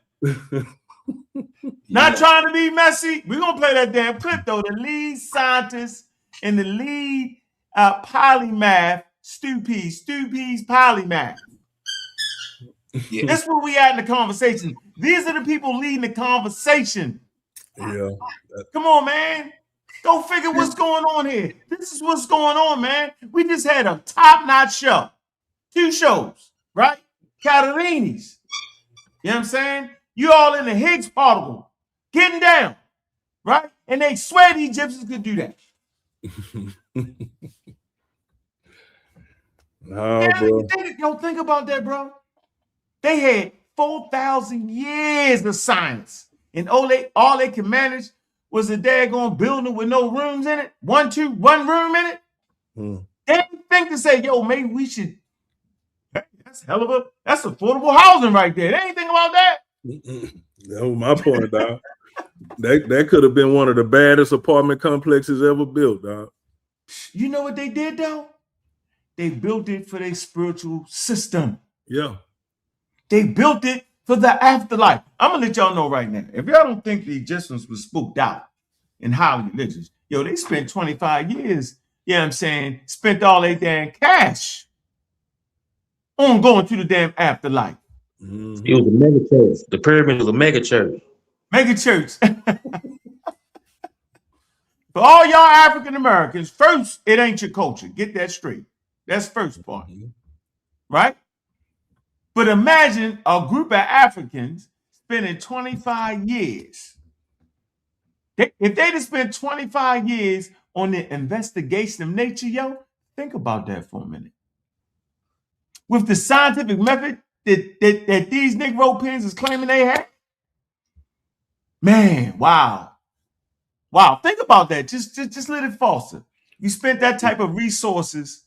Not trying to be messy. We're gonna play that damn clip though. The lead scientist and the lead polymath, Stu Pease polymath. Yeah. That's where we at in the conversation. These are the people leading the conversation. Yeah. Come on, man. Go figure what's going on here. This is what's going on, man. We just had a top-notch show. 2 shows, right? Catalini's. You know what I'm saying? You all in the Higgs particle, getting down, right? And they swear the Egyptians could do that. No, bro. Think about that, bro. They had 4,000 years of science, and all they could manage was a daggone building with no rooms in it, one room in it. They didn't think to say, yo, maybe we should. That's affordable housing right there. They ain't think about that. That was my point, dog. That could have been one of the baddest apartment complexes ever built, dog. You know what they did though? They built it for their spiritual system. Yeah. They built it for the afterlife. I'm gonna let y'all know right now. If y'all don't think the Egyptians was spooked out and highly religious, yo, they spent 25 years, you know what I'm saying, spent all their damn cash on going to the damn afterlife. Mm-hmm. It was a mega church. The pyramid was a mega church. Mega church. For all y'all African Americans, first, it ain't your culture. Get that straight. That's first part. Right? But imagine a group of Africans spending 25 years. If they'd have spent 25 years on the investigation of nature, yo, think about that for a minute. With the scientific method that these Negro pens is claiming they had, man, wow. Wow, think about that. Just let it foster. You spent that type of resources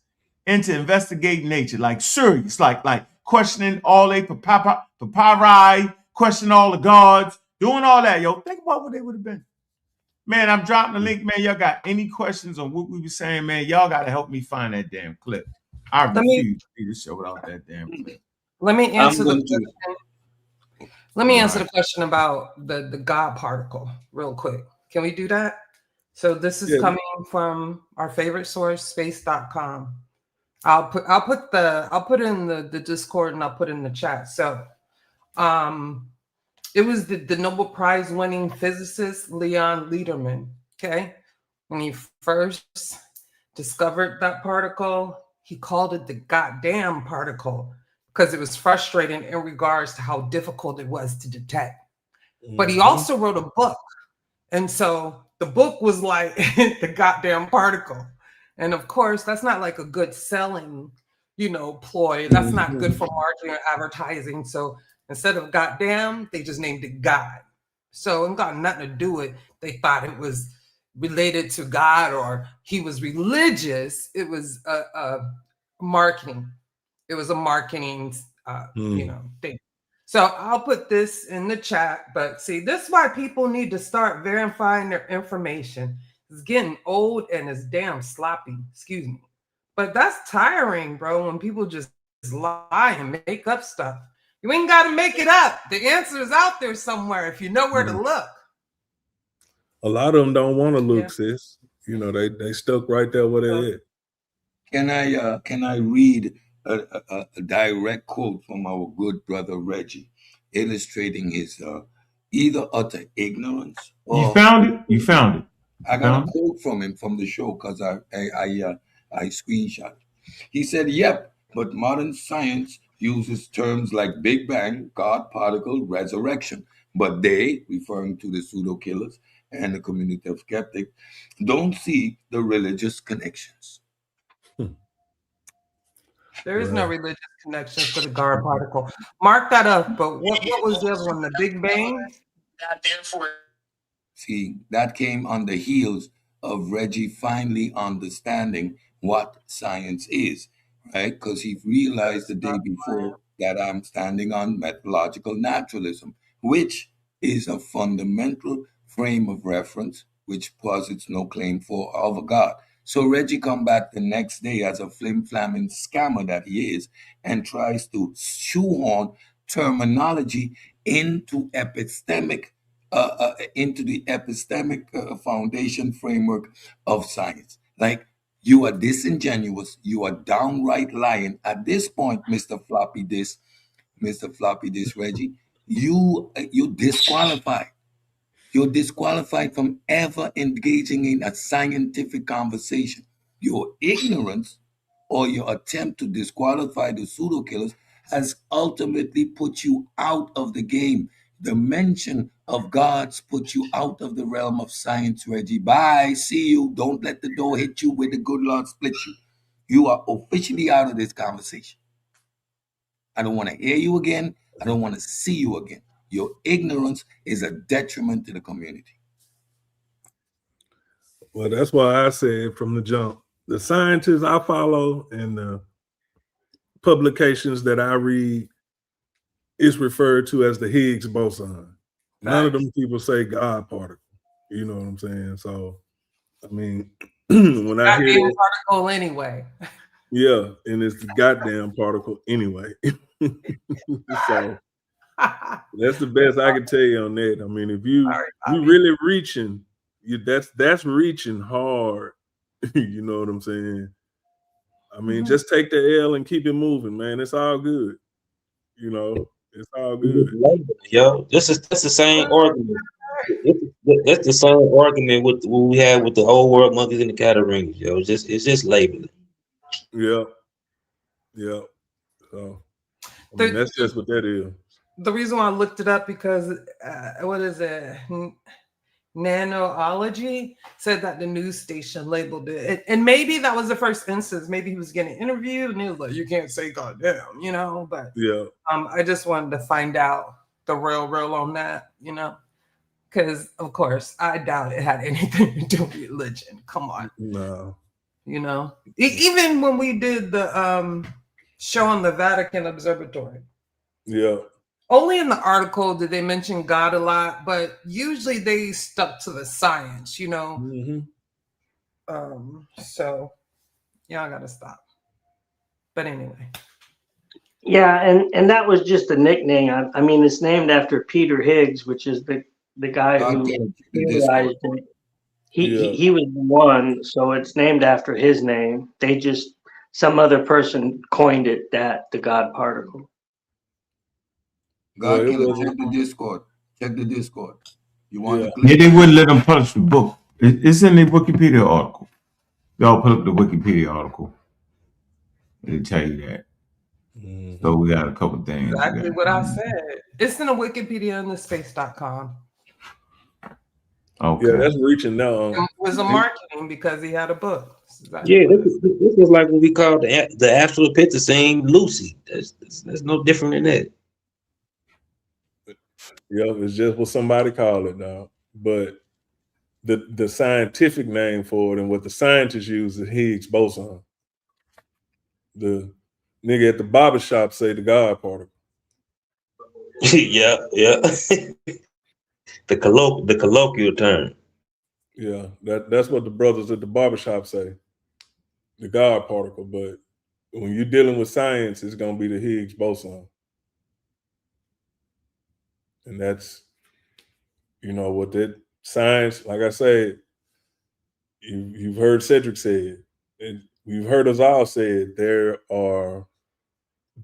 into investigating nature, like serious, like questioning all they papyri, question all the gods, doing all that, yo. Think about what they would have been. Man, I'm dropping the link, man. Y'all got any questions on what we were saying, man? Y'all got to help me find that damn clip. I refuse to do this show without that damn clip. Let me answer the going to- question. Let me answer the question about the God particle real quick. Can we do that? So this is coming from our favorite source, space.com. I'll put it in the Discord and I'll put it in the chat. So it was the Nobel Prize winning physicist Leon Lederman. Okay. When he first discovered that particle, he called it the goddamn particle because it was frustrating in regards to how difficult it was to detect. But he also wrote a book. And so the book was like the goddamn particle. And of course, that's not like a good selling, ploy. That's not good for marketing or advertising. So instead of goddamn, they just named it God. So it got nothing to do with, they thought it was related to God or he was religious. It was marketing. It was a marketing, thing. So I'll put this in the chat, but see, this is why people need to start verifying their information. It's getting old and it's damn sloppy, excuse me. But that's tiring, bro, when people just lie and make up stuff. You ain't got to make it up. The answer is out there somewhere if you know where to look. A lot of them don't want to look, sis. They stuck right there where they're at. Can I read a direct quote from our good brother Reggie, illustrating his either utter ignorance or You found it. You found it. I got a quote from him from the show because I screenshot it. He said, "Yep, but modern science uses terms like Big Bang, God particle, resurrection, but they, referring to the pseudo killers and the community of skeptics, don't see the religious connections." There is no religious connection to the God particle. Mark that up. But what was the other one? The Big Bang? See, that came on the heels of Reggie finally understanding what science is, right? Because he realized the day before that I'm standing on methodological naturalism, which is a fundamental frame of reference which posits no claim of a God. So Reggie come back the next day as a flim-flamming scammer that he is and tries to shoehorn terminology into into the epistemic foundation framework of science. Like, you are disingenuous, you are downright lying. At this point, Mr. Floppy Disk Reggie, you disqualified. You're disqualified from ever engaging in a scientific conversation. Your ignorance or your attempt to disqualify the pseudo killers has ultimately put you out of the game. The mention of God's put you out of the realm of science, Reggie. Bye. See you. Don't let the door hit you with the good Lord split you. You are officially out of this conversation. I don't want to hear you again. I don't want to see you again. Your ignorance is a detriment to the community. Well, that's why I said from the jump, the scientists I follow and the publications that I read is referred to as the Higgs boson. None of them people say God particle. You know what I'm saying? So, I mean, when I hear that, particle anyway. Yeah, and it's the goddamn particle anyway. So that's the best I can tell you on that. I mean, if you really reaching, that's reaching hard. You know what I'm saying? I mean, just take the L and keep it moving, man. It's all good. It's all good. Yo, that's the same argument. That's the same argument with what we had with the old world monkeys and the cattle rings, yo. It's just labeling. Yeah. So I mean, that's just what that is. The reason why I looked it up because what is it? Nanology said that the news station labeled it, and maybe that was the first instance. Maybe he was getting interviewed, and he was like, "You can't say goddamn," But I just wanted to find out the real on that, because of course I doubt it had anything to do with religion. Come on, no, even when we did the show on the Vatican Observatory. Yeah. Only in the article did they mention God a lot, but usually they stuck to the science, you know. So y'all gotta stop. But anyway. Yeah, and that was just a nickname. I mean, it's named after Peter Higgs, which is the guy who theorized it. He was the one, so it's named after his name. They just some other person coined it that the God particle. God killer, check the Discord. Check the Discord. You want to Yeah, they wouldn't let them publish the book. It's in the Wikipedia article. Y'all put up the Wikipedia article. It'll tell you that. So we got a couple things. Exactly what I said. It's in the Wikipedia and the space.com. Okay. Yeah, that's reaching now. It was a marketing because he had a book. Yeah, this was like what we call the astral Epithesine Lucy. That's no different than that. Yeah, it's just what somebody call it now. But the scientific name for it and what the scientists use is Higgs boson. The nigga at the barbershop say the God particle. yeah. The colloquial term. Yeah, that's what the brothers at the barbershop say. The God particle. But when you're dealing with science, it's gonna be the Higgs boson. And that's, you know, what that science, like I said, you've heard Cedric say it, and you've heard us all say it. There are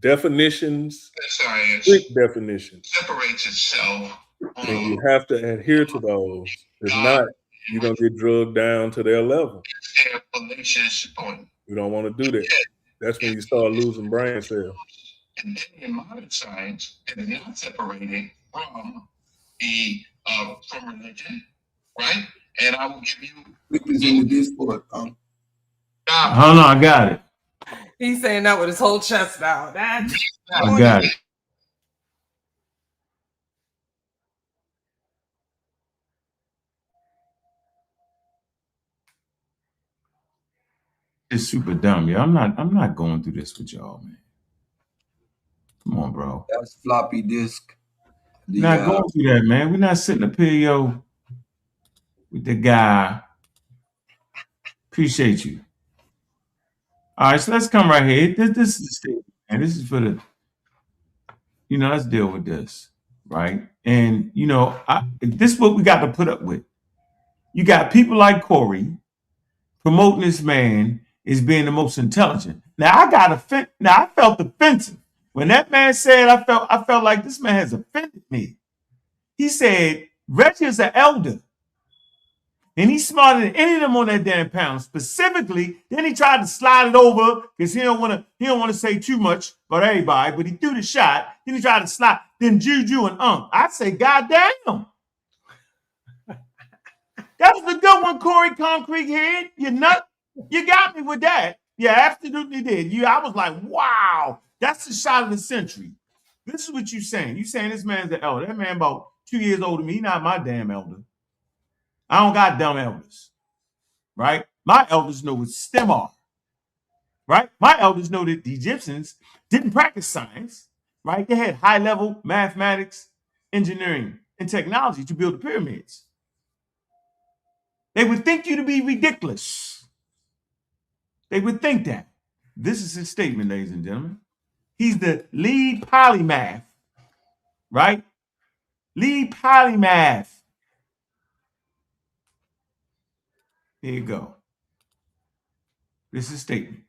definitions, strict definitions, separates itself, and you have to adhere to those. If not, you're gonna get drugged down to their level. their fallacious point. We don't want to do that. That's when you start losing brain cells. And then in modern science, it is not separated from the from religion, right? And I will give you. It's in the Discord. Hold on, I got it. He's saying that with his whole chest out. I got it. It's super dumb, yeah. I'm not going through this with y'all, man. Come on, bro. That's floppy disk. Not going through that, man. We're not sitting up here, yo, with the guy. Appreciate you. All right, so let's come right here. This is the statement, and this is for the, you know, let's deal with this, right? And, you know, this is what we got to put up with. You got people like Corey promoting this man as being the most intelligent. Now, I felt offensive. When that man said, I felt like this man has offended me. He said, Reggie is an elder. And he's smarter than any of them on that damn panel. Specifically, then he tried to slide it over because he don't want to say too much about everybody, but he threw the shot. Then he tried to slide. Then Juju and Ankh. I say, God damn. That was a good one, Corey Concrete Head. You nut. You got me with that. You absolutely did. I was like, wow, that's the shot of the century. This is what you're saying. You saying this man's the elder. That man about 2 years older than me. He not my damn elder. I don't got dumb elders, right? My elders know what STEM are, right? My elders know that the Egyptians didn't practice science, right? They had high-level mathematics, engineering, and technology to build the pyramids. They would think you to be ridiculous. They would think that. This is his statement, ladies and gentlemen. He's the lead polymath, right? Lead polymath. Here you go. This is a statement.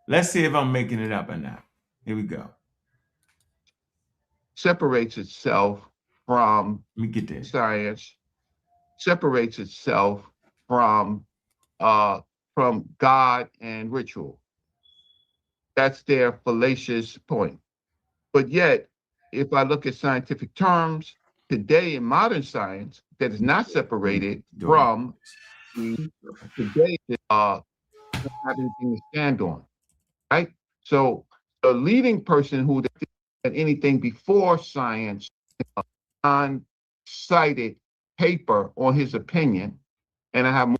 Let's see if I'm making it up or not. Here we go. Separates itself from science, separates itself from God and ritual. That's their fallacious point. But yet, if I look at scientific terms, today in modern science, that is not separated from today don't have anything to stand on, right? So the leading person who did anything before science, non-cited paper on his opinion, and I have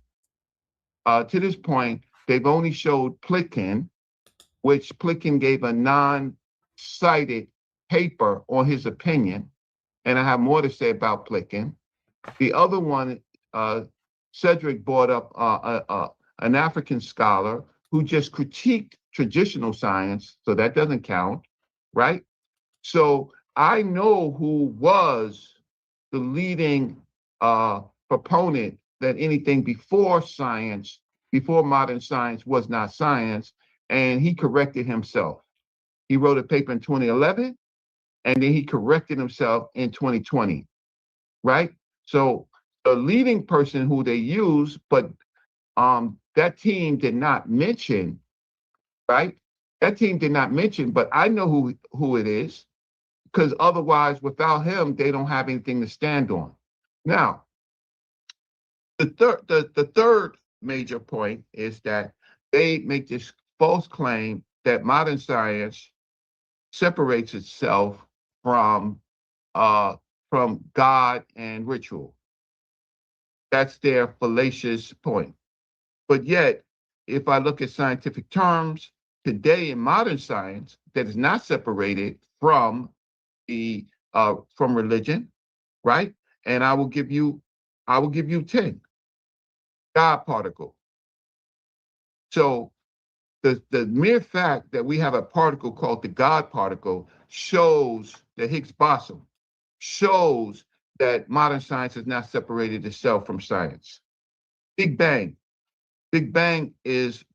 to this point, they've only showed Plitkin, which Plitkin gave a non-cited paper on his opinion, and I have more to say about Plicken. The other one, Cedric brought up an African scholar who just critiqued traditional science, so that doesn't count, right? So I know who was the leading proponent that anything before science, before modern science, was not science, and he corrected himself. He wrote a paper in 2011, and then he corrected himself in 2020, right? So the leading person who they use, but that team did not mention, right? That team did not mention, but I know who it is, because otherwise, without him, they don't have anything to stand on. Now, the third major point is that they make this false claim that modern science separates itself from God and ritual. That's their fallacious point. But yet, if I look at scientific terms today in modern science, that is not separated from from religion, right? And I will give you 10. God particle. So the mere fact that we have a particle called the God particle shows the Higgs boson, shows that modern science has not separated itself from science. Big Bang. Big Bang is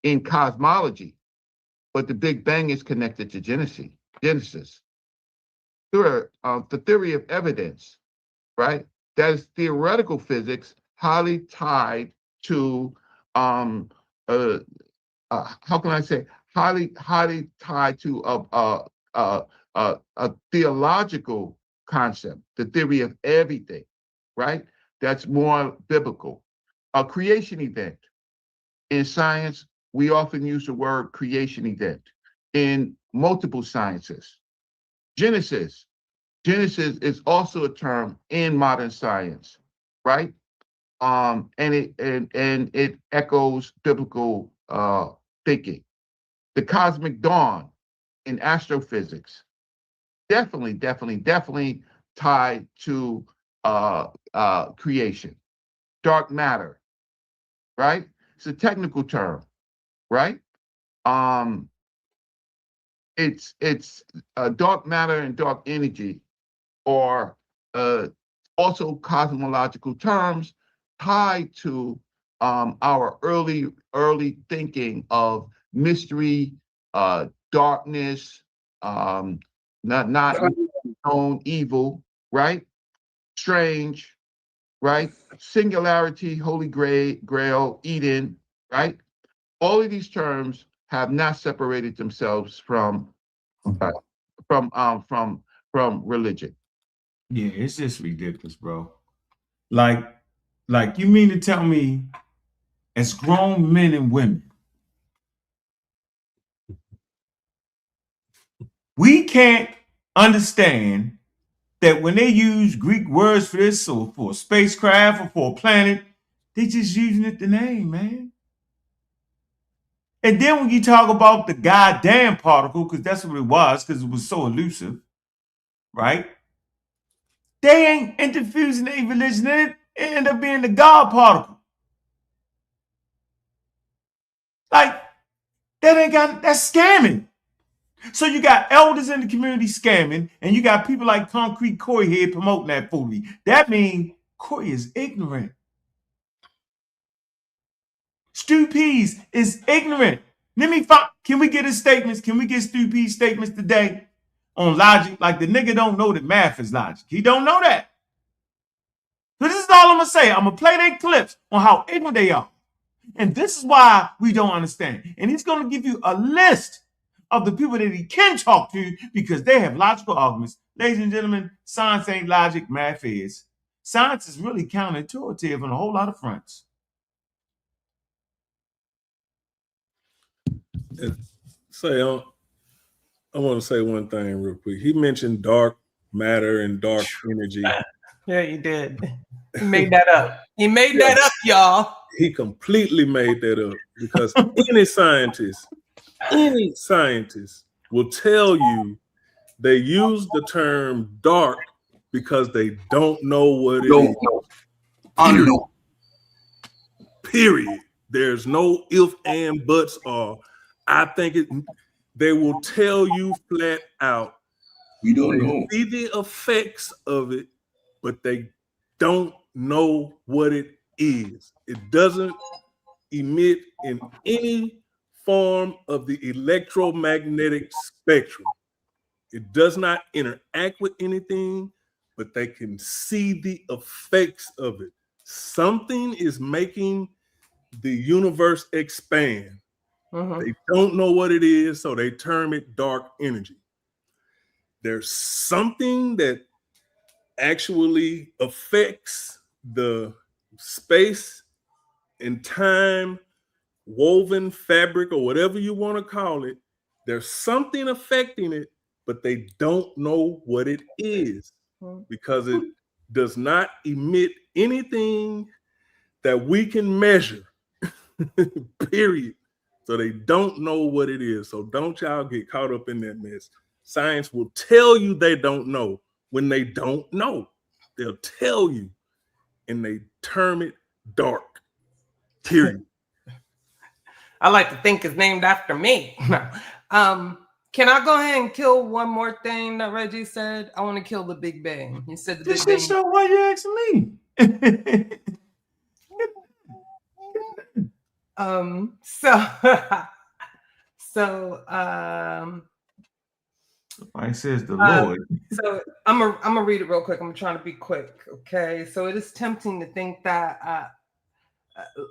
in cosmology, but the Big Bang is connected to Genesis. Third, the theory of evidence, right? That is theoretical physics, highly tied to how can I say, highly tied to a theological concept, the theory of everything, right? That's more biblical. A creation event. In science, we often use the word creation event. In multiple sciences, Genesis is also a term in modern science, right? And it echoes biblical thinking. The cosmic dawn in astrophysics, definitely tied to creation. Dark matter, right? It's a technical term, right? It's dark matter and dark energy, or also cosmological terms tied to our early thinking of mystery, darkness, not known evil, right? Strange, right? Singularity, Holy Grail, Eden, right? All of these terms have not separated themselves from religion. Yeah, it's just ridiculous, bro. Like you mean to tell me, as grown men and women, we can't understand that when they use Greek words for this, or for a spacecraft or for a planet, they just using it the name, man. And then when you talk about the goddamn particle, because that's what it was, because it was so elusive, right? They ain't interfusing any religion in it. It ended up being the God particle. Like, that's scamming. So you got elders in the community scamming, and you got people like Concrete Corey here promoting that foolery. That means Corey is ignorant. Stu Pease is ignorant. Can we get his statements? Can we get Stu Pease statements today on logic? Like, the nigga don't know that math is logic. He don't know that. So this is all I'm gonna say. I'm gonna play their clips on how ignorant they are. And this is why we don't understand. And he's gonna give you a list of the people that he can talk to because they have logical arguments. Ladies and gentlemen, science ain't logic, math is. Science is really counterintuitive on a whole lot of fronts. I want to say one thing real quick. He mentioned dark matter and dark energy. Yeah, he did. He made that up. He made that up, y'all. He completely made that up, because any scientist will tell you They use the term dark because they don't know what it is. Period. Period. There's no if and buts or I think it. They will tell you flat out. We don't know. See the effects of it, but they don't know what it is. It doesn't emit in any form of the electromagnetic spectrum. It does not interact with anything, but they can see the effects of it. Something is making the universe expand. They don't know what it is, so they term it dark energy. There's something that actually affects the space and time woven fabric or whatever you want to call it. There's something affecting it, but they don't know what it is because it does not emit anything that we can measure. Period. So they don't know what it is. So don't y'all get caught up in that mess. Science will tell you they don't know when they don't know. They'll tell you, and they term it dark. Period. I like to think it's named after me. Can I go ahead and kill one more thing that Reggie said? I want to kill the Big Bang. He said the Big Bang. So why you asking me? I says the Lord. So I'm gonna read it real quick. I'm trying to be quick. Okay. So it is tempting to think that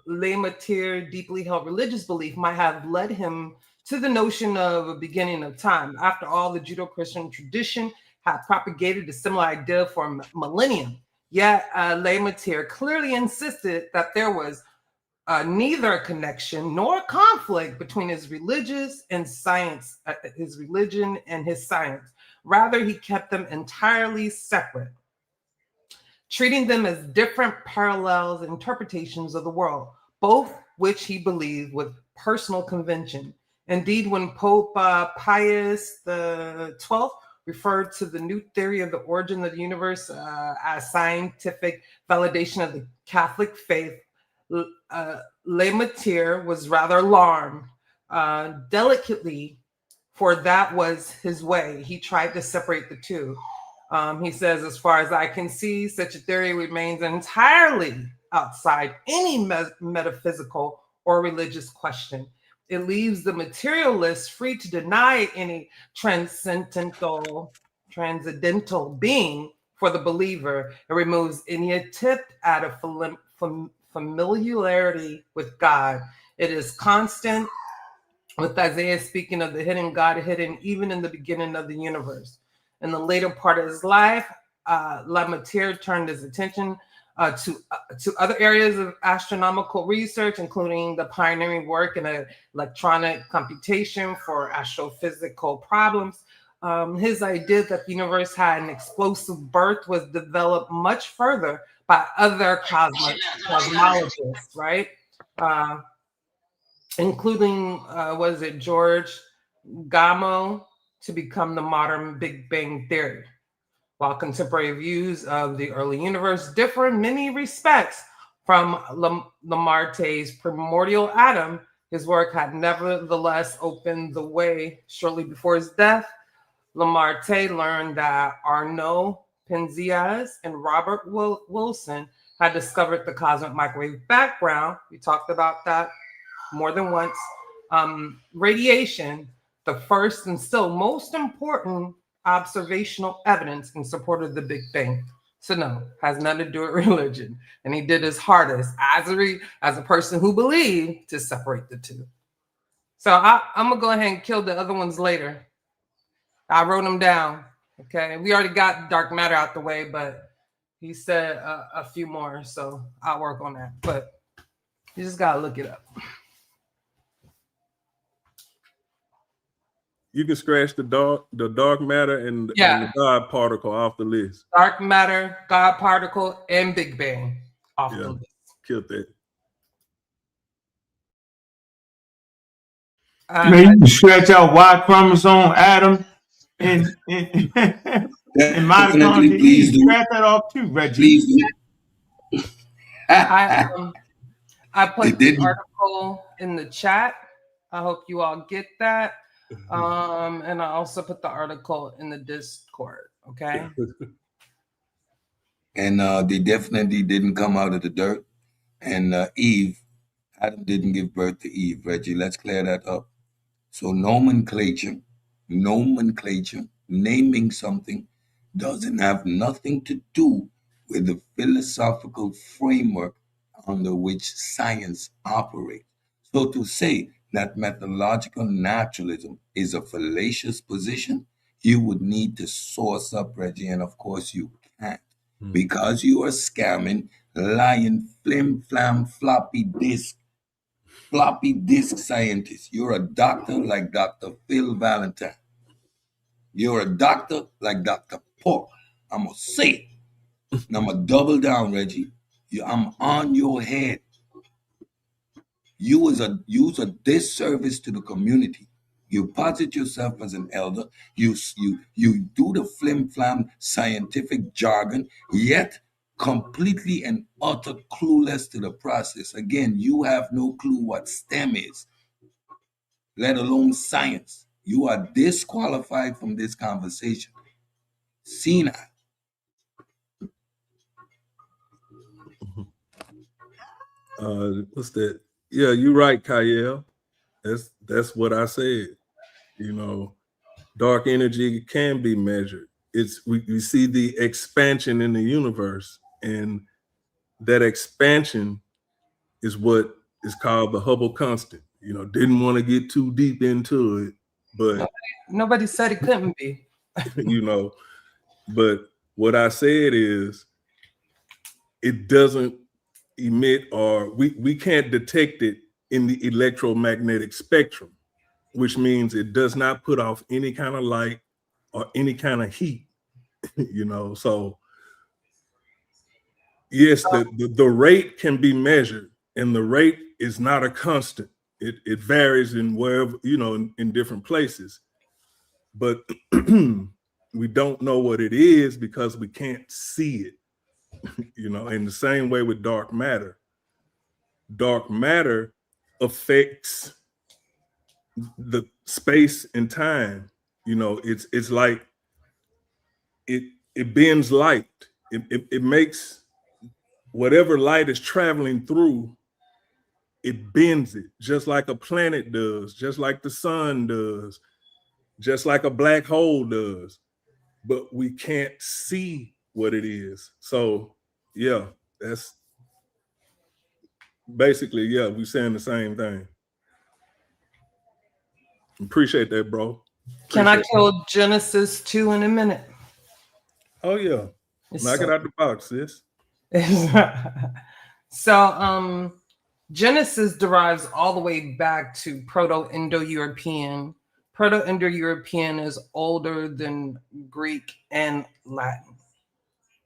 Le Matir deeply held religious belief might have led him to the notion of a beginning of time. After all, the Judeo-Christian tradition had propagated a similar idea for a millennium. Yet Le Matir clearly insisted that there was neither a connection nor a conflict between his religious and science, his religion and his science. Rather, he kept them entirely separate, treating them as different parallels and interpretations of the world, both which he believed with personal conviction. Indeed, when Pope Pius XII referred to the new theory of the origin of the universe as scientific validation of the Catholic faith, Le Matir was rather alarmed. Delicately, for that was his way. He tried to separate the two. He says, as far as I can see, such a theory remains entirely outside any metaphysical or religious question. It leaves the materialist free to deny any transcendental being for the believer. It removes any attempt at a familiarity with God. It is constant with Isaiah speaking of the hidden God, hidden even in the beginning of the universe. In the later part of his life, Le Matir turned his attention to other areas of astronomical research, including the pioneering work in electronic computation for astrophysical problems. His idea that the universe had an explosive birth was developed much further by other cosmologists, right? Including, George Gamow, to become the modern Big Bang theory. While contemporary views of the early universe differ in many respects from Lamartie's primordial atom, his work had nevertheless opened the way. Shortly before his death, Lamartie learned that Arnaud Penzias and Robert Wilson had discovered the cosmic microwave background. We talked about that more than once. Radiation, the first and still most important observational evidence in support of the Big Bang. So no, has nothing to do with religion. And he did his hardest as a person who believed to separate the two. So I'm gonna go ahead and kill the other ones later. I wrote them down. Okay, we already got dark matter out the way, but he said a few more, so I'll work on that. But you just gotta look it up. You can scratch the dark matter and the God particle off the list. Dark matter, God particle, and Big Bang off the list. Killed that. Man, you can scratch out Y chromosome, Adam, in mitochondria, you can scratch that off too, Reggie. I put the article in the chat. I hope you all get that. And I also put the article in the Discord. Okay. And they definitely didn't come out of the dirt. And Adam didn't give birth to Eve, Reggie. Let's clear that up. So nomenclature, naming something doesn't have nothing to do with the philosophical framework under which science operates. So to say that methodological naturalism is a fallacious position, you would need to source up, Reggie, and of course you can't. Because you are scamming, lying, flim-flam, floppy disk scientist. You're a doctor like Dr. Phil Valentine. You're a doctor like Dr. Pork. I'm going to say it. And I'm going to double down, Reggie. I'm on your head. You was a disservice to the community. You posit yourself as an elder. You do the flim-flam scientific jargon, yet completely and utter clueless to the process. Again, you have no clue what STEM is, let alone science. You are disqualified from this conversation. Senile. What's that? Yeah, you're right, Kyle. That's what I said. You know, dark energy can be measured. We see the expansion in the universe, and that expansion is what is called the Hubble constant. You know, didn't want to get too deep into it, but nobody said it couldn't be. You know, but what I said is it doesn't emit, or we can't detect it in the electromagnetic spectrum, which means it does not put off any kind of light or any kind of heat. You know, so yes, the rate can be measured, and the rate is not a constant. It varies in wherever, you know, in different places, but we don't know what it is because we can't see it. You know, in the same way with dark matter. Dark matter affects the space and time. You know, it's like it bends light. It makes whatever light is traveling through, it bends it, just like a planet does, just like the sun does, just like a black hole does. But we can't see what it is. So yeah, that's basically, yeah, we're saying the same thing. Appreciate that, bro. Can I kill Genesis 2 in a minute? Oh yeah. Knock it out the box, sis. So Genesis derives all the way back to Proto-Indo-European. Proto-Indo-European is older than Greek and Latin.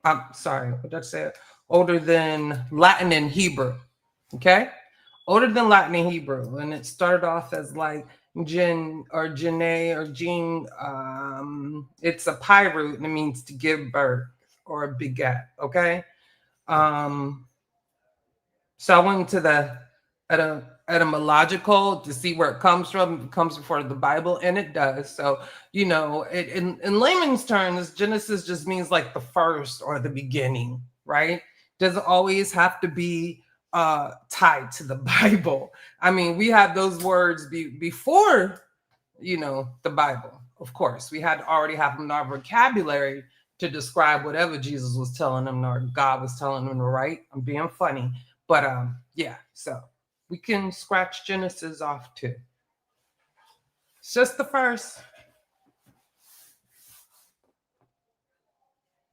I'm sorry, what did I say? Older than Latin and Hebrew. Okay? Older than Latin and Hebrew. And it started off as like Jin or Janae or Jean. It's a Pi root and it means to give birth or beget. Okay? So I went into the etymological to see where it comes from. It comes before the Bible, and it does. So, you know, in layman's terms, Genesis just means like the first or the beginning, right? Doesn't always have to be tied to the Bible. I mean, we had those words before, you know, the Bible. Of course, we had to already have them in our vocabulary to describe whatever Jesus was telling them or God was telling them to write. I'm being funny. But yeah, so we can scratch Genesis off too. It's just the first.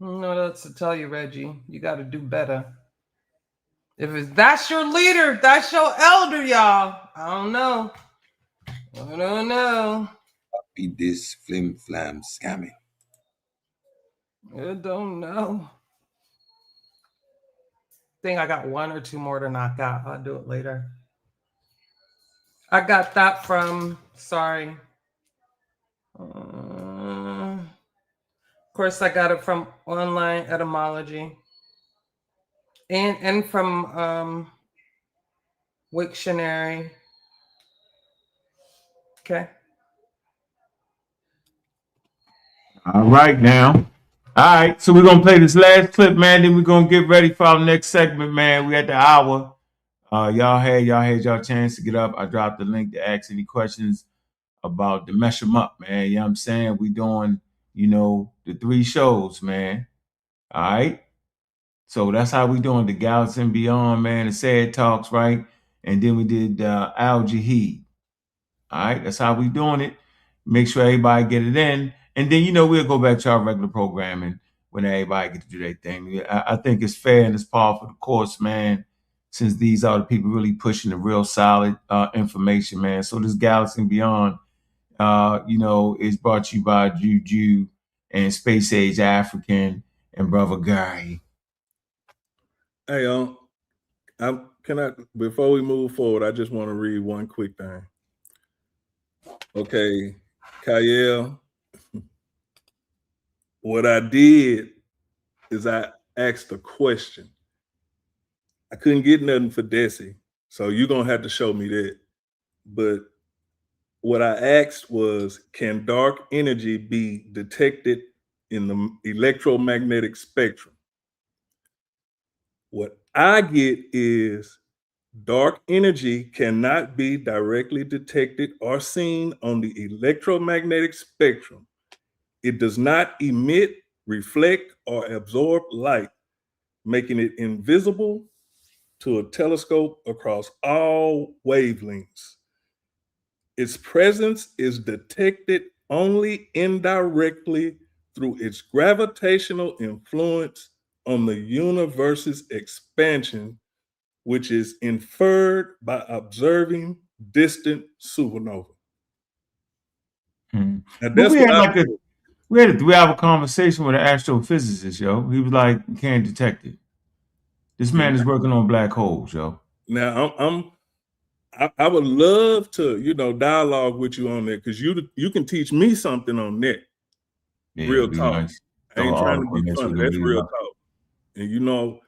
I don't know what else to tell you, Reggie. You got to do better. That's your leader, that's your elder, y'all. I don't know. I don't know. Be this flim flam scamming. I don't know. I think I got one or two more to knock out. I'll do it later. I got that from, sorry. Of course, I got it from online etymology and from Wiktionary. Okay. All right now. All right, so we're gonna play this last clip, man. Then we're gonna get ready for our next segment, man. We at the hour. Y'all had y'all chance to get up. I dropped the link to ask any questions about the mesh 'em up, man. You know what I'm saying? We doing, the 3 shows, man. All right. So that's how we doing the Galaxy and Beyond, man. The Sad Talks, right? And then we did Al Jahid. All right, that's how we doing it. Make sure everybody get it in, and then we'll go back to our regular programming when everybody get to do their thing. I think it's fair and it's par for the course, man. Since these are the people really pushing the real solid information, man. So this Galaxy and Beyond, is brought to you by Juju and Space Age African and Brother Guy. Hey, before we move forward, I just want to read one quick thing. Okay, Kyle, what I did is I asked a question. I couldn't get nothing for Desi, so you're going to have to show me that. But what I asked was, can dark energy be detected in the electromagnetic spectrum? What I get is dark energy cannot be directly detected or seen on the electromagnetic spectrum. It does not emit, reflect, or absorb light, making it invisible to a telescope across all wavelengths. Its presence is detected only indirectly through its gravitational influence on the universe's expansion, which is inferred by observing distant supernova. Hmm. Now, that's we had a 3-hour conversation with an astrophysicist, yo. He was like, you can't detect it. This man is working on black holes, yo. Now I would love to, dialogue with you on that, because you can teach me something on that. Yeah, real talk. Nice. I ain't trying to be funny. That's real talk. And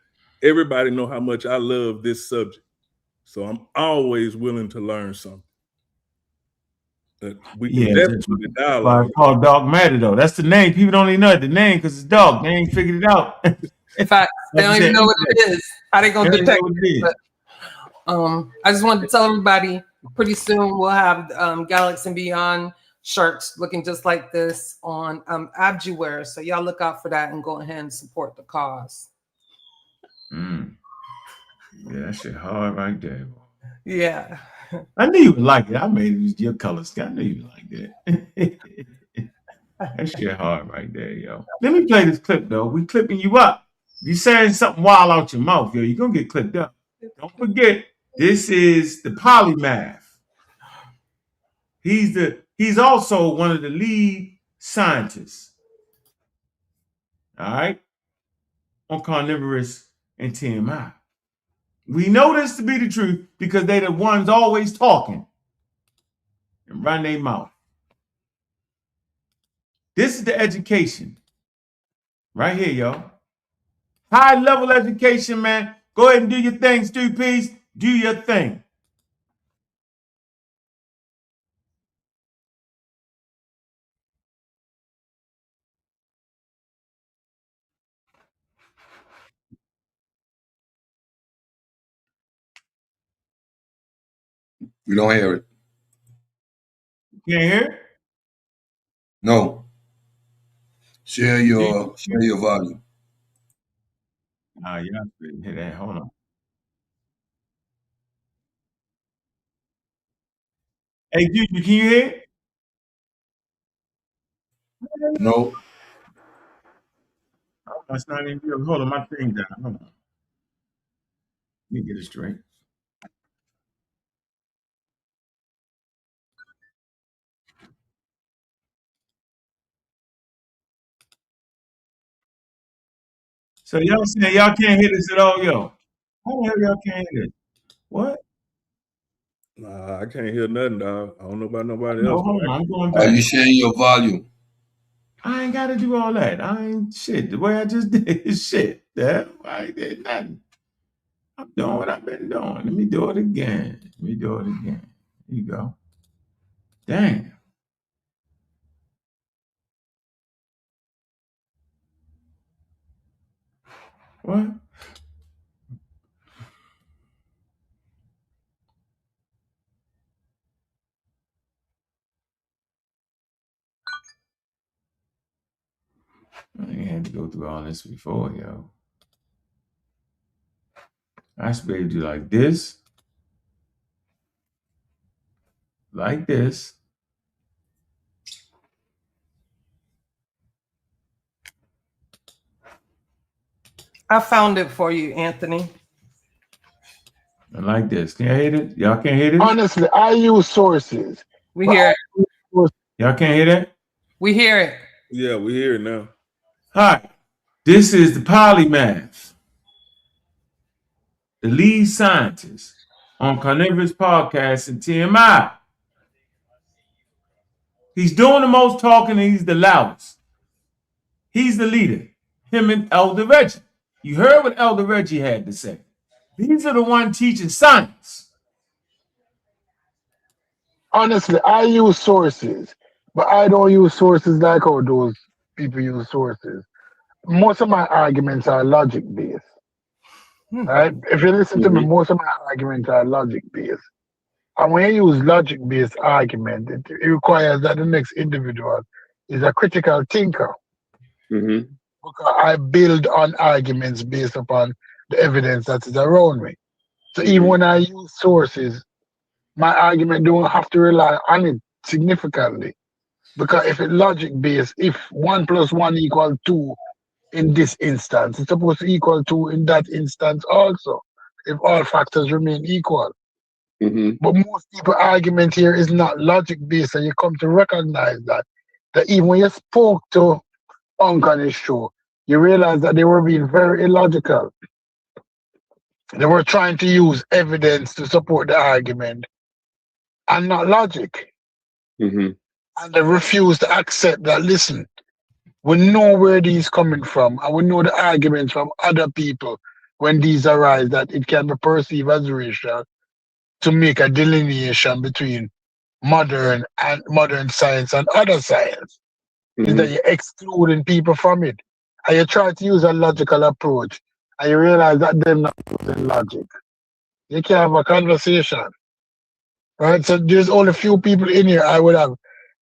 everybody know how much I love this subject. So I'm always willing to learn something. But we can definitely dialogue. It's called Dogmatic, though. That's the name. People don't even know the name because it's dog. They ain't figured it out. In fact, they don't even know what it is. How they gonna detect it? But, I just wanted to tell everybody, pretty soon we'll have Galaxy and Beyond shirts looking just like this on Abjuware. So y'all look out for that and go ahead and support the cause. Yeah, that shit hard right there. Yeah. I knew you would like it. I made it your color scheme. I knew you would like that. That shit hard right there, yo. Let me play this clip, though. We clipping you up. If you saying something wild out your mouth, yo, you're going to get clipped up. Don't forget, this is the polymath. He's also one of the lead scientists. All right? On Carnivorous and TMI. We know this to be the truth because they the ones always talking and run their mouth. This is the education. Right here, y'all. High level education, man. Go ahead and do your thing, Stu Peace. Do your thing. We don't hear it. You can't hear it? No. Share your volume. Ah, yeah, I couldn't hear that. Hold on. Hey, dude, can you hear it? No. That's not even good. Hold on, my thing down. Hold on. Let me get it straight. So y'all saying y'all can't hear this at all, yo? How the hell y'all can't hear this? What? Nah, I can't hear nothing, dog. I don't know about nobody else. Hold on, I'm going Are back. you sharing your volume? I ain't got to do all that. I ain't shit. The way I just did is shit. Yeah, I did nothing. I'm doing what I've been doing. Let me do it again. There you go. Damn. What? I ain't had to go through all this before, yo. I should be able to do like this. Like this. I found it for you, Anthony. And like this. Can you hear it? Y'all can't hear this? Honestly, I use sources. We hear it. Y'all can't hear that? We hear it. Yeah, we hear it now. Hi. This is the polymath, the lead scientist on Carnivorous Podcast and TMI. He's doing the most talking and he's the loudest. He's the leader. Him and Elder Reggie. You heard what Elder Reggie had to say. These are the ones teaching science. Honestly, I use sources, but I don't use sources like how those people use sources. Most of my arguments are logic based. Right? If you listen to me, most of my arguments are logic based. And when you use logic based argument, it requires that the next individual is a critical thinker. Because I build on arguments based upon the evidence that is around me. So even when I use sources, my argument don't have to rely on it significantly. Because if it's logic based, if 1 + 1 = 2 in this instance, it's supposed to equal 2 in that instance also, if all factors remain equal. But most people's argument here is not logic based, and you come to recognize that even when you spoke to Ankh on his show, you realize that they were being very illogical. They were trying to use evidence to support the argument and not logic. And they refused to accept that, listen, we know where these coming from, and we know the arguments from other people when these arise, that it can be perceived as racial, to make a delineation between modern science and other science. Is that you're excluding people from it. And you try to use a logical approach, and you realize that they're not using logic. You can't have a conversation. Right? So there's only a few people in here I would have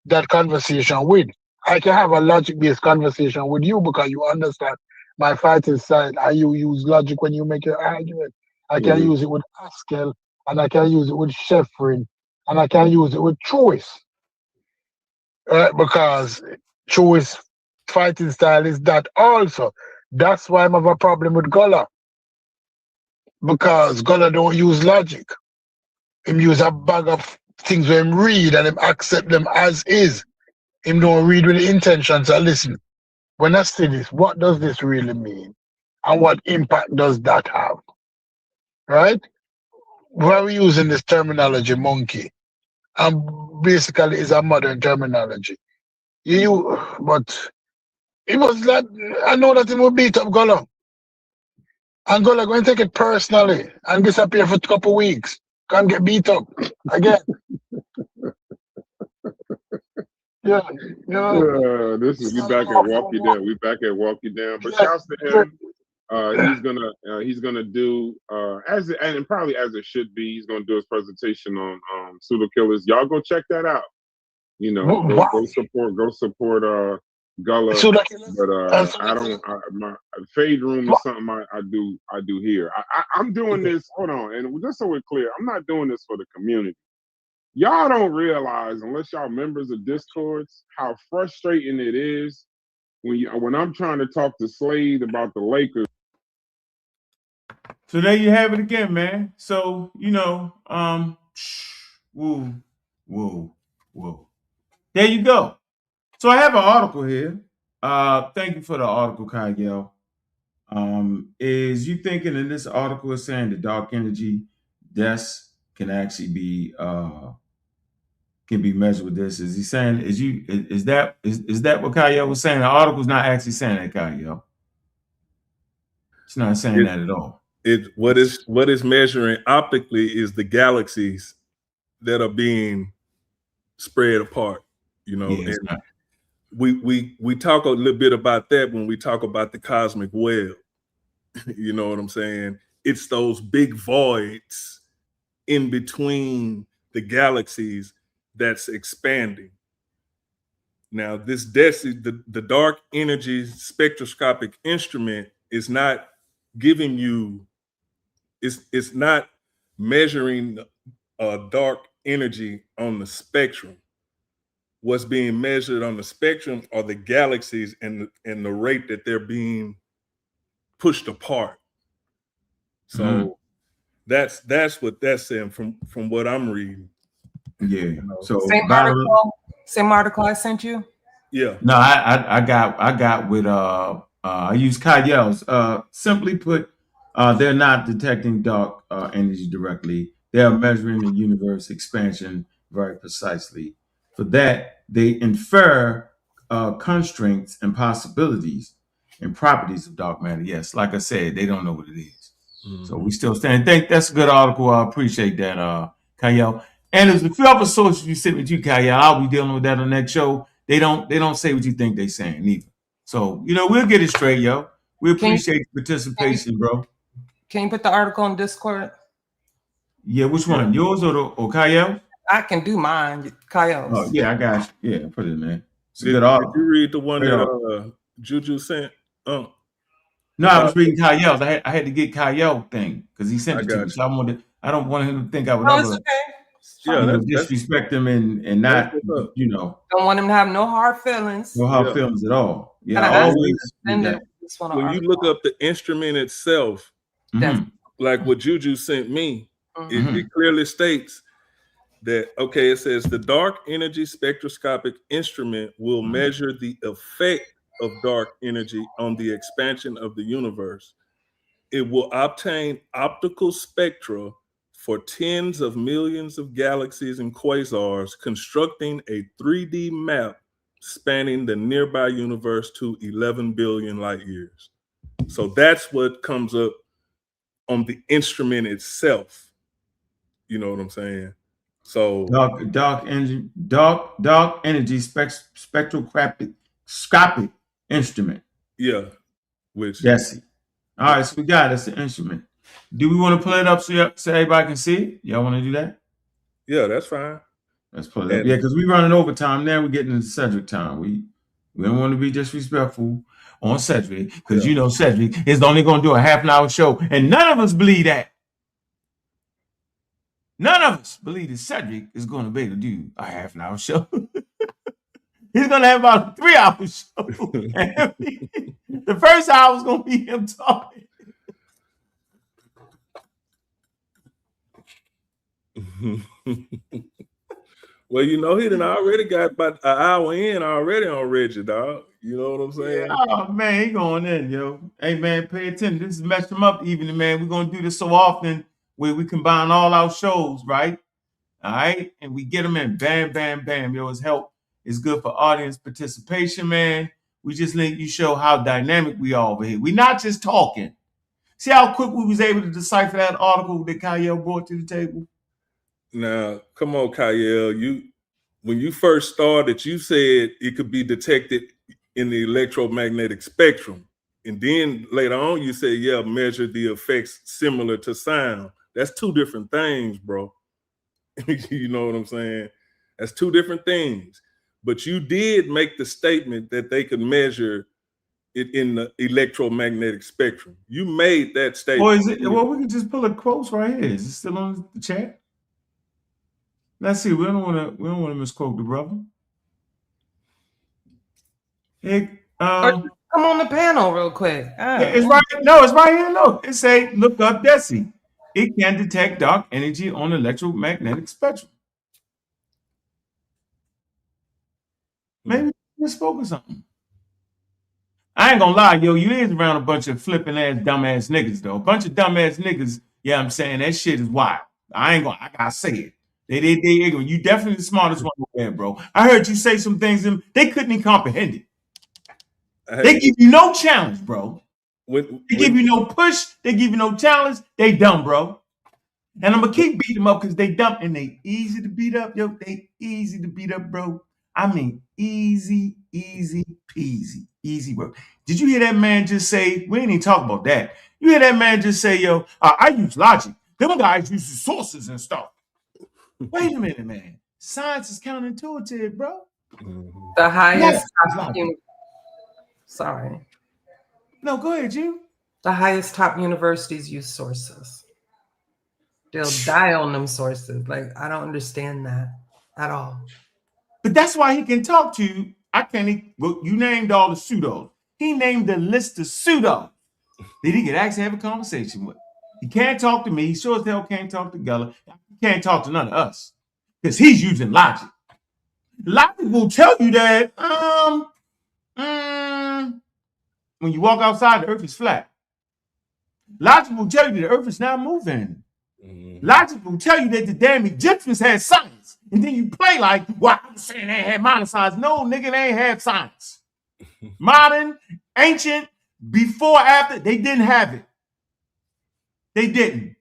that conversation with. I can have a logic-based conversation with you because you understand my fighting side, and you use logic when you make your argument. I can use it with Haskell, and I can use it with Sheffrin, and I can use it with choice. Right? Because choice fighting style is that also. That's why I have a problem with Gullah. Because Gullah don't use logic. Him use a bag of things where him read and him accept them as is. Him don't read with the intention to listen. When I say this, what does this really mean? And what impact does that have? Right? Why are we using this terminology, monkey? And basically it's a modern terminology. But it was like, I know that he will beat up Gullah. And Gullah going to take it personally and disappear for a couple of weeks. Can't get beat up again. This is we back at Walk You Down. We back at Walk You Down. But shouts to him. He's gonna do and probably as it should be. He's gonna do his presentation on pseudo killers. Y'all go check that out. You know, go support Gullah. But my fade room is something I do here. I'm doing this. Hold on, and just so we're clear, I'm not doing this for the community. Y'all don't realize, unless y'all members of Discords, how frustrating it is when I'm trying to talk to Slade about the Lakers. So there you have it again, man. So, whoa. There you go. So I have an article here. Thank you for the article, Kyle. Is you thinking in this article is saying the dark energy deaths can actually be can be measured with this. Is he saying, is that what Kyle was saying? The article's not actually saying that, Kyle. It's not saying that at all. What is measuring optically is the galaxies that are being spread apart, you know. Yeah, and we talk a little bit about that when we talk about the cosmic web. You know what I'm saying? It's those big voids in between the galaxies that's expanding. Now, this the dark energy spectroscopic instrument is not giving you, it's not measuring dark energy on the spectrum. What's being measured on the spectrum are the galaxies and the rate that they're being pushed apart. So that's what that's saying from what I'm reading. Yeah. You know? So same article I sent you. Yeah. No, I got with I use Kyle's. Simply put, they're not detecting dark energy directly. They are measuring the universe expansion very precisely. For that, they infer constraints and possibilities and properties of dark matter. Yes, like I said, they don't know what it is. So we still stand. Think that's a good article. I appreciate that, Kyle. And there's a few other sources you sit with you, Kyle. I'll be dealing with that on the next show. They don't say what you think they're saying either. So, we'll get it straight, yo. We appreciate your participation, bro. Can you put the article in Discord? Yeah, which one? Yours or Kyle? I can do mine, Kyle's. Oh, yeah, I got you. Yeah, put it in there. It's a Did good article. you read the one that Juju sent? No, I was reading Kyle's. I had to get Kyle thing because he sent it to me. You. So I don't want him to think I would No, ever it's okay. disrespect him and not, Don't want him to have no hard feelings. No hard feelings at all. Yeah, I always. when you look up the instrument itself, like what Juju sent me, it clearly states that, it says the dark energy spectroscopic instrument will measure the effect of dark energy on the expansion of the universe. It will obtain optical spectra for tens of millions of galaxies and quasars, constructing a 3D map spanning the nearby universe to 11 billion light years. So that's what comes up on the instrument itself. You know what I'm saying? So dark energy spectroscopic instrument. Yeah. Which yes. All right, so we got it. It's the instrument. Do we want to pull it up so everybody can see it? Y'all want to do that? Yeah, that's fine. Let's pull it up. Yeah, because we're running overtime now. We're getting into Cedric time. We don't want to be disrespectful on Cedric because Cedric is only going to do a half an hour show, and none of us believe that. None of us believe that Cedric is going to be able to do a half an hour show. He's going to have about a 3 hour show. The first hour is going to be him talking. Well, he done already got about an hour in already on Reggie, dog. You know what I'm saying? Oh, man, he going in, yo. Hey, man, pay attention. This is messing him up evening, man. We're going to do this so often where we combine all our shows, right? All right? And we get them in. Bam, bam, bam. Yo, it's help. It's good for audience participation, man. We just let you show how dynamic we are over here. We're not just talking. See how quick we was able to decipher that article that Kyle brought to the table? Now, come on, Kyle. When you first started, you said it could be detected in the electromagnetic spectrum. And then later on, you said, measure the effects similar to sound. That's two different things, bro. You know what I'm saying? That's two different things. But you did make the statement that they could measure it in the electromagnetic spectrum. You made that statement. Well, we can just pull it close right here. Is it still on the chat? Let's see. We don't want to misquote the brother. Hey, come on the panel real quick. It's right. No, it's right here. Look, it say, look up DESI. It can detect dark energy on the electromagnetic spectrum. Maybe we misspoke or something. I ain't gonna lie, yo. You is around a bunch of flipping ass, dumbass niggas, though. A bunch of dumbass niggas. Yeah, I'm saying that shit is wild. I gotta say it. They ignorant. You definitely the smartest one over there, bro. I heard you say some things and they couldn't even comprehend it. They give you no challenge, bro. They give you no push. They give you no challenge. They dumb, bro. And I'm gonna keep beating them up because they dumb and they easy to beat up, yo. They easy to beat up, bro. I mean, easy peasy, easy work. Did you hear that man just say? We ain't even talk about that. You hear that man just say, yo, I use logic. Them guys use the sources and stuff. Wait a minute, man. Science is counterintuitive, bro. The highest sorry. No, go ahead, you. The highest top universities use sources. They'll die on them sources. Like, I don't understand that at all. But that's why he can talk to you. I can't. Well, you named all the pseudos. He named a list of pseudos that he could actually have a conversation with. He can't talk to me. He sure as hell can't talk to Gullah. He can't talk to none of us because he's using logic. Logic will tell you that when you walk outside, the earth is flat. Logic will tell you that the earth is not moving. Logic will tell you that the damn Egyptians had science. And then you play like, well, I'm saying they had modern science. No, nigga, they ain't had science. Modern, ancient, before, after, they didn't have it. They didn't.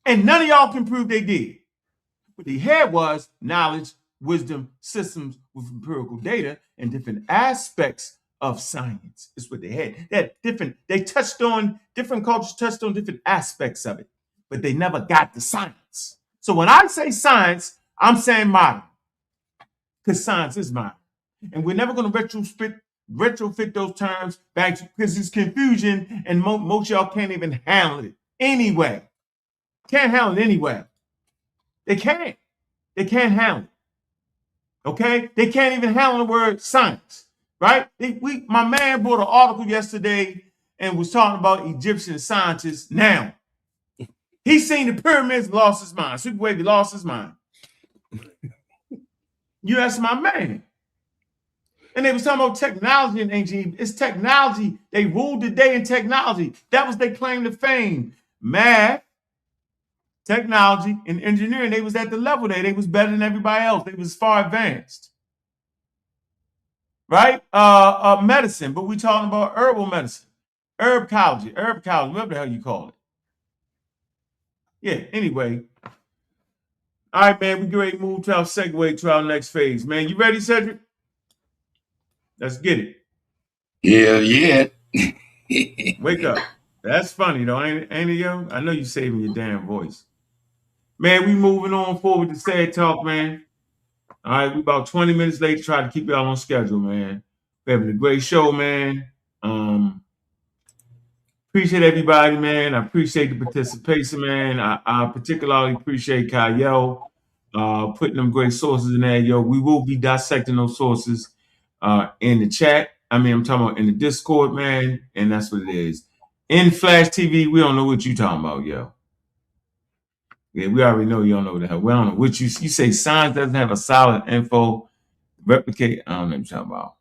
And none of y'all can prove they did. What they had was knowledge, wisdom, systems with empirical data, and different aspects of science. Is what they had. Different cultures touched on different aspects of it, but they never got the science. So when I say science, I'm saying modern, because science is modern. And we're never going to retrofit those terms back because it's confusion, and most y'all can't even handle it anyway. Can't handle it anyway. They can't. They can't handle it. Okay? They can't even handle the word science, right? My man brought an article yesterday and was talking about Egyptian scientists now. He seen the pyramids, lost his mind. Super Wavy lost his mind. You ask my man. And they was talking about technology in ancient Egypt. It's technology. They ruled the day in technology. That was their claim to fame. Math, technology, and engineering. They was at the level there. They was better than everybody else. They was far advanced. Right? Medicine, but we talking about herbal medicine. Herbology, whatever the hell you call it. Yeah, anyway. All right, man, we get ready to move to our segue to our next phase. Man, you ready, Cedric? Let's get it. Yeah. Wake up. That's funny, though, ain't it, yo? I know you saving your damn voice. Man, we moving on forward to Sad Talk, man. All right, we about 20 minutes late to try to keep y'all on schedule, man. We're having a great show, man. Appreciate everybody, man. I appreciate the participation, man. I particularly appreciate Kyle putting them great sources in there, yo. We will be dissecting those sources in the chat. I mean, I'm talking about in the Discord, man, and that's what it is. In Flash TV, we don't know what you talking about, yo. Yeah, we already know you don't know what the hell. We don't know what you say. Science doesn't have a solid info replicate. I don't know what you're talking about.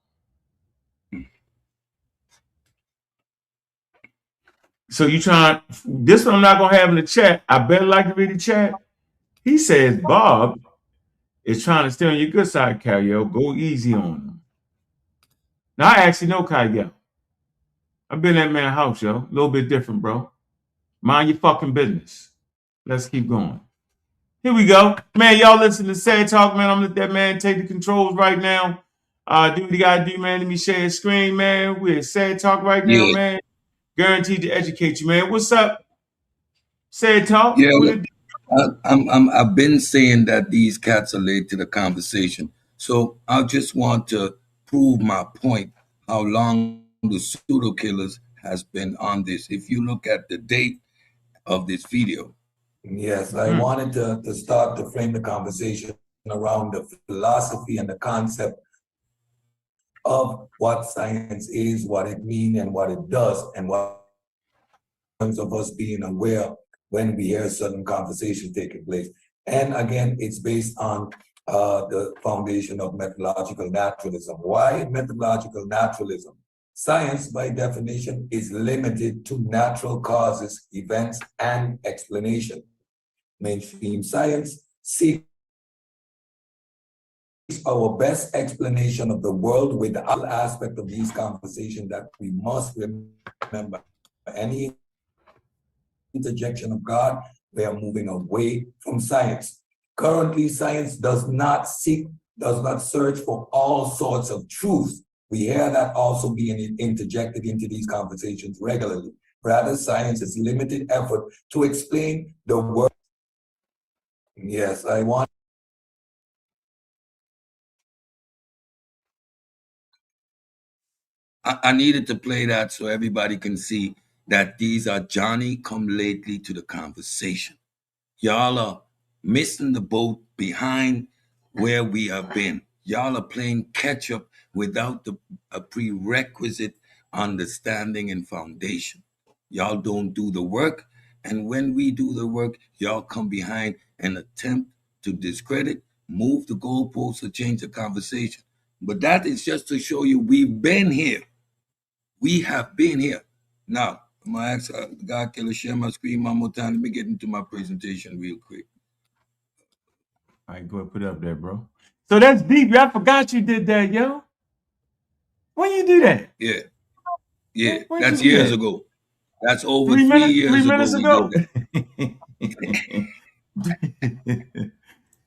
So you trying this one? I'm not gonna have in the chat. I better like to read the chat. He says Bob is trying to stay on your good side, Kyle. Go easy on him. Now I actually know Kyle. I've been at that man's house, yo. A little bit different, bro. Mind your fucking business. Let's keep going. Here we go. Man, y'all listen to Sad Talk, man. I'm gonna let that man take the controls right now. Do what you gotta do, man. Let me share his screen, man. We're at Sad Talk right now, man. Guaranteed to educate you, man. What's up? Sad Talk. Yeah, I've been saying that these cats are late to the conversation. So I just want to prove my point, how long the pseudo killers has been on this. If you look at the date of this video. Yes, I wanted to start to frame the conversation around the philosophy and the concept of what science is, what it means, and what it does, and what in terms of us being aware when we hear certain conversations taking place. And again, it's based on the foundation of methodological naturalism. Why methodological naturalism? Science, by definition, is limited to natural causes, events, and explanation. Mainstream science seeks our best explanation of the world with the other aspect of these conversations that we must remember. Any interjection of God, we are moving away from science. Currently, science does not search for all sorts of truths. We hear that also being interjected into these conversations regularly. Rather, science is limited effort to explain the world. Yes, I needed to play that so everybody can see that these are Johnny come lately to the conversation. Y'all are missing the boat behind where we have been. Y'all are playing catch up without a prerequisite understanding and foundation. Y'all don't do the work. And when we do the work, y'all come behind and attempt to discredit, move the goalposts, or change the conversation. But that is just to show you we've been here. We have been here. Now, I'm going to ask the God Killer share my screen one more time. Let me get into my presentation real quick. All right, go ahead, put it up there, bro. So that's deep. I forgot you did that, yo. When you do that? Yeah. That's years ago. That's over 3 3 years 3 minutes ago.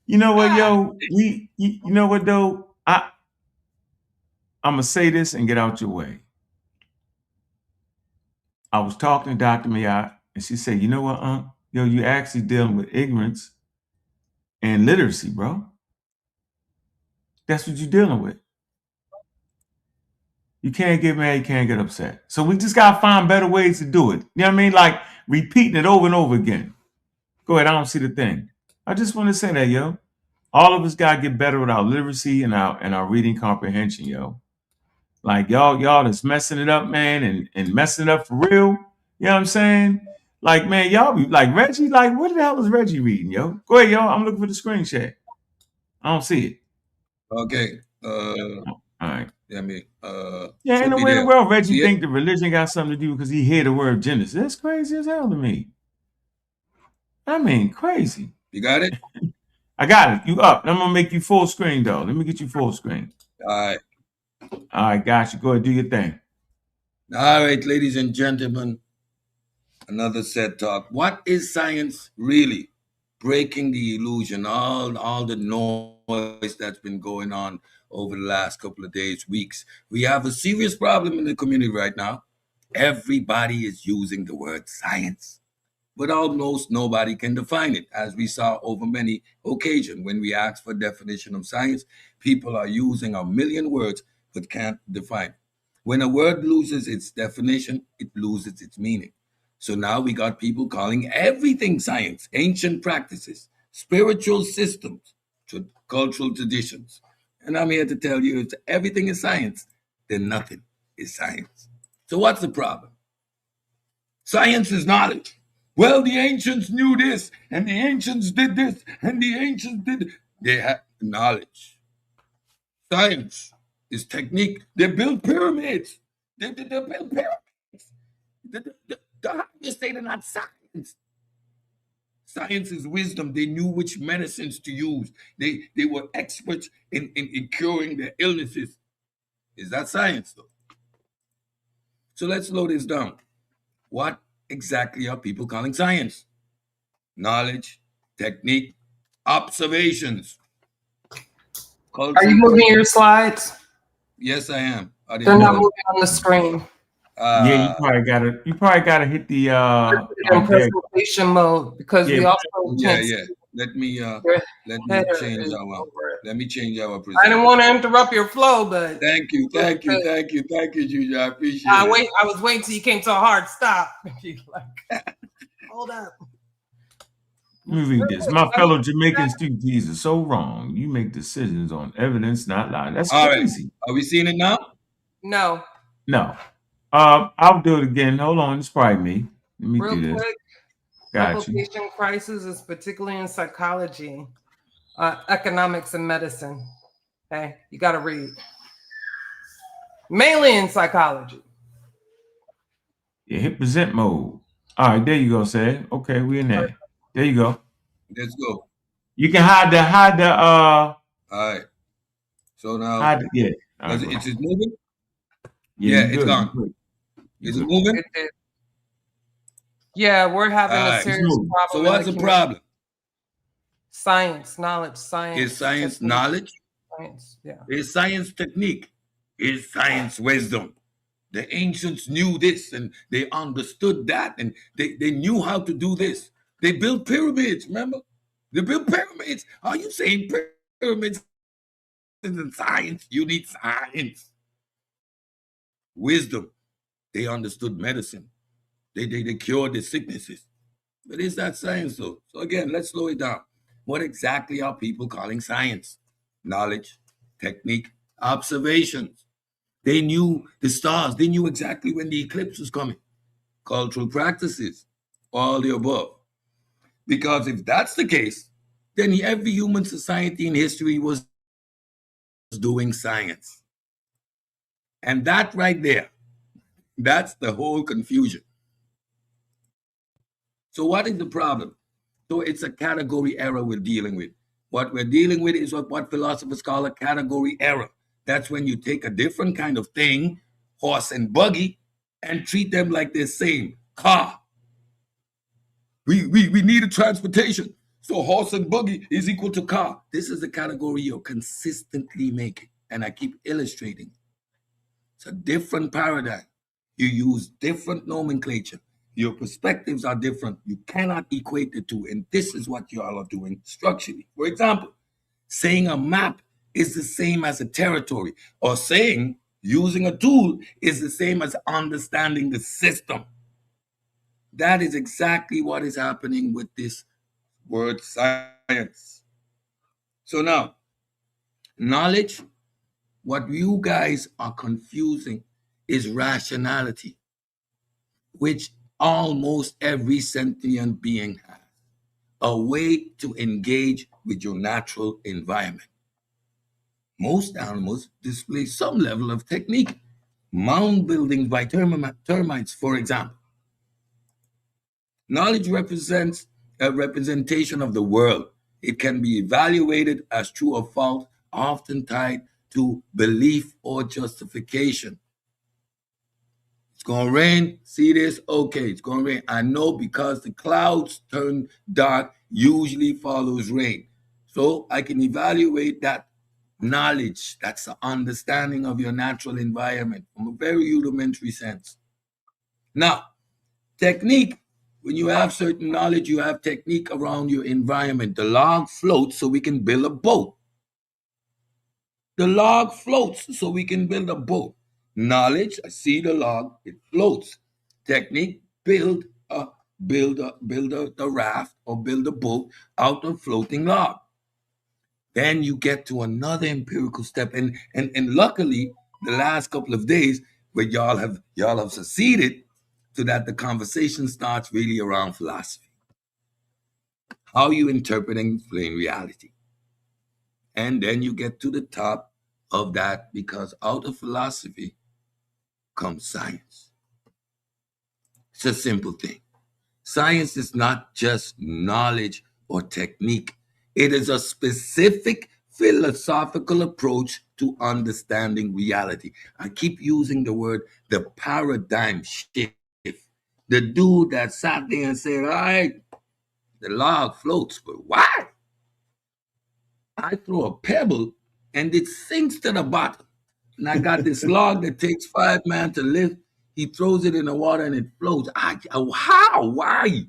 You know what, yo? You know what though? I'm gonna say this and get out your way. I was talking to Dr. Mayat, and she said, "You know what, yo, you actually dealing with ignorance and literacy, bro. That's what you're dealing with. You can't get mad, you can't get upset. So we just gotta find better ways to do it. You know what I mean? Like repeating it over and over again. Go ahead, I don't see the thing. I just want to say that, yo. All of us gotta get better with our literacy and our reading comprehension, yo. Like y'all that's messing it up, man, and messing it up for real. You know what I'm saying? Like, man, y'all be like Reggie, like, what the hell is Reggie reading, yo? Go ahead, yo. I'm looking for the screen share. I don't see it. Okay. All right. Yeah, ain't no way in the world Reggie think the religion got something to do because he hear the word Genesis. That's crazy as hell to me. I mean, crazy. You got it? I got it. You up. I'm gonna make you full screen though. Let me get you full screen. All right, got you. Go ahead, do your thing. All right, ladies and gentlemen, another set talk. What is science really? Breaking the illusion, all the noise that's been going on over the last couple of days, weeks. We have a serious problem in the community right now. Everybody is using the word science, but almost nobody can define it, as we saw over many occasions. When we ask for definition of science, people are using a million words but can't define it. When a word loses its definition, it loses its meaning. So now we got people calling everything science, ancient practices, spiritual systems, cultural traditions. And I'm here to tell you, if everything is science, then nothing is science. So what's the problem? Science is knowledge. Well, the ancients knew this, and the ancients did this, and the ancients did. They had knowledge. Science is technique. They built pyramids. They built pyramids. How do you say they're not science? Science is wisdom. They knew which medicines to use. They were experts in curing their illnesses. Is that science, though? So let's slow this down. What exactly are people calling science? Knowledge, technique, observations. Are you moving your slides? Yes, I am. They're not moving on the screen. Yeah, you probably gotta hit the in presentation mode because we also can't yeah. Let me change our presentation. I didn't want to interrupt your flow, but thank you, Juju. I appreciate it. I was waiting till you came to a hard stop. Hold up. Let me read this. My fellow Jamaican students are so wrong. You make decisions on evidence, not lie. That's crazy. Right. Are we seeing it now? No. I'll do it again. Hold on. It's probably me. Let me do this. Quick. Got you. Replication crisis is particularly in psychology, economics, and medicine. Okay, you got to read. Mainly in psychology. Yeah, hit present mode. All right, there you go, Sad. Okay, we in there. There you go. Let's go. You can hide the all right. So now, Yeah. It's moving? Yeah, it's good. gone. Is it moving? Yeah, we're having All a right. serious problem. So what's the problem? Science, knowledge, science. Is science technique. knowledge? Science, yeah. Is science technique? Is science wisdom? The ancients knew this and they understood that and they knew how to do this. They built pyramids, remember? They built pyramids. Are you saying pyramids isn't science? You need science. Wisdom. They understood medicine. They cured the sicknesses. But is that science though? So again, let's slow it down. What exactly are people calling science? Knowledge, technique, observations. They knew the stars. They knew exactly when the eclipse was coming. Cultural practices, all the above. Because if that's the case, then every human society in history was doing science. And that right there, that's the whole confusion. So what is the problem? So it's a category error we're dealing with. What we're dealing with is what philosophers call a category error. That's when you take a different kind of thing, horse and buggy, and treat them like they're same. Car. We need a transportation. So horse and buggy is equal to car. This is the category you're consistently making. And I keep illustrating. It's a different paradigm. You use different nomenclature. Your perspectives are different. You cannot equate the two. And this is what you all are doing structurally. For example, saying a map is the same as a territory, or saying using a tool is the same as understanding the system. That is exactly what is happening with this word science. So now, knowledge, what you guys are confusing is rationality, which almost every sentient being has. A way to engage with your natural environment. Most animals display some level of technique. Mound building by termites, for example. Knowledge represents a representation of the world. It can be evaluated as true or false, often tied to belief or justification. It's going to rain. See this? Okay, it's going to rain. I know because the clouds turn dark usually follows rain. So I can evaluate that knowledge. That's the understanding of your natural environment from a very rudimentary sense. Now, technique. When you have certain knowledge, you have technique around your environment. The log floats so we can build a boat. The log floats so we can build a boat. Knowledge, I see the log, it floats. Technique, build the raft or build a boat out of floating log. Then you get to another empirical step. And luckily, the last couple of days where y'all have succeeded so that the conversation starts really around philosophy. How you interpret and explain reality. And then you get to the top of that because out of philosophy comes science. It's a simple thing. Science is not just knowledge or technique. It is a specific philosophical approach to understanding reality. I keep using the word the paradigm shift. The dude that sat there and said, all right, the log floats, but why? I throw a pebble and it sinks to the bottom. And I got this log that takes 5 men to lift. He throws it in the water and it floats. How? Why?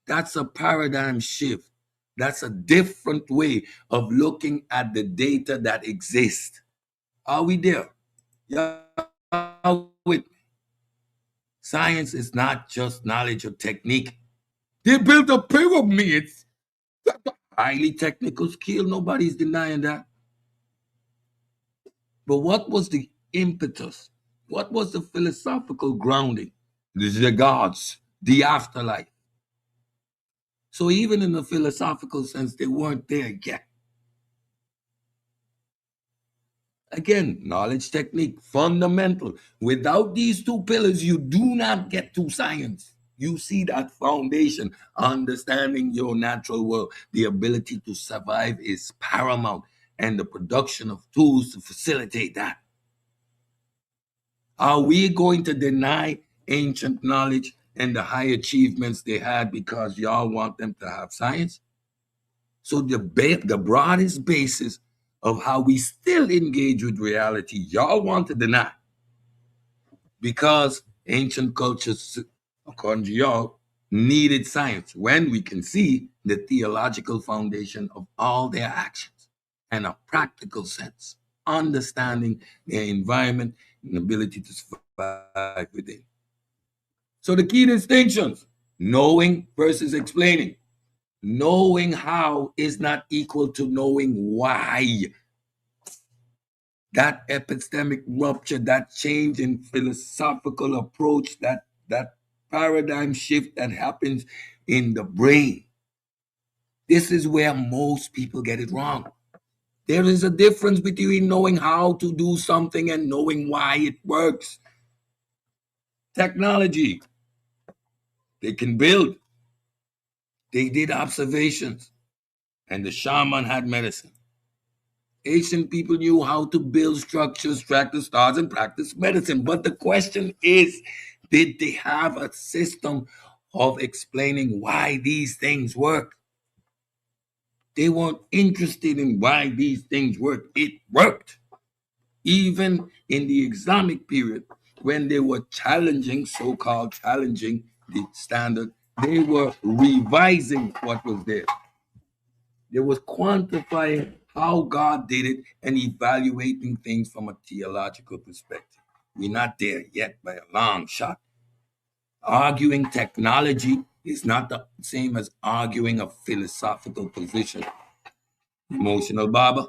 That's a paradigm shift. That's a different way of looking at the data that exists. Are we there? Yeah. With me. Science is not just knowledge or technique. They built a pyramids. Highly technical skill. Nobody's denying that. But what was the impetus? What was the philosophical grounding? The gods, the afterlife. So even in the philosophical sense, they weren't there yet. Again, knowledge, technique, fundamental. Without these two pillars, you do not get to science. You see that foundation, understanding your natural world, the ability to survive is paramount. and the production of tools to facilitate that. Are we going to deny ancient knowledge and the high achievements they had because y'all want them to have science? So the broadest basis of how we still engage with reality, y'all want to deny. Because ancient cultures, according to y'all, needed science, when we can see the theological foundation of all their actions and a practical sense, understanding their environment and ability to survive within. So the key distinctions: knowing versus explaining. Knowing how is not equal to knowing why. That epistemic rupture, that change in philosophical approach, that paradigm shift that happens in the brain. This is where most people get it wrong. There is a difference between knowing how to do something and knowing why it works. Technology, they can build. They did observations, and the shaman had medicine. Ancient people knew how to build structures, track the stars, and practice medicine. But the question is, did they have a system of explaining why these things work? They weren't interested in why these things work. It worked. Even in the Islamic period, when they were challenging, so-called challenging the standard, they were revising what was there. They was quantifying how God did it and evaluating things from a theological perspective. We're not there yet by a long shot. Arguing technology is not the same as arguing a philosophical position. Emotional Baba.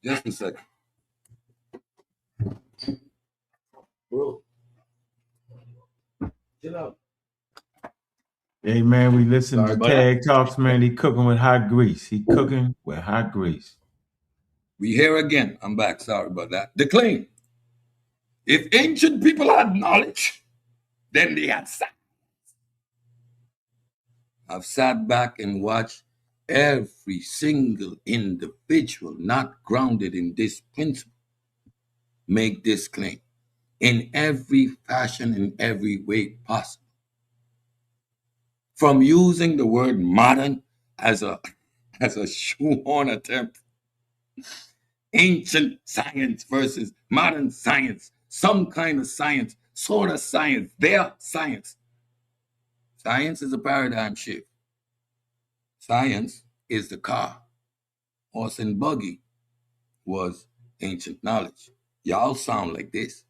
Just a second. Bro. Chill out. Hey man, we listen Sorry to about Tag Talks, man. He cooking with hot grease. He cooking with hot grease. We here again. I'm back. Sorry about that. The claim. If ancient people had knowledge, then they had science. I've sat back and watched every single individual not grounded in this principle make this claim in every fashion, in every way possible. From using the word modern as a shoehorn attempt, ancient science versus modern science, some kind of science, sort of science, their science. Science is a paradigm shift. Science is the car. Horse and buggy was ancient knowledge. Y'all sound like this.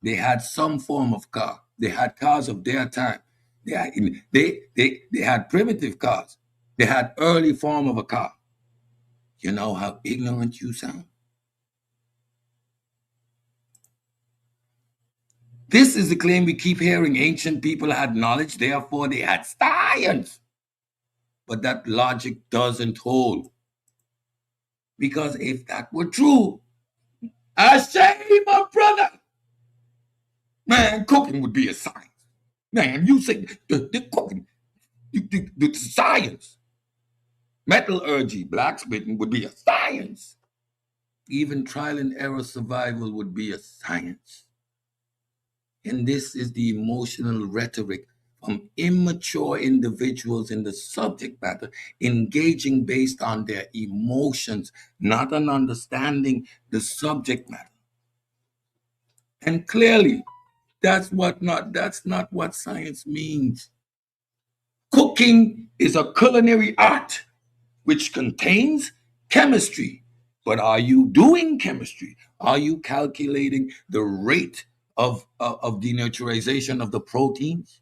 They had some form of car. They had cars of their time. They had primitive cars. They had early form of a car. You know how ignorant you sound? This is the claim we keep hearing. Ancient people had knowledge, therefore they had science. But that logic doesn't hold. Because if that were true, I say, my brother, man, cooking would be a science. Man, you say the cooking, the science. Metallurgy, blacksmithing would be a science. Even trial and error survival would be a science. And this is the emotional rhetoric from immature individuals in the subject matter, engaging based on their emotions, not on understanding the subject matter. And clearly, that's not what science means. Cooking is a culinary art which contains chemistry. But are you doing chemistry? Are you calculating the rate of denaturization of the proteins?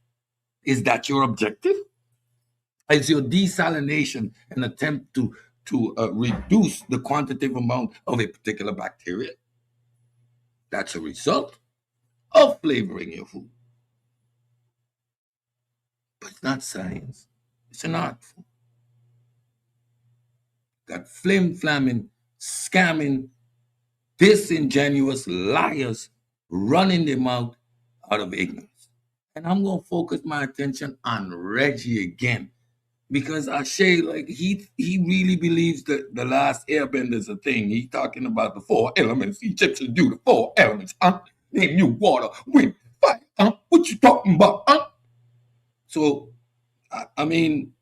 Is that your objective? Is your desalination an attempt to reduce the quantitative amount of a particular bacteria? That's a result of flavoring your food. But it's not science. It's an art form. Got flim-flamming, scamming, disingenuous liars running their mouth out of ignorance. And I'm going to focus my attention on Reggie again, Because Ashay, like he really believes that the last airbender is a thing. He's talking about the 4 elements. Egyptians do the 4 elements. Name you water, wind, fire. What you talking about? So I mean,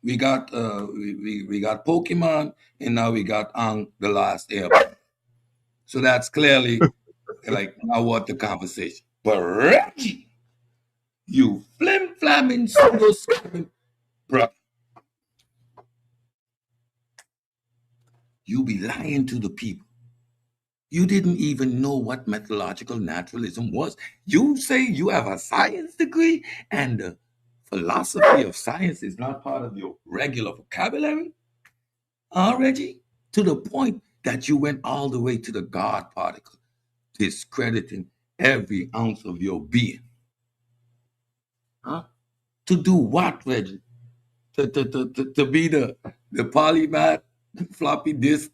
we got we got Pokemon, and now we got Ankh, the last airbender. So that's clearly like now what the conversation. But Reggie, you flim-flamming pseudo-scamming brother, you be lying to the people. You didn't even know what methodological naturalism was. You say you have a science degree and the philosophy of science is not part of your regular vocabulary? Reggie? To the point that you went all the way to the God particle, discrediting every ounce of your being. To do what, Reggie? To be the polymath, floppy disk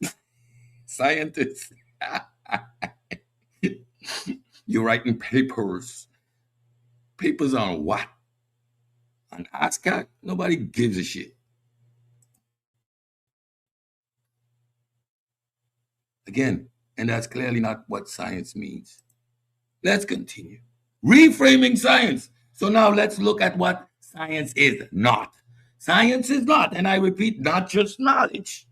scientist. You're writing papers. Papers on what? On ASCAP? Nobody gives a shit. Again, and that's clearly not what science means. Let's continue. Reframing science. So now let's look at what science is not. Science is not, and I repeat, not just knowledge.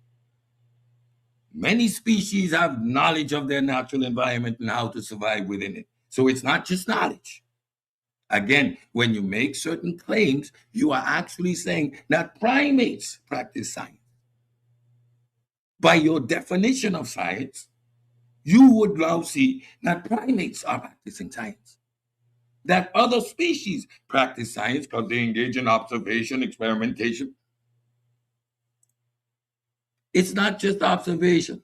Many species have knowledge of their natural environment and how to survive within it. So it's not just knowledge. Again, when you make certain claims, you are actually saying that primates practice science. By your definition of science, you would now see that primates are practicing science. That other species practice science because they engage in observation, experimentation. It's not just observation.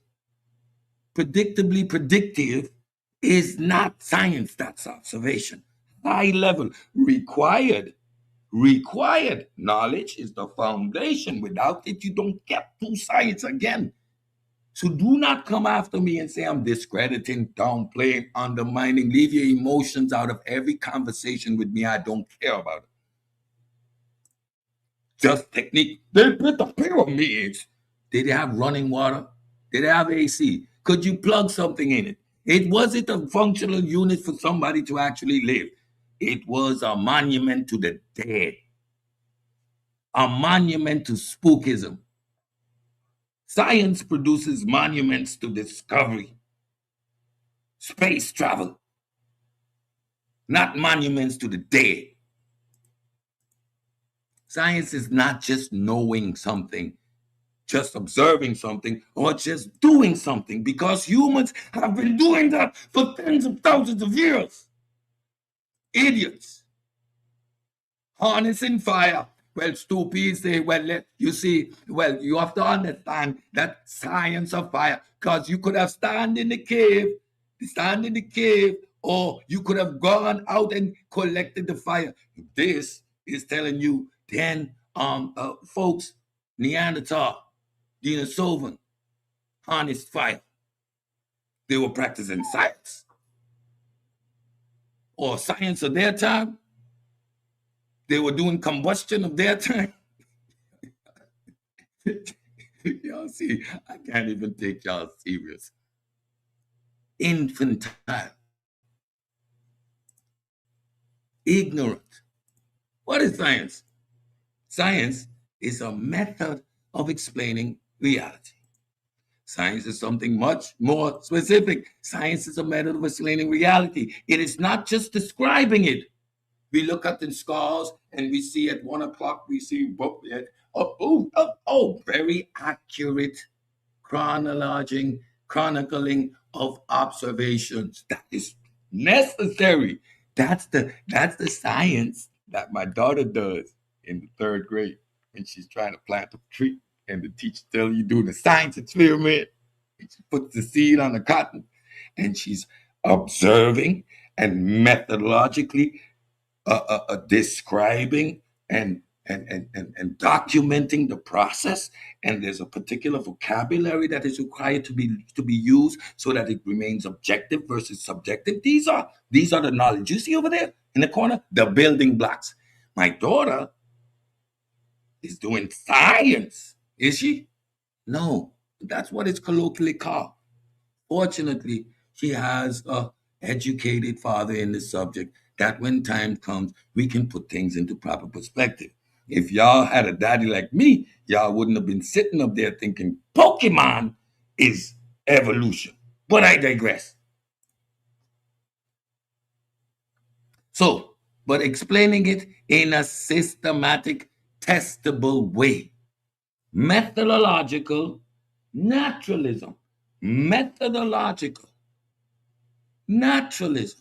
Predictably predictive is not science, that's observation. High level, required knowledge is the foundation. Without it, you don't get to science again. So do not come after me and say I'm discrediting, downplaying, undermining. Leave your emotions out of every conversation with me. I don't care about it. Just technique. They put the pyramids. Did they have running water? Did they have AC? Could you plug something in it? It wasn't a functional unit for somebody to actually live. It was a monument to the dead. A monument to spookism. Science produces monuments to discovery, space travel, not monuments to the dead. Science is not just knowing something, just observing something, or just doing something, because humans have been doing that for tens of thousands of years. Idiots. Harnessing fire. Well, stupid say, well, you see, well, you have to understand that science of fire, because you could have stand in the cave, or you could have gone out and collected the fire. This is telling you, then, folks, Neanderthal, Denisovan, harnessed fire. They were practicing science, or science of their time. They were doing combustion of their time. Y'all see, I can't even take y'all serious. Infantile. Ignorant. What is science? Science is a method of explaining reality. Science is something much more specific. Science is a method of explaining reality. It is not just describing it. We look at the scars and we see at 1 o'clock, we see, very accurate chronicling of observations. That is necessary. That's the science that my daughter does in the 3rd grade when she's trying to plant a tree, and the teacher tells you do the science experiment. And she puts the seed on the cotton, and she's observing and methodologically describing and documenting the process, and there's a particular vocabulary that is required to be used so that it remains objective versus subjective. These are the knowledge you see over there in the corner, the building blocks. My daughter is doing science. Is she? No, that's what it's colloquially called. Fortunately, she has a educated father in the subject that when time comes, we can put things into proper perspective. If y'all had a daddy like me, y'all wouldn't have been sitting up there thinking Pokemon is evolution. But I digress. So, but explaining it in a systematic, testable way. Methodological naturalism. Methodological naturalism.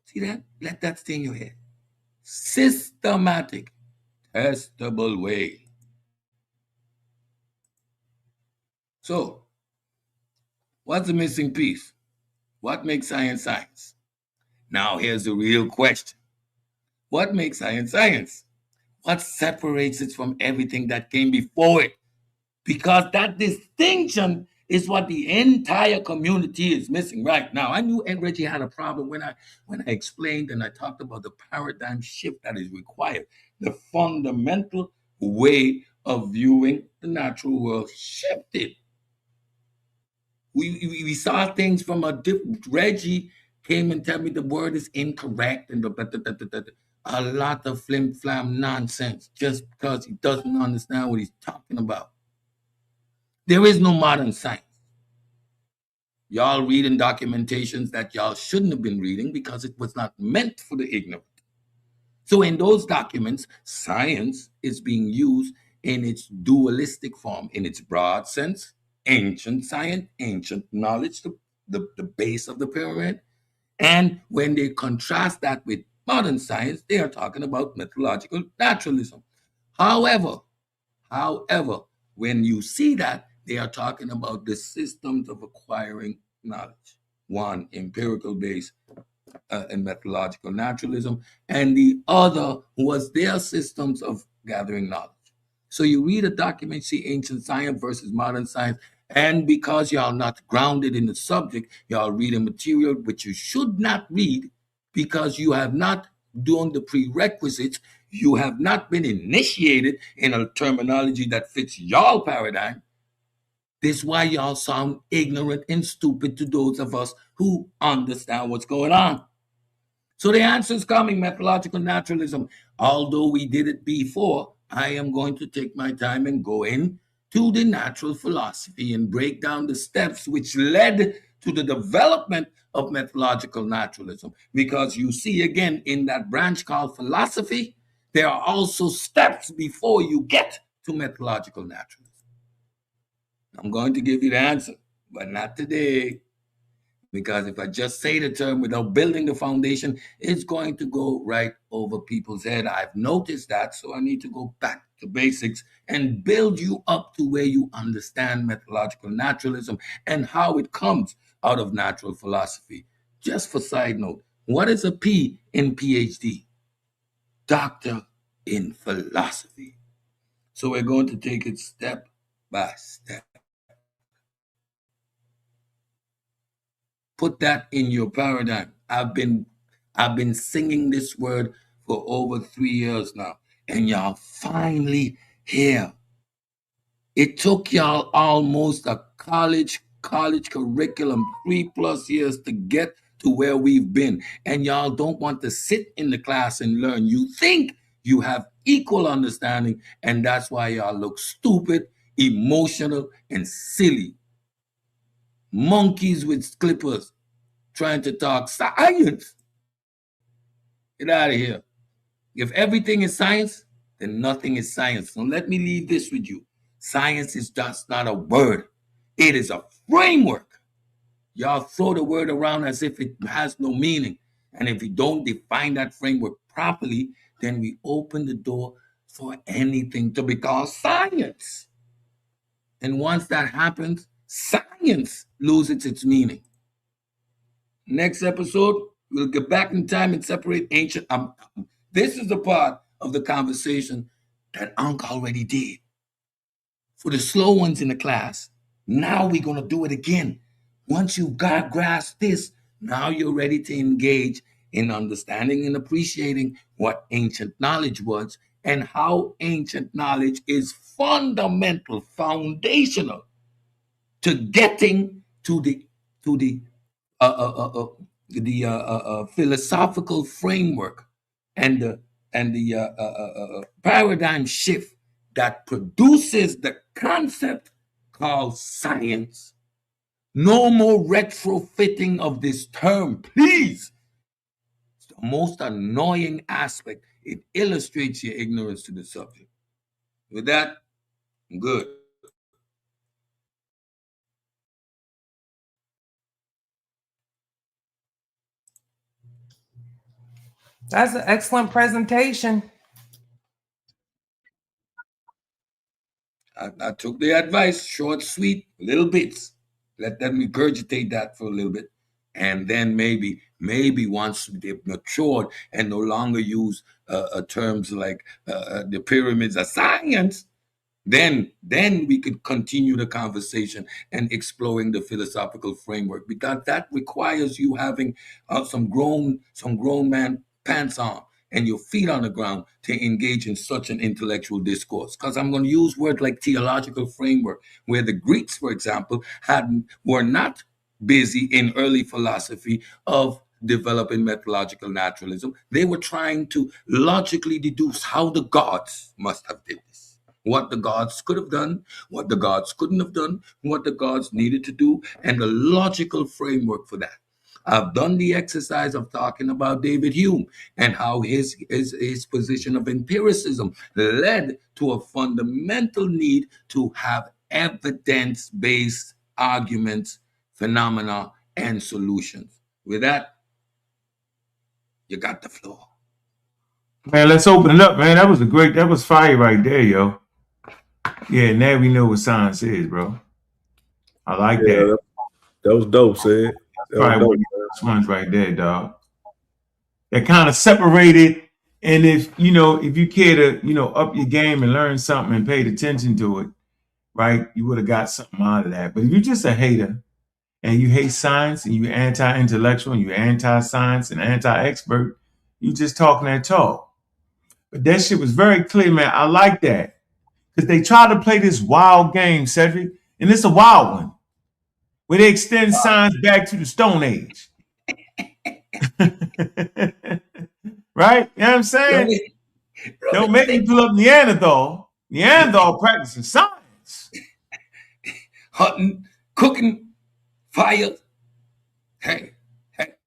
See that? Let that stay in your head. Systematic, testable way. So, what's the missing piece? What makes science science? Now, here's the real question. What makes science science? What separates it from everything that came before it? Because that distinction is what the entire community is missing right now. I knew Ed Reggie had a problem when I explained and I talked about the paradigm shift that is required. The fundamental way of viewing the natural world shifted. We saw things from a different. Reggie came and told me the word is incorrect and a lot of flim flam nonsense just because he doesn't understand what he's talking about. There is no modern science. Y'all reading documentations that y'all shouldn't have been reading because it was not meant for the ignorant. So in those documents, science is being used in its dualistic form, in its broad sense, ancient science, ancient knowledge, the base of the pyramid. And when they contrast that with modern science, they are talking about methodological naturalism. However, when you see that, they are talking about the systems of acquiring knowledge. One, empirical based and methodological naturalism, and the other was their systems of gathering knowledge. So you read a document, see ancient science versus modern science, and because y'all not grounded in the subject, y'all read a material which you should not read because you have not done the prerequisites, you have not been initiated in a terminology that fits y'all paradigm. This is why y'all sound ignorant and stupid to those of us who understand what's going on. So the answer is coming, methodological naturalism. Although we did it before, I am going to take my time and go into the natural philosophy and break down the steps which led to the development of methodological naturalism. Because you see, again, in that branch called philosophy, there are also steps before you get to methodological naturalism. I'm going to give you the answer, but not today. Because if I just say the term without building the foundation, it's going to go right over people's head. I've noticed that, so I need to go back to basics and build you up to where you understand methodological naturalism and how it comes out of natural philosophy. Just for side note, what is a P in PhD? Doctor in philosophy. So we're going to take it step by step. Put that in your paradigm. I've been singing this word for over 3 years now, and y'all finally here. It took y'all almost a college curriculum, 3+ years to get to where we've been, and y'all don't want to sit in the class and learn. You think you have equal understanding, and that's why y'all look stupid, emotional, and silly. Monkeys with clippers trying to talk science. Get out of here. If everything is science, then nothing is science. So let me leave this with you. Science is just not a word. It is a framework. Y'all throw the word around as if it has no meaning. And if you don't define that framework properly, then we open the door for anything to be called science. And once that happens, science loses its meaning. Next episode, we'll get back in time and separate ancient. This is the part of the conversation that Ankh already did. For the slow ones in the class, now we're going to do it again. Once you got grasp this, now you're ready to engage in understanding and appreciating what ancient knowledge was and how ancient knowledge is fundamental, foundational to getting to the philosophical framework and the paradigm shift that produces the concept called science. No more retrofitting of this term, please. It's the most annoying aspect. It illustrates your ignorance to the subject. With that, I'm good. That's an excellent presentation. I took the advice, short, sweet, little bits. Let them regurgitate that for a little bit. And then maybe once they've matured and no longer use terms like the pyramids are science, then we could continue the conversation and exploring the philosophical framework, because that requires you having some grown man pants on and your feet on the ground to engage in such an intellectual discourse. Because I'm going to use words like theological framework, where the Greeks, for example, were not busy in early philosophy of developing methodological naturalism. They were trying to logically deduce how the gods must have did this, what the gods could have done, what the gods couldn't have done, what the gods needed to do, and the logical framework for that. I've done the exercise of talking about David Hume and how his position of empiricism led to a fundamental need to have evidence-based arguments, phenomena, and solutions. With that, you got the floor. Man, let's open it up, man. That was fire right there, yo. Yeah, now we know what science is, bro. I like that. That was dope, Sid. That Probably was one of the best ones right there, dog. That kind of separated, and if you care to, up your game and learn something and paid attention to it, right, you would have got something out of that. But if you're just a hater and you hate science and you're anti-intellectual and you're anti-science and anti-expert, you just talking that talk. But that shit was very clear, man. I like that. Because they try to play this wild game, Cedric, and it's a wild one, where they extend science back to the Stone Age. Right? You know what I'm saying? Don't make me pull up Neanderthal. Neanderthal practicing science. Hunting, cooking, fire. Hey,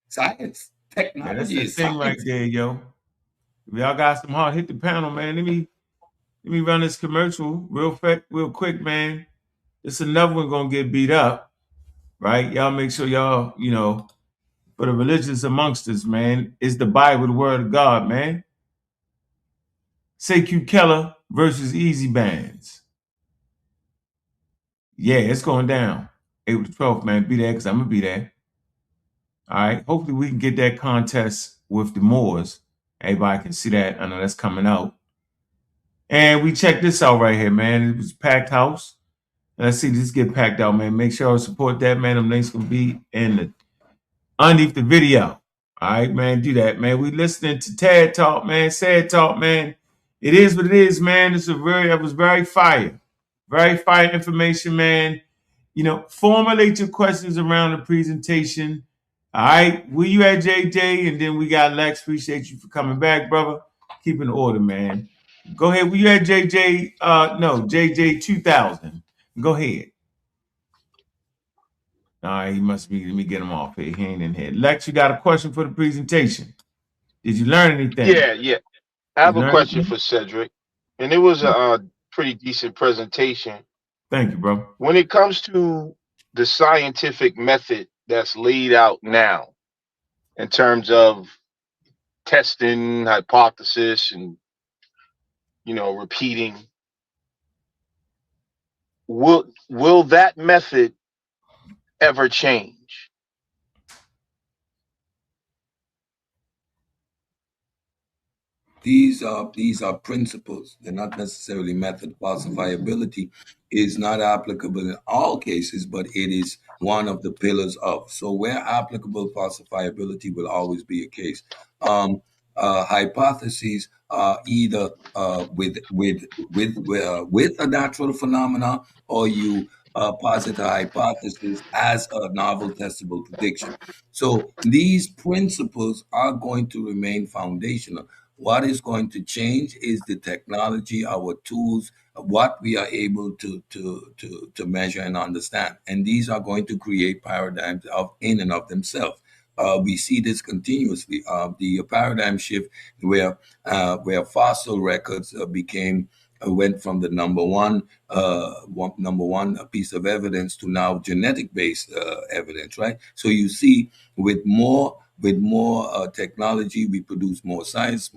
science, technology That's is the thing science. right there, yo. If y'all got some heart, hit the panel, man. Let me run this commercial real quick, man. It's another one gonna get beat up, right? Y'all make sure y'all, for the religious amongst us, man, is the Bible the word of God, man. CQ Keller versus Easy Bands. Yeah, it's going down. April 12th, man. Be there because I'm gonna be there. All right. Hopefully we can get that contest with the Moors. Everybody can see that. I know that's coming out. And we check this out right here, man. It was packed house. Let's see this get packed out, man. Make sure I support that, man. Them links gonna be in the underneath the video. All right, man. Do that, man. We listening to Tad Talk, man. Sad Talk, man. It is what it is, man. That was very fire. Very fire information, man. Formulate your questions around the presentation. All right. Where you at, JJ? And then we got Lex. Appreciate you for coming back, brother. Keep in order, man. Go ahead. Where you at, JJ? No, JJ 2000. Go ahead. All right, he must be. Let me get him off here. He ain't in here. Lex, you got a question for the presentation? Did you learn anything? Yeah. I have a question for Cedric, and it was a pretty decent presentation. Thank you, bro. When it comes to the scientific method that's laid out now, in terms of testing hypothesis and repeating, will that method ever change? These are principles. They're not necessarily method. Falsifiability is not applicable in all cases, but it is one of the pillars of. So where applicable, falsifiability will always be a case. Hypotheses are either with a natural phenomena, or you posit a hypothesis as a novel testable prediction. So these principles are going to remain foundational. What is going to change is the technology, our tools, what we are able to measure and understand. And these are going to create paradigms in and of themselves. We see this continuously. The paradigm shift where fossil records went from the number one piece of evidence to now genetic based evidence, right? So you see, with more technology, we produce more science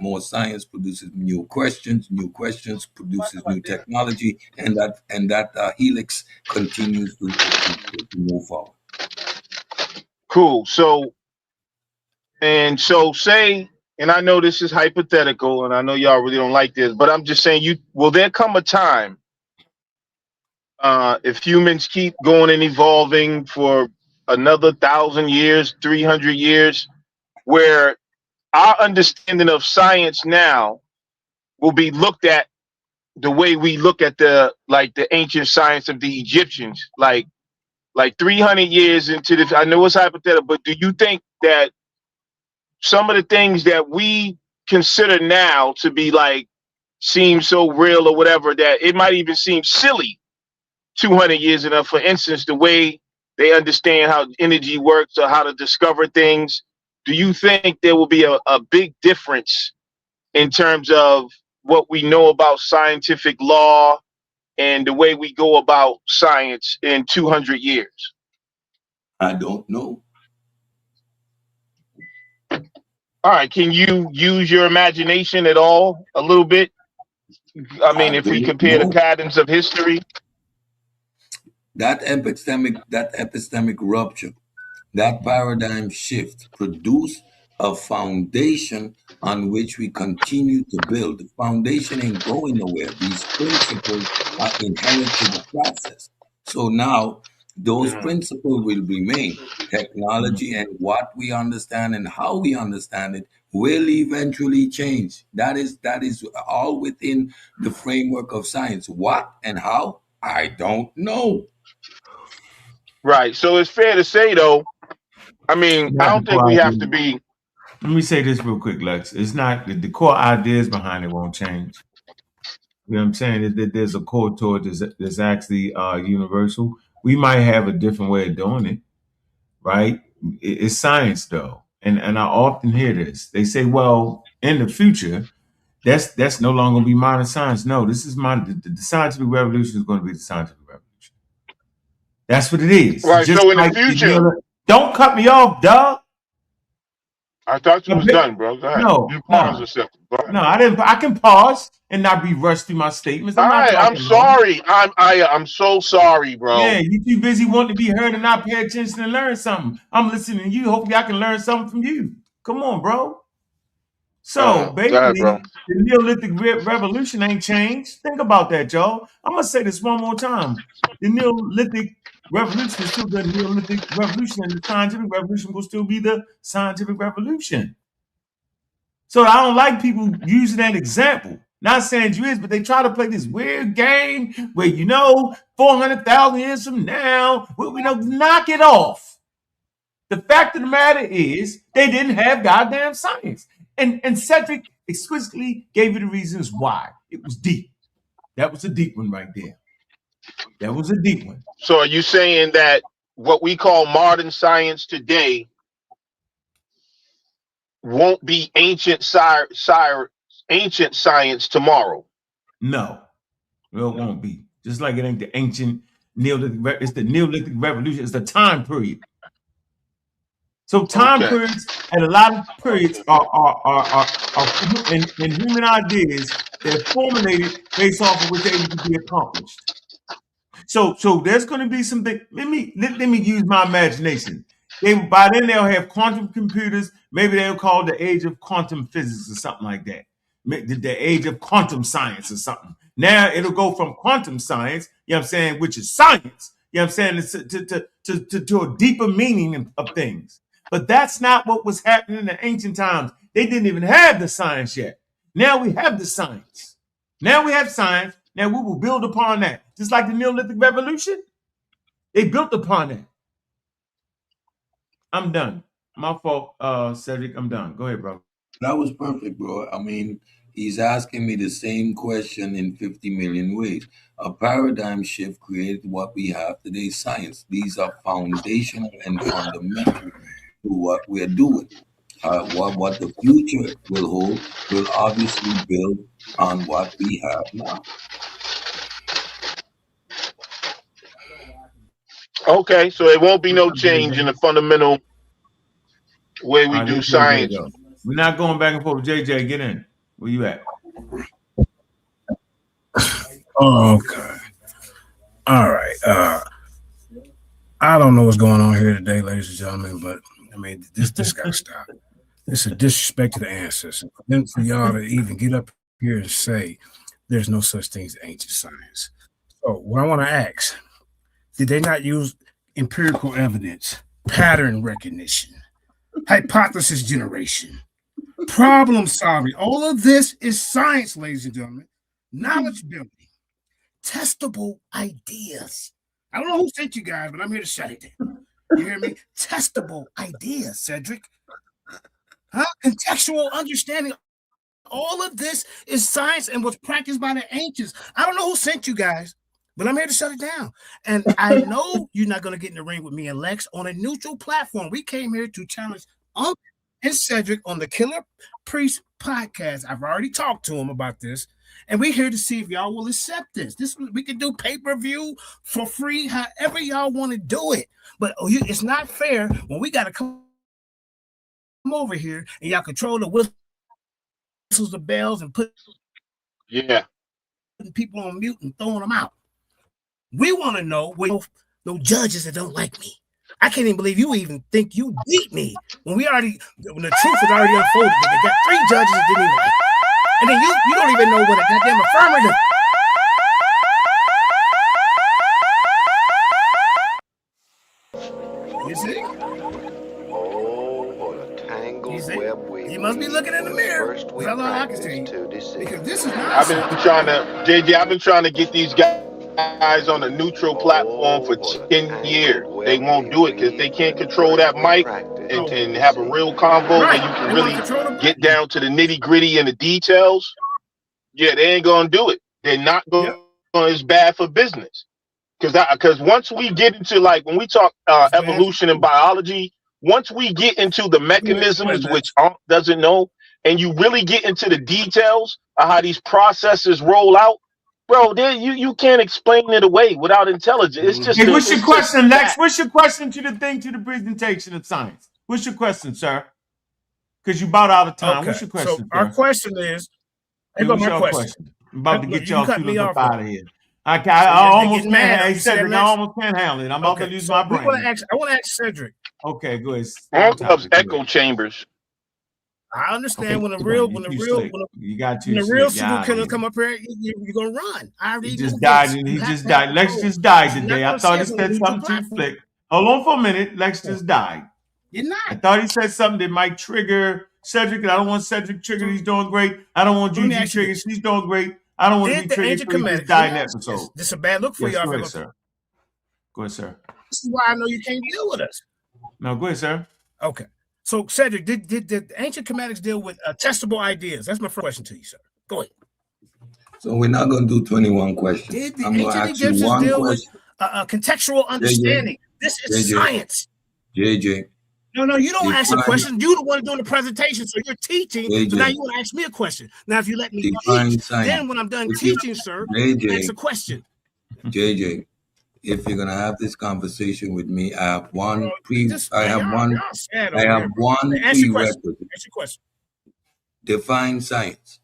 produces new questions produces new technology, and that helix continues to move forward. Cool. So say, and I know this is hypothetical, and I know y'all really don't like this, but I'm just saying, will there come a time, if humans keep going and evolving for another 1,000 years, 300 years, where our understanding of science now will be looked at the way we look at the ancient science of the Egyptians, like 300 years into this? I know it's hypothetical, but do you think that some of the things that we consider now to be seem so real or whatever, that it might even seem silly 200 years ago? For instance, the way they understand how energy works or how to discover things. Do you think there will be a big difference in terms of what we know about scientific law and the way we go about science in 200 years? I don't know. All right. Can you use your imagination at all a little bit? I mean, if we compare the patterns of history. That epistemic rupture, that paradigm shift produce a foundation on which we continue to build. The foundation ain't going nowhere. These principles are inherent to the process. So now those principles will remain. Technology and what we understand and how we understand it will eventually change. That is all within the framework of science. What and how, I don't know. Right. So it's fair to say, though, I mean, I don't think we have to be. Let me say this real quick, Lex. It's not the core ideas behind it won't change. You know what I'm saying? That there's a core to it that's actually universal. We might have a different way of doing it, right? It's science, though, and I often hear this. They say, "Well, in the future, that's no longer going to be modern science." No, this is the scientific revolution is going to be the scientific revolution. That's what it is. Right. Just so in like the future, don't cut me off, dog. I thought you was done, bro. Go ahead. You pause a second. Go ahead. No, I didn't. I can pause and not be rushed through my statements. All right, I'm sorry. I'm so sorry, bro. Yeah, you too busy wanting to be heard and not pay attention and learn something. I'm listening to you. Hopefully, I can learn something from you. Come on, bro. So basically, bro. the Neolithic revolution ain't changed. Think about that, y'all. I'm gonna say this one more time. The Neolithic revolution is still the Neolithic revolution, and the scientific revolution will still be the scientific revolution. So I don't like people using that example. Not saying you is, but they try to play this weird game where 400,000 years from now, we know, knock it off. The fact of the matter is they didn't have goddamn science. And Cedric exquisitely gave you the reasons why. It was deep. That was a deep one right there. That was a deep one. So are you saying that what we call modern science today won't be ancient science tomorrow? No, it won't be. Just like it ain't the ancient Neolithic. It's the Neolithic revolution. It's the time period. So time periods and a lot of periods are in human ideas. They're formulated based off of what's able to be accomplished. So there's going to be something. Let me use my imagination. By then they'll have quantum computers. Maybe they'll call it the age of quantum physics or something like that. the age of quantum science or something. Now it'll go from quantum science, you know what I'm saying, which is science, you know what I'm saying, to a deeper meaning of things. But that's not what was happening in the ancient times. They didn't even have the science yet. Now we have the science. Now we have science. Now we will build upon that. Just like the Neolithic Revolution, they built upon that. I'm done. My fault, Cedric. I'm done. Go ahead, bro. That was perfect, bro. I mean, he's asking me the same question in 50 million ways. A paradigm shift created what we have today, science. These are foundational and fundamental to what we're doing. What the future will hold will obviously build on what we have now. Okay, so it won't be no change in the fundamental way we do science. We're not going back and forth. JJ, get in. Where you at? Oh, okay. All right. I don't know what's going on here today, ladies and gentlemen, but I mean, this got to stop. This is a disrespect to the ancestors. Then for y'all to even get up here and say there's no such thing as ancient science. So what I want to ask, did they not use empirical evidence, pattern recognition, hypothesis generation, problem solving? All of this is science, ladies and gentlemen. Knowledge building, testable ideas. I don't know who sent you guys, but I'm here to shut it down. You hear me? Testable ideas, Cedric. Huh? Contextual understanding. All of this is science and was practiced by the ancients. I don't know who sent you guys, but I'm here to shut it down. And I know you're not going to get in the ring with me and Lex on a neutral platform. We came here to challenge Unc and Cedric on the Killer Priest podcast. I've already talked to him about this. And we're here to see if y'all will accept this. We can do pay-per-view for free, however y'all want to do it. But it's not fair when we got to come over here and y'all control the whistles, the bells, and putting people on mute and throwing them out. We want to know no judges that don't like me. I can't even believe you even think you beat me when the truth was already unfolded. They got 3 judges that didn't even like me. And then you don't even know what a goddamn affirmative. You see? Oh, what a tangled web we You must be looking in the mirror. First we That's all I can practice see. to deceive. Because this is I've been trying to get these guys on a neutral platform for 10 years. They won't do it because they can't control that mic and have a real convo where you can really get down to the nitty gritty and the details. Yeah, they ain't gonna do it. They're not going. It's bad for business. Because once we get into, like, when we talk evolution and biology, once we get into the mechanisms which Ankh doesn't know, and you really get into the details of how these processes roll out, bro, then you can't explain it away without intelligence. It's just. Hey, what's your question, Lex? What's your question to the presentation of science? What's your question, sir? Because you about out of time. Okay. What's your question? So our question is. What's your question? I'm about to get y'all feelings up out of here. I almost can't handle it. Cedric, I almost can't handle it. I'm about to lose my brain. I want to ask Cedric. Okay, go ahead. Ankh loves echo chambers. I understand when the real super killer come up here, you're gonna run. He just died. Lex just died today. I thought he said something too slick. Hold on for a minute. Lex just died. You're not. I thought he said something that might trigger Cedric. I don't want Cedric triggered. He's doing great. I don't want Gigi triggered. She's doing great. I don't want to be triggered. So he just died in that episode. This is a bad look for y'all. Go ahead, sir. Go ahead, sir. This is why I know you can't deal with us. No, go ahead, sir. Okay. So, Cedric, did ancient Kemettics deal with testable ideas? That's my first question to you, sir. Go ahead. So we're not going to do 21 questions. Did the I'm going to ancient ask you Egyptians one deal question. with contextual understanding? This is science. JJ. No, you don't ask a question. You're the one doing the presentation, so you're teaching. JJ. So now you want to ask me a question. Now, if you let me teach, then when I'm done teaching, sir, ask a question. JJ, if you're gonna have this conversation with me, I have one prerequisite. Ask your question. Define science.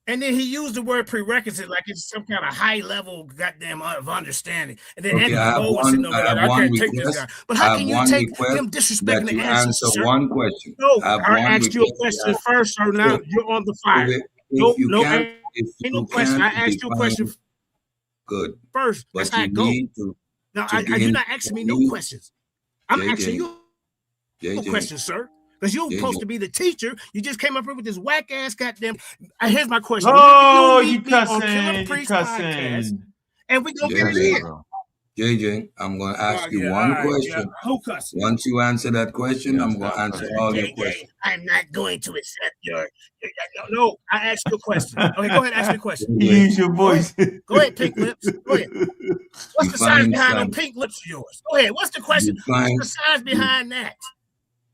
And then he used the word prerequisite like it's some kind of high level goddamn of understanding. And then Anthony Gold was sitting over there. I can't take this guy. But how can you take him disrespecting the answers, sir? One question. No, I asked you a question first, sir. Now you're on the fire. No, ain't no question. I asked you a question. Good. First, that's how it goes. Now, you're not asking me no questions. I'm asking you no questions, sir. Because you're supposed to be the teacher. You just came up here with this whack ass goddamn. Here's my question. Oh, you cussing. You cussing. And we gonna get it in. JJ, I'm going to ask you one question. Once you answer that question, I'm going to answer all your questions. I'm not going to accept your no, I asked you a question. Okay, go ahead, ask me a question. Use your voice. Go ahead, Pink Lips. Go ahead. What's the science behind them pink lips of yours? Go ahead. What's the question? What's the science behind that?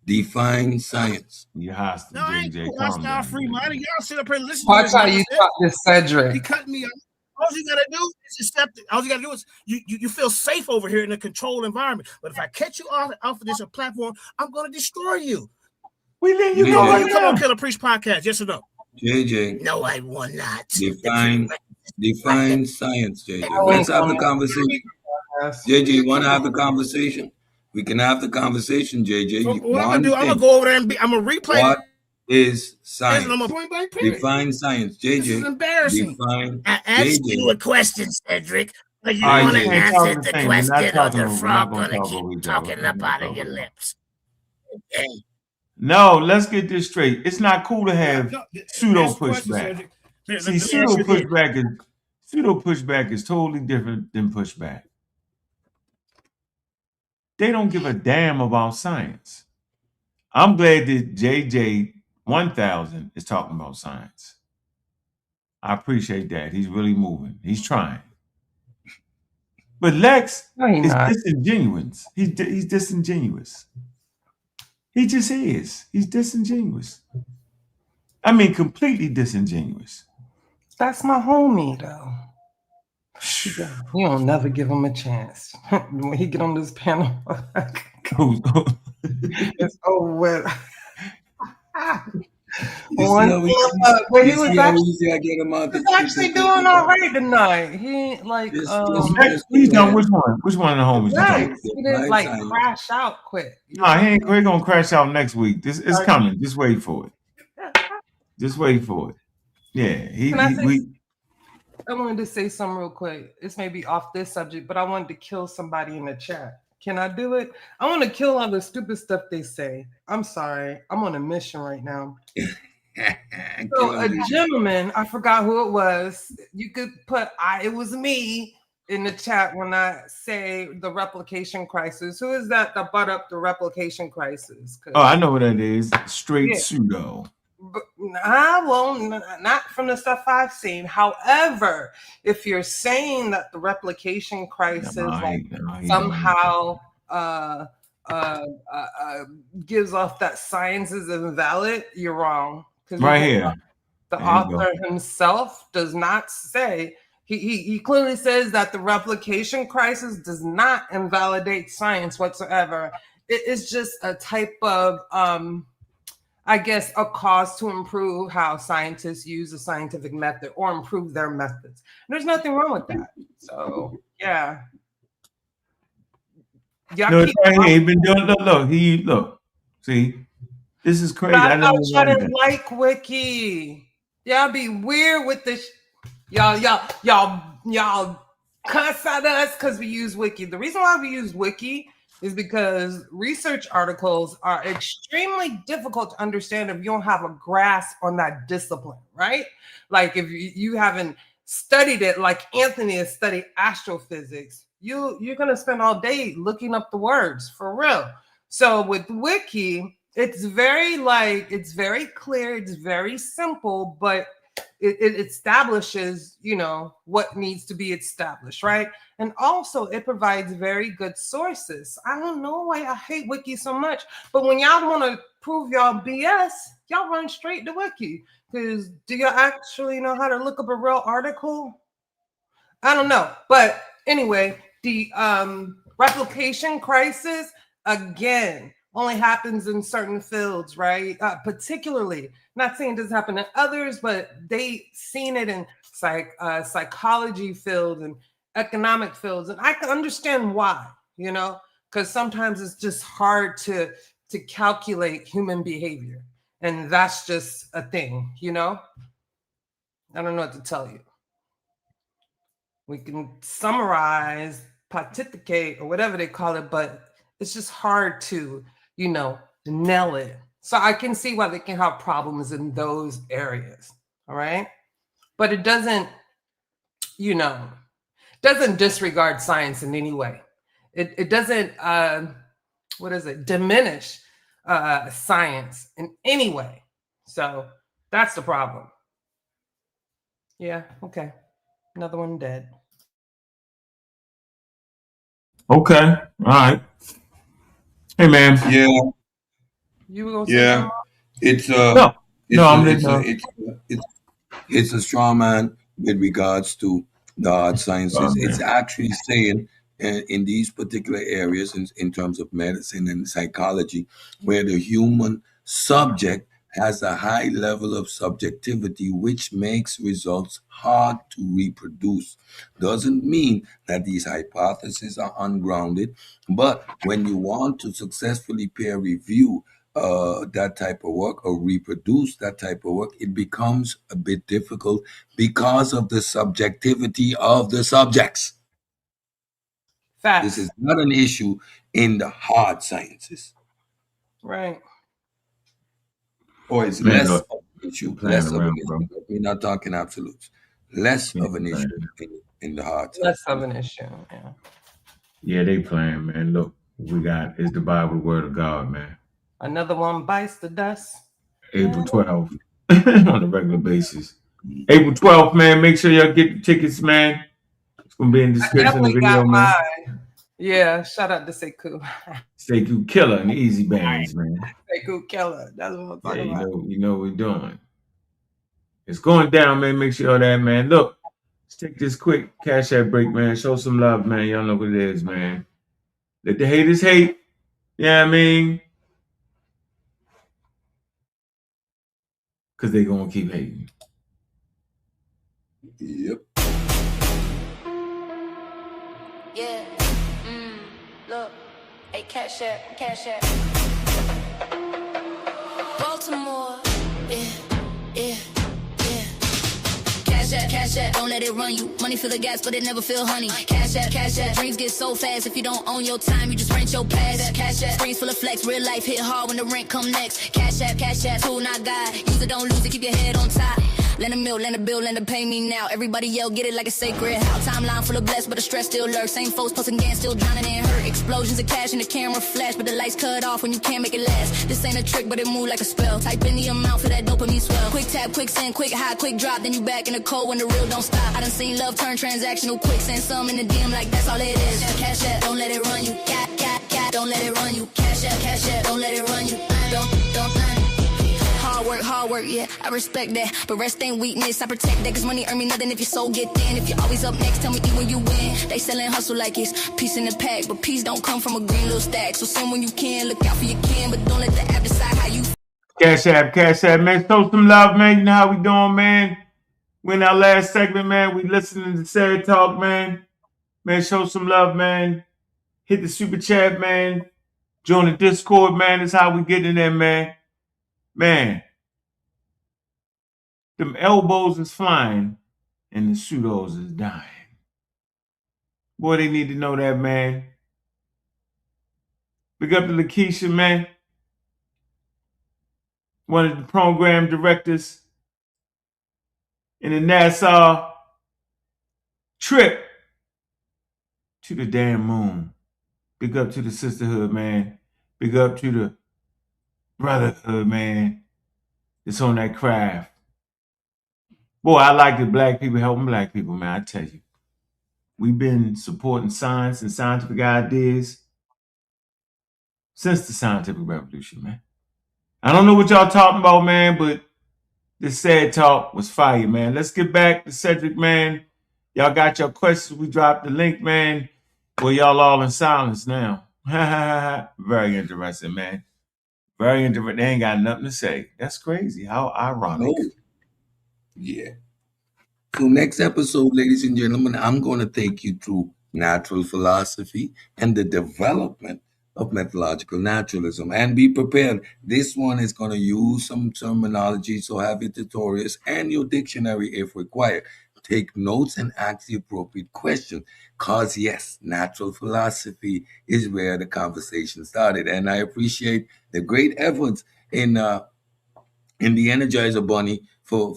Define science. You hostile, no, I ain't hostile, free minded. Y'all sit up here and listen. Watch how you talk to Cedric. He cut me off. All you gotta do is accept it. All you gotta do is you feel safe over here in a controlled environment. But if I catch you off of this platform, I'm gonna destroy you. We let you go. Come on, Killer Priest podcast. Yes or no? JJ. No, I will not. Define science, JJ. Let's have the conversation. JJ, you want to have the conversation? We can have the conversation, JJ. So what I'm gonna do? I'm gonna go over there and I'm gonna replay. What is science? Define science, JJ. This is embarrassing. Define. I asked you a question, Cedric. But you want to answer the question, or the frog gonna keep talking up out of your lips. Okay. No, let's get this straight. It's not cool to have pseudo pushback. See, pseudo pushback is totally different than pushback. They don't give a damn about science. I'm glad that JJ 1000 is talking about science. I appreciate that. He's really moving. He's trying. But Lex is disingenuous. He's disingenuous. He just is. He's disingenuous. I mean, completely disingenuous. That's my homie, though. You don't never give him a chance. When he get on this panel, it's over with. When he was actually doing all right tonight. He like he's done which one? Which one of the homies? Right. He didn't like crash out quick. No, he ain't gonna crash out next week. It's coming. Just wait for it. Just wait for it. Yeah, I wanted to say something real quick. This may be off this subject, but I wanted to kill somebody in the chat. Can I do it? I want to kill all the stupid stuff they say. I'm sorry. I'm on a mission right now. So a gentleman, I forgot who it was. You could put it was me in the chat when I say the replication crisis. Who is that brought up the replication crisis? Oh, I know what that is. Straight pseudo. But, not from the stuff I've seen. However, if you're saying that the replication crisis somehow gives off that science is invalid, you're wrong. Right here, the author himself does not say. He clearly says that the replication crisis does not invalidate science whatsoever. It is just a type of I guess a cause to improve how scientists use the scientific method or improve their methods. And there's nothing wrong with that. So yeah. No, he been doing look. See, this is crazy. I know y'all didn't like Wiki. Y'all be weird with this. Y'all cuss at us because we use Wiki. The reason why we use Wiki is because research articles are extremely difficult to understand if you don't have a grasp on that discipline, right? Like if you haven't studied it, like Anthony has studied astrophysics, you're gonna spend all day looking up the words for real. So with Wiki, it's very clear, it's very simple, but it establishes, what needs to be established, right? And also it provides very good sources. I don't know why I hate Wiki so much, but when y'all want to prove y'all BS, y'all run straight to Wiki. Because do you actually know how to look up a real article? I don't know. But anyway, the replication crisis, again, only happens in certain fields, right? Particularly, not saying it doesn't happen in others, but they seen it in psychology fields and economic fields. And I can understand why, you know, because sometimes it's just hard to calculate human behavior. And that's just a thing, you know? I don't know what to tell you. We can summarize, pontificate, or whatever they call it, but it's just hard to, you know, nail it. So I can see why they can have problems in those areas, all right? But it doesn't, you know, doesn't disregard science in any way. It doesn't, diminish science in any way. So that's the problem. Yeah, okay. Another one dead. Okay, all right. Hey, man. Yeah. You were gonna say something? It's a straw man with regards to the hard sciences. Oh, it's actually saying in these particular areas, in terms of medicine and psychology, where the human subject has a high level of subjectivity, which makes results hard to reproduce. Doesn't mean that these hypotheses are ungrounded, but when you want to successfully peer review that type of work or reproduce that type of work, it becomes a bit difficult because of the subjectivity of the subjects. Facts. This is not an issue in the hard sciences. Right. Or it's Man, less of an issue. playing Less of an around, issue. bro. We're not talking absolutes. Less of an issue in the hard sciences. Less of an issue, yeah. Yeah, they playing, man. Look, we got is the Bible the word of God, man. Another one bites the dust. April 12th on a regular basis. April 12th, man. Make sure y'all get the tickets, man. It's gonna be in the description of the video, man. Yeah, shout out to Sekou. Sekou Killer and the Easy Bands, man. Sekou Killer. That's what I'm talking about. You know what we're doing. It's going down, man. Make sure that, man. Look, let's take this quick Cash App break, man. Show some love, man. Y'all know what it is, man. Let the haters hate. Yeah, I mean, because they're gonna keep hating. Yep. Yeah. Look. Hey, Cash App, Cash App. Baltimore. Yeah. Cash App, don't let it run you. Money fill the gas, but it never feel honey. Cash App. Dreams get so fast. If you don't own your time, you just rent your past. Cash App, screens full of flex. Real life hit hard when the rent come next. Cash App, tool not God. Use it, don't lose it, keep your head on top. Lend a mill, lend a bill, lend a pay me now. Everybody yell, get it like a sacred house. Timeline full of blessed, but the stress still lurks. Same folks posting gas, still drowning in hurt. Explosions of cash in the camera flash, but the lights cut off when you can't make it last. This ain't a trick, but it move like a spell. Type in the amount for that dopamine swell. Quick tap, quick send, quick high, quick drop. Then you back in the cold when the real don't stop. I done seen love turn transactional quick. Send some in the DM like that's all it is. Cash App, don't let it run you. Cat, don't let it run you. Cash App, don't let it run you. Don't. Hard work, yeah, I respect that. But rest ain't weakness, I protect that. Cause money earn me nothing if your soul get thin. If you're always up next, tell me eat when you win. They sellin' hustle like it's peace in the pack. But peace don't come from a green little stack. So send when you can, look out for your kin. But don't let the app decide how you. Cash App, man. Show some love, man. You know how we doing, man. We in our last segment, man. We listening to Sad Talk, man. Man, show some love, man. Hit the super chat, man. Join the Discord, man. That's how we get in there, man. Man. Them elbows is flying and the pseudos is dying. Boy, they need to know that, man. Big up to Lakeisha, man. One of the program directors in the Nassau trip to the damn moon. Big up to the sisterhood, man. Big up to the brotherhood, man. That's on that craft. Boy, I like that black people helping black people, man. I tell you. We've been supporting science and scientific ideas since the scientific revolution, man. I don't know what y'all talking about, man, but this Sad Talk was fire, man. Let's get back to Cedric, man. Y'all got your questions. We dropped the link, man. Well, y'all all in silence now. Very interesting, man. Very interesting. They ain't got nothing to say. That's crazy. How ironic. No. Yeah. So next episode, ladies and gentlemen, I'm going to take you through natural philosophy and the development of methodological naturalism. And be prepared. This one is going to use some terminology, so have your tutorials and your dictionary if required. Take notes and ask the appropriate questions. Because, yes, natural philosophy is where the conversation started. And I appreciate the great efforts in the Energizer Bunny for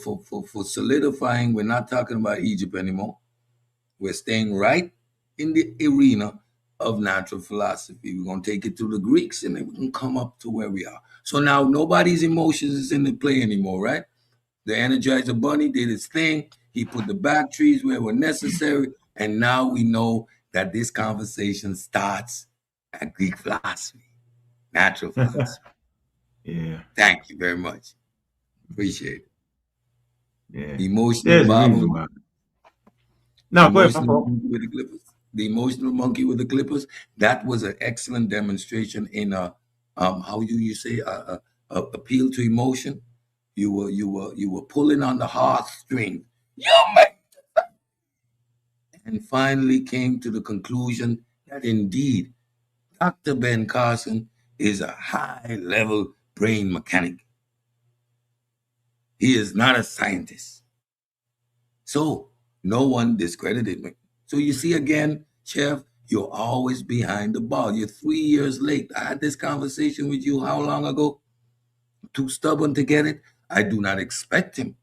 solidifying. We're not talking about Egypt anymore. We're staying right in the arena of natural philosophy. We're going to take it to the Greeks and then we can come up to where we are. So now nobody's emotions is in the play anymore, right? The Energizer Bunny did its thing. He put the back trees where were necessary. And now we know that this conversation starts at Greek philosophy, natural philosophy. Yeah. Thank you very much. Appreciate it. Yeah. The emotional There's a Bible. reason why. No, go ahead, my fault. With the Clippers. The emotional monkey with the Clippers. That was an excellent demonstration in how you say appeal to emotion. You were pulling on the heartstring. You make and finally came to the conclusion that indeed Dr. Ben Carson is a high-level brain mechanic. He is not a scientist. So no one discredited me. So you see again, Chef, you're always behind the ball. You're 3 years late. I had this conversation with you how long ago? Too stubborn to get it? I do not expect him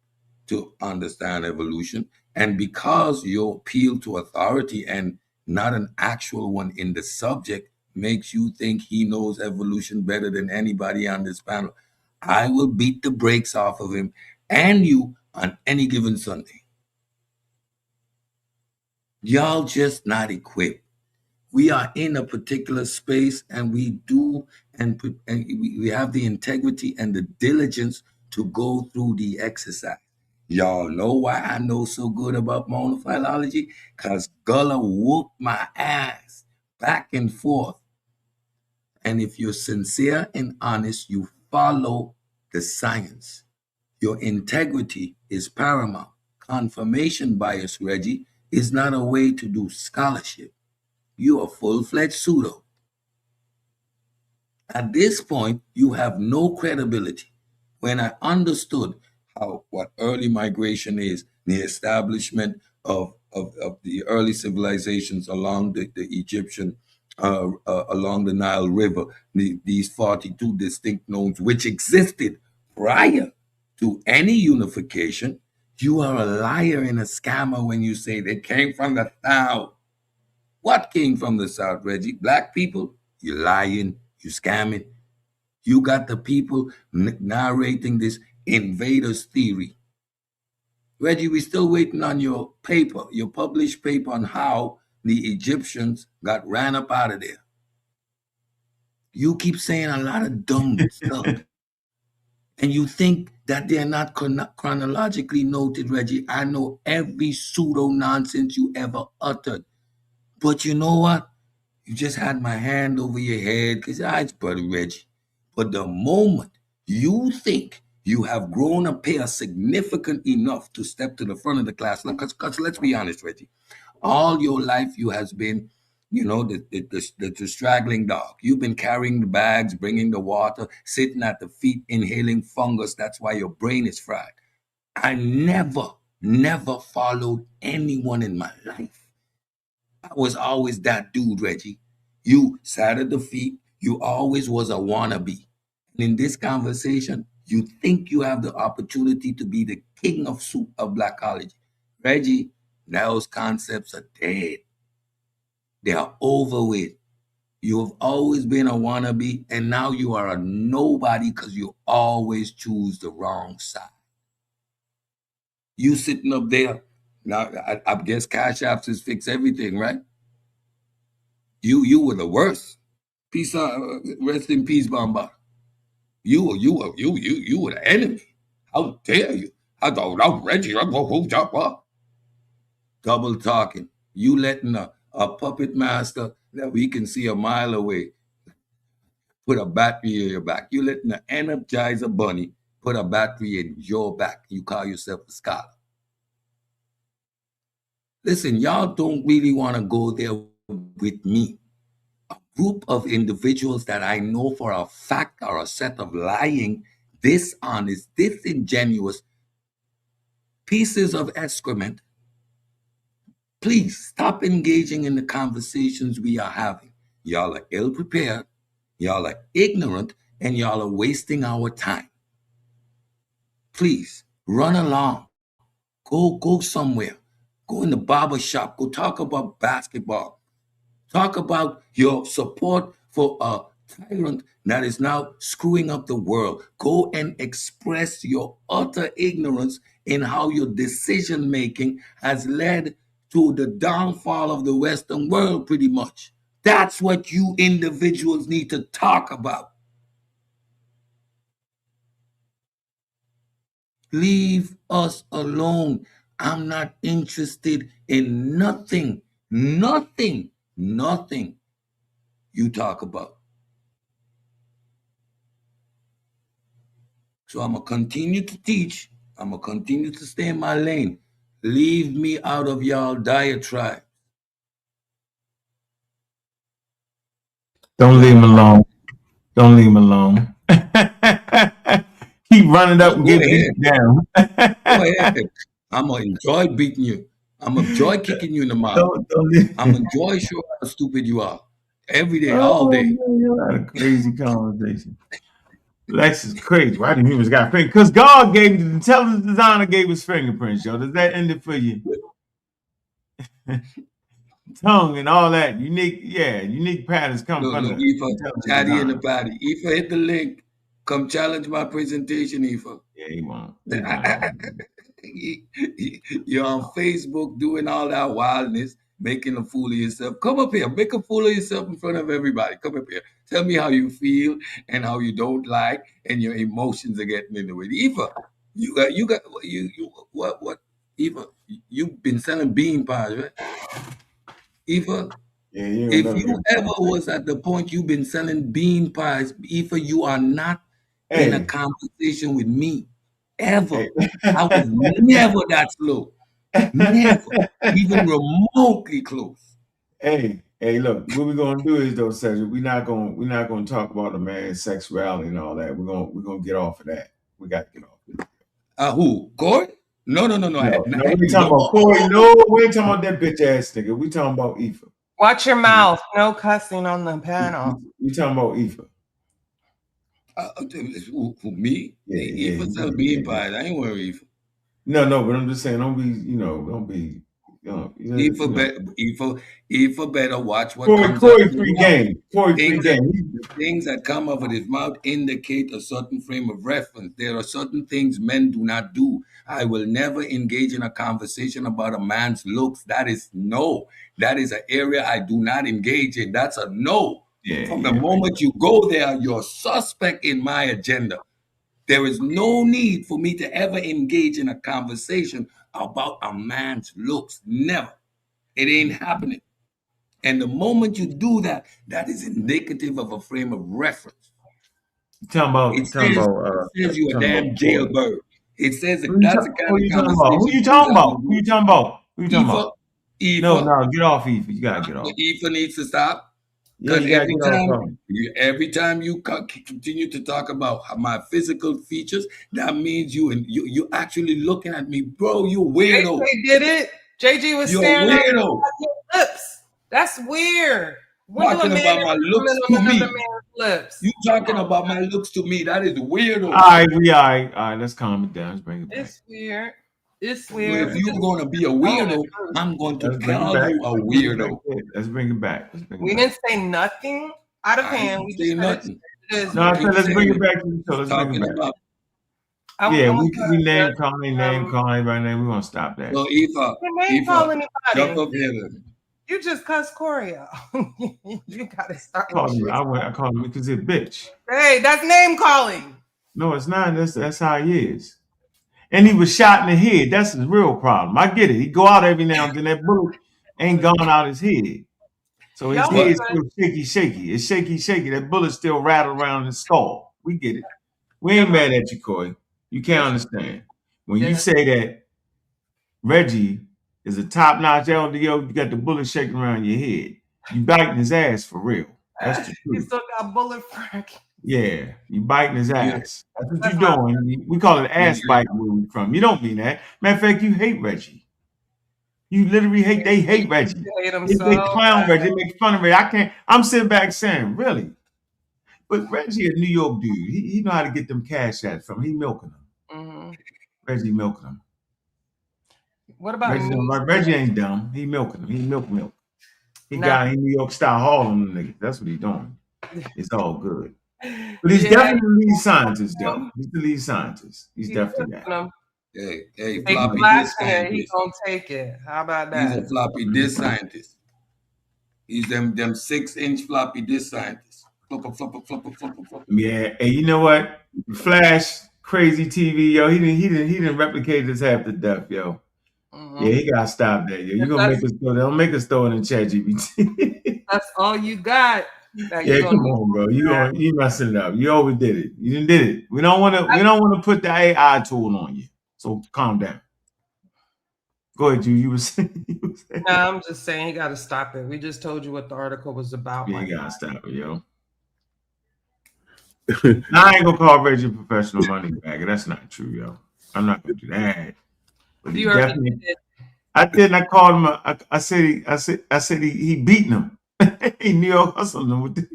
to understand evolution. And because your appeal to authority and not an actual one in the subject makes you think he knows evolution better than anybody on this panel, I will beat the brakes off of him and you on any given Sunday. Y'all just not equipped. We are in a particular space and we do, and we have the integrity and the diligence to go through the exercise. Y'all know why I know so good about monophilology? Because Gullah whooped my ass back and forth. And if you're sincere and honest, you follow the science. Your integrity is paramount. Confirmation bias, Reggie, is not a way to do scholarship. You are full-fledged pseudo. At this point, you have no credibility. When I understood what early migration is, the establishment of the early civilizations along the Egyptian, along the Nile River, these 42 distinct nodes which existed prior to any unification, you are a liar and a scammer when you say they came from the South. What came from the South, Reggie? Black people? You lying, you scamming. You got the people narrating this invaders theory. Reggie, we're still waiting on your paper, your published paper on how the Egyptians got ran up out of there. You keep saying a lot of dumb stuff. And you think that they're not chronologically noted, Reggie. I know every pseudo-nonsense you ever uttered. But you know what? You just had my hand over your head because it's Brother Reggie. But the moment you think you have grown a pair significant enough to step to the front of the class, because let's be honest, Reggie, all your life you has been, the straggling dog. You've been carrying the bags, bringing the water, sitting at the feet, inhaling fungus. That's why your brain is fried. I never followed anyone in my life. I was always that dude, Reggie. You sat at the feet. You always was a wannabe. And in this conversation, you think you have the opportunity to be the king of soup of blackology. Reggie, those concepts are dead. They are over with. You have always been a wannabe, and now you are a nobody because you always choose the wrong side. You sitting up there, now I guess Cash Apps has fixed everything, right? You were the worst. Peace, rest in peace, Bamba. You were the enemy. How dare you? I thought I'm Reggie. I'm going to double talking. You letting a puppet master that we can see a mile away put a battery in your back. You letting the Energizer Bunny put a battery in your back. You call yourself a scholar. Listen, y'all don't really want to go there with me. A group of individuals that I know for a fact are a set of lying, dishonest, disingenuous pieces of excrement. Please stop engaging in the conversations we are having. Y'all are ill-prepared, y'all are ignorant, and y'all are wasting our time. Please run along. Go somewhere. Go in the barber shop. Go talk about basketball. Talk about your support for a tyrant that is now screwing up the world. Go and express your utter ignorance in how your decision making has led to the downfall of the Western world, pretty much. That's what you individuals need to talk about. Leave us alone. I'm not interested in nothing you talk about. So I'm going to continue to teach. I'm going to continue to stay in my lane. Leave me out of y'all diatribe. Don't leave him alone. Don't leave him alone. Keep running up and Go get ahead. beat down. Go ahead. I'm going to enjoy beating you. I'm going to enjoy kicking you in the mouth. I'm going to enjoy showing how stupid you are. Every day, all day. Man, you had a crazy conversation. Lex is crazy. Why do humans got fingerprints? Because God gave the intelligent designer gave us fingerprints, yo. Does that end it for you? Tongue and all that unique patterns come from the intelligent Chatty in design. the patty. Ifa, hit the link. Come challenge my presentation, Ifa. Yeah, he won't. You're on Facebook doing all that wildness, making a fool of yourself. Come up here, make a fool of yourself in front of everybody. Come up here. Tell me how you feel and how you don't like, and your emotions are getting in the way. Eva, what? Eva, you've been selling bean pies, right? Eva, if you ever was at the point you've been selling bean pies, Eva, you are not in a conversation with me. Ever. I was never that slow. Never. Even remotely close. Hey, look, what we're gonna do is though, Cedric, we're not gonna talk about the man's sexuality and all that. We're gonna get off of that. We got to get off of that. Who? Corey? No. No, we ain't talking about Corey. No, we ain't talking about that bitch ass nigga. We talking about Ifa. Watch your mouth. No cussing on the panel. We talking about Ifa. For me? Ifa sells bean pies. I ain't worried, Ifa. No, but I'm just saying, don't be. Ifa better watch what Corey, comes Corey out of free his mouth. game. Corey free game. Things that come out of his mouth indicate a certain frame of reference. There are certain things men do not do. I will never engage in a conversation about a man's looks. That is no. That is an area I do not engage in. That's a no. From the moment you go there, you're suspect in my agenda. There is no need for me to ever engage in a conversation about a man's looks. Never. It ain't happening. And the moment you do that, that is indicative of a frame of reference. It says you're a damn jailbird. It says that that's the kind of conversation. Who you talking about? Who you talking about? Ifa. No, get off Ifa. You gotta get off. Ifa needs to stop. Yeah, Because every time you continue to talk about my physical features, that means you actually looking at me, bro. You weirdo. JG did it. JG was staring at your lips. That's weird. Talking about my looks to me. You talking about my looks to me? That is weirdo. All right. Let's calm it down. Let's bring it back. It's weird. It's So weird. if you're going to be a weirdo, I'm going to call you a weirdo. Let's bring it back. We didn't say nothing out of hand. We just nothing. No, I said let's bring it back to the show. Let's bring it back. Yeah, we name calling right now. We want to stop that. So Ifa, jump up here. You just cussed Corey out. You gotta start. I called him because he's a bitch. Hey, that's name calling. No, it's not. That's how he is. And he was shot in the head. That's his real problem. I get it. He go out every now and then. That bullet ain't gone out his head. So his Y'all head's good. still shaky. It's shaky. That bullet still rattle around his skull. We get it. We ain't mad at you, Corey. You can't understand. When you say that Reggie is a top-notch LDO, you got the bullet shaking around your head. You biting his ass for real. That's the He truth. still got bullet fragments. Yeah, you biting his ass. That's what That's you're doing. We call it ass Yeah. biting where we from. You don't mean that. Matter of fact, you hate Reggie. You literally hate. They hate Reggie. Hate him They so clown bad. Reggie. They make fun of Reggie. I'm sitting back saying, really? But Reggie, a New York dude, he know how to get them cash ads from. He milking them. Mm-hmm. Reggie milking them. What about Reggie ain't dumb. He milking them. He milk. He Now- got New York style hauling them niggas. That's what he doing. It's all good. But he's definitely the lead scientist, though. He's the lead scientist. He's definitely that. Hey, Big floppy black disk hair, he scientist. gonna take it. How about He's that? a floppy disk scientist. He's them 6-inch floppy disk scientists. Flopper. Yeah, and you know what? Flash, crazy TV, yo. He didn't replicate this half to death, yo. Mm-hmm. Yeah, he got to stop that, yo. You gonna make us throw? Don't make us throw it in ChatGPT. That's all you got. Yeah, come on, bro. You messing it up. You always did it. You didn't did it. We don't want to put the AI tool on you. So calm down. Go ahead, you were saying. No, I'm just saying he got to stop it. We just told you what the article was about. Yeah, you gotta stop it, yo. I ain't gonna call Reggie a professional money bagger. That's not true, yo. I'm not gonna do that. But he definitely. I did. I called him. I said he beating him. He New York hustling him with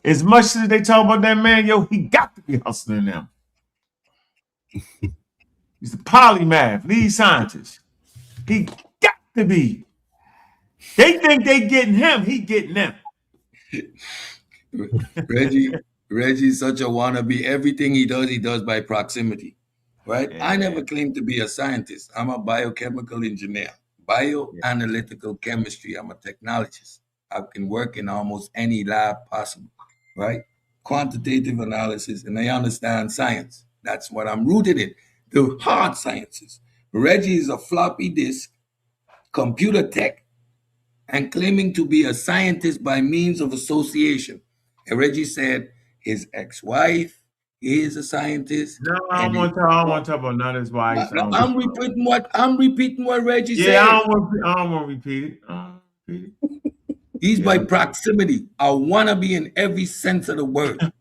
as much as they talk about that man, yo, he got to be hustling them. He's a polymath, lead scientist. He got to be. They think they getting him. He getting them. Reggie's such a wannabe. Everything he does by proximity, right? Yeah. I never claimed to be a scientist. I'm a biochemical engineer, bioanalytical chemistry. I'm a technologist. I can work in almost any lab possible, right? Quantitative analysis, and I understand science. That's what I'm rooted in. The hard sciences. Reggie is a floppy disk, computer tech, and claiming to be a scientist by means of association. And Reggie said his ex-wife is a scientist. No, I don't want to talk about none of his wives. I'm repeating what Reggie said. Yeah, I don't want to repeat it. He's by proximity. I want to be in every sense of the word.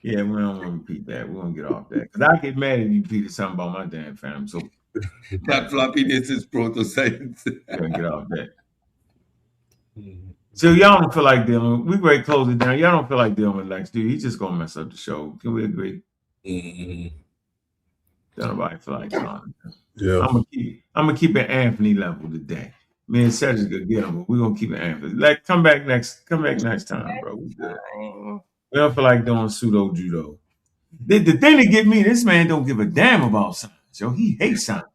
Yeah, we don't want to repeat that. We're going to get off that. Because I get mad if you repeated something about my damn family. So that floppiness is proto-science. We're going to get off that. So y'all don't feel like dealing with, we ready to close it down. Y'all don't feel like dealing with Lex, dude. He's just going to mess up the show. Can we agree? Don't nobody feel like talking. Yeah. I'm gonna keep it Anthony level today. Me and Cedric gonna get him, but we're gonna keep it Anthony. Like, come back next time, bro. We good. We don't feel like doing pseudo judo. The thing that get me, this man don't give a damn about science. Yo, he hates science.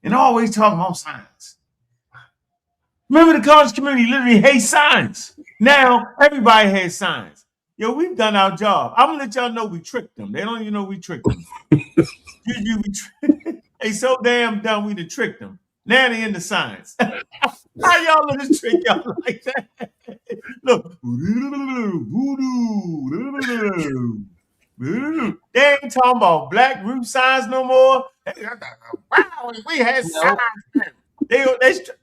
And always talking about science. Remember, the college community literally hates science. Now everybody has science. Yo, we've done our job. I'm gonna let y'all know we tricked them. They don't even know we tricked them. They so damn dumb we done tricked them. Now they into science. How y'all let us trick y'all like that? Look, voodoo. They ain't talking about black group science no more. Wow, we had science.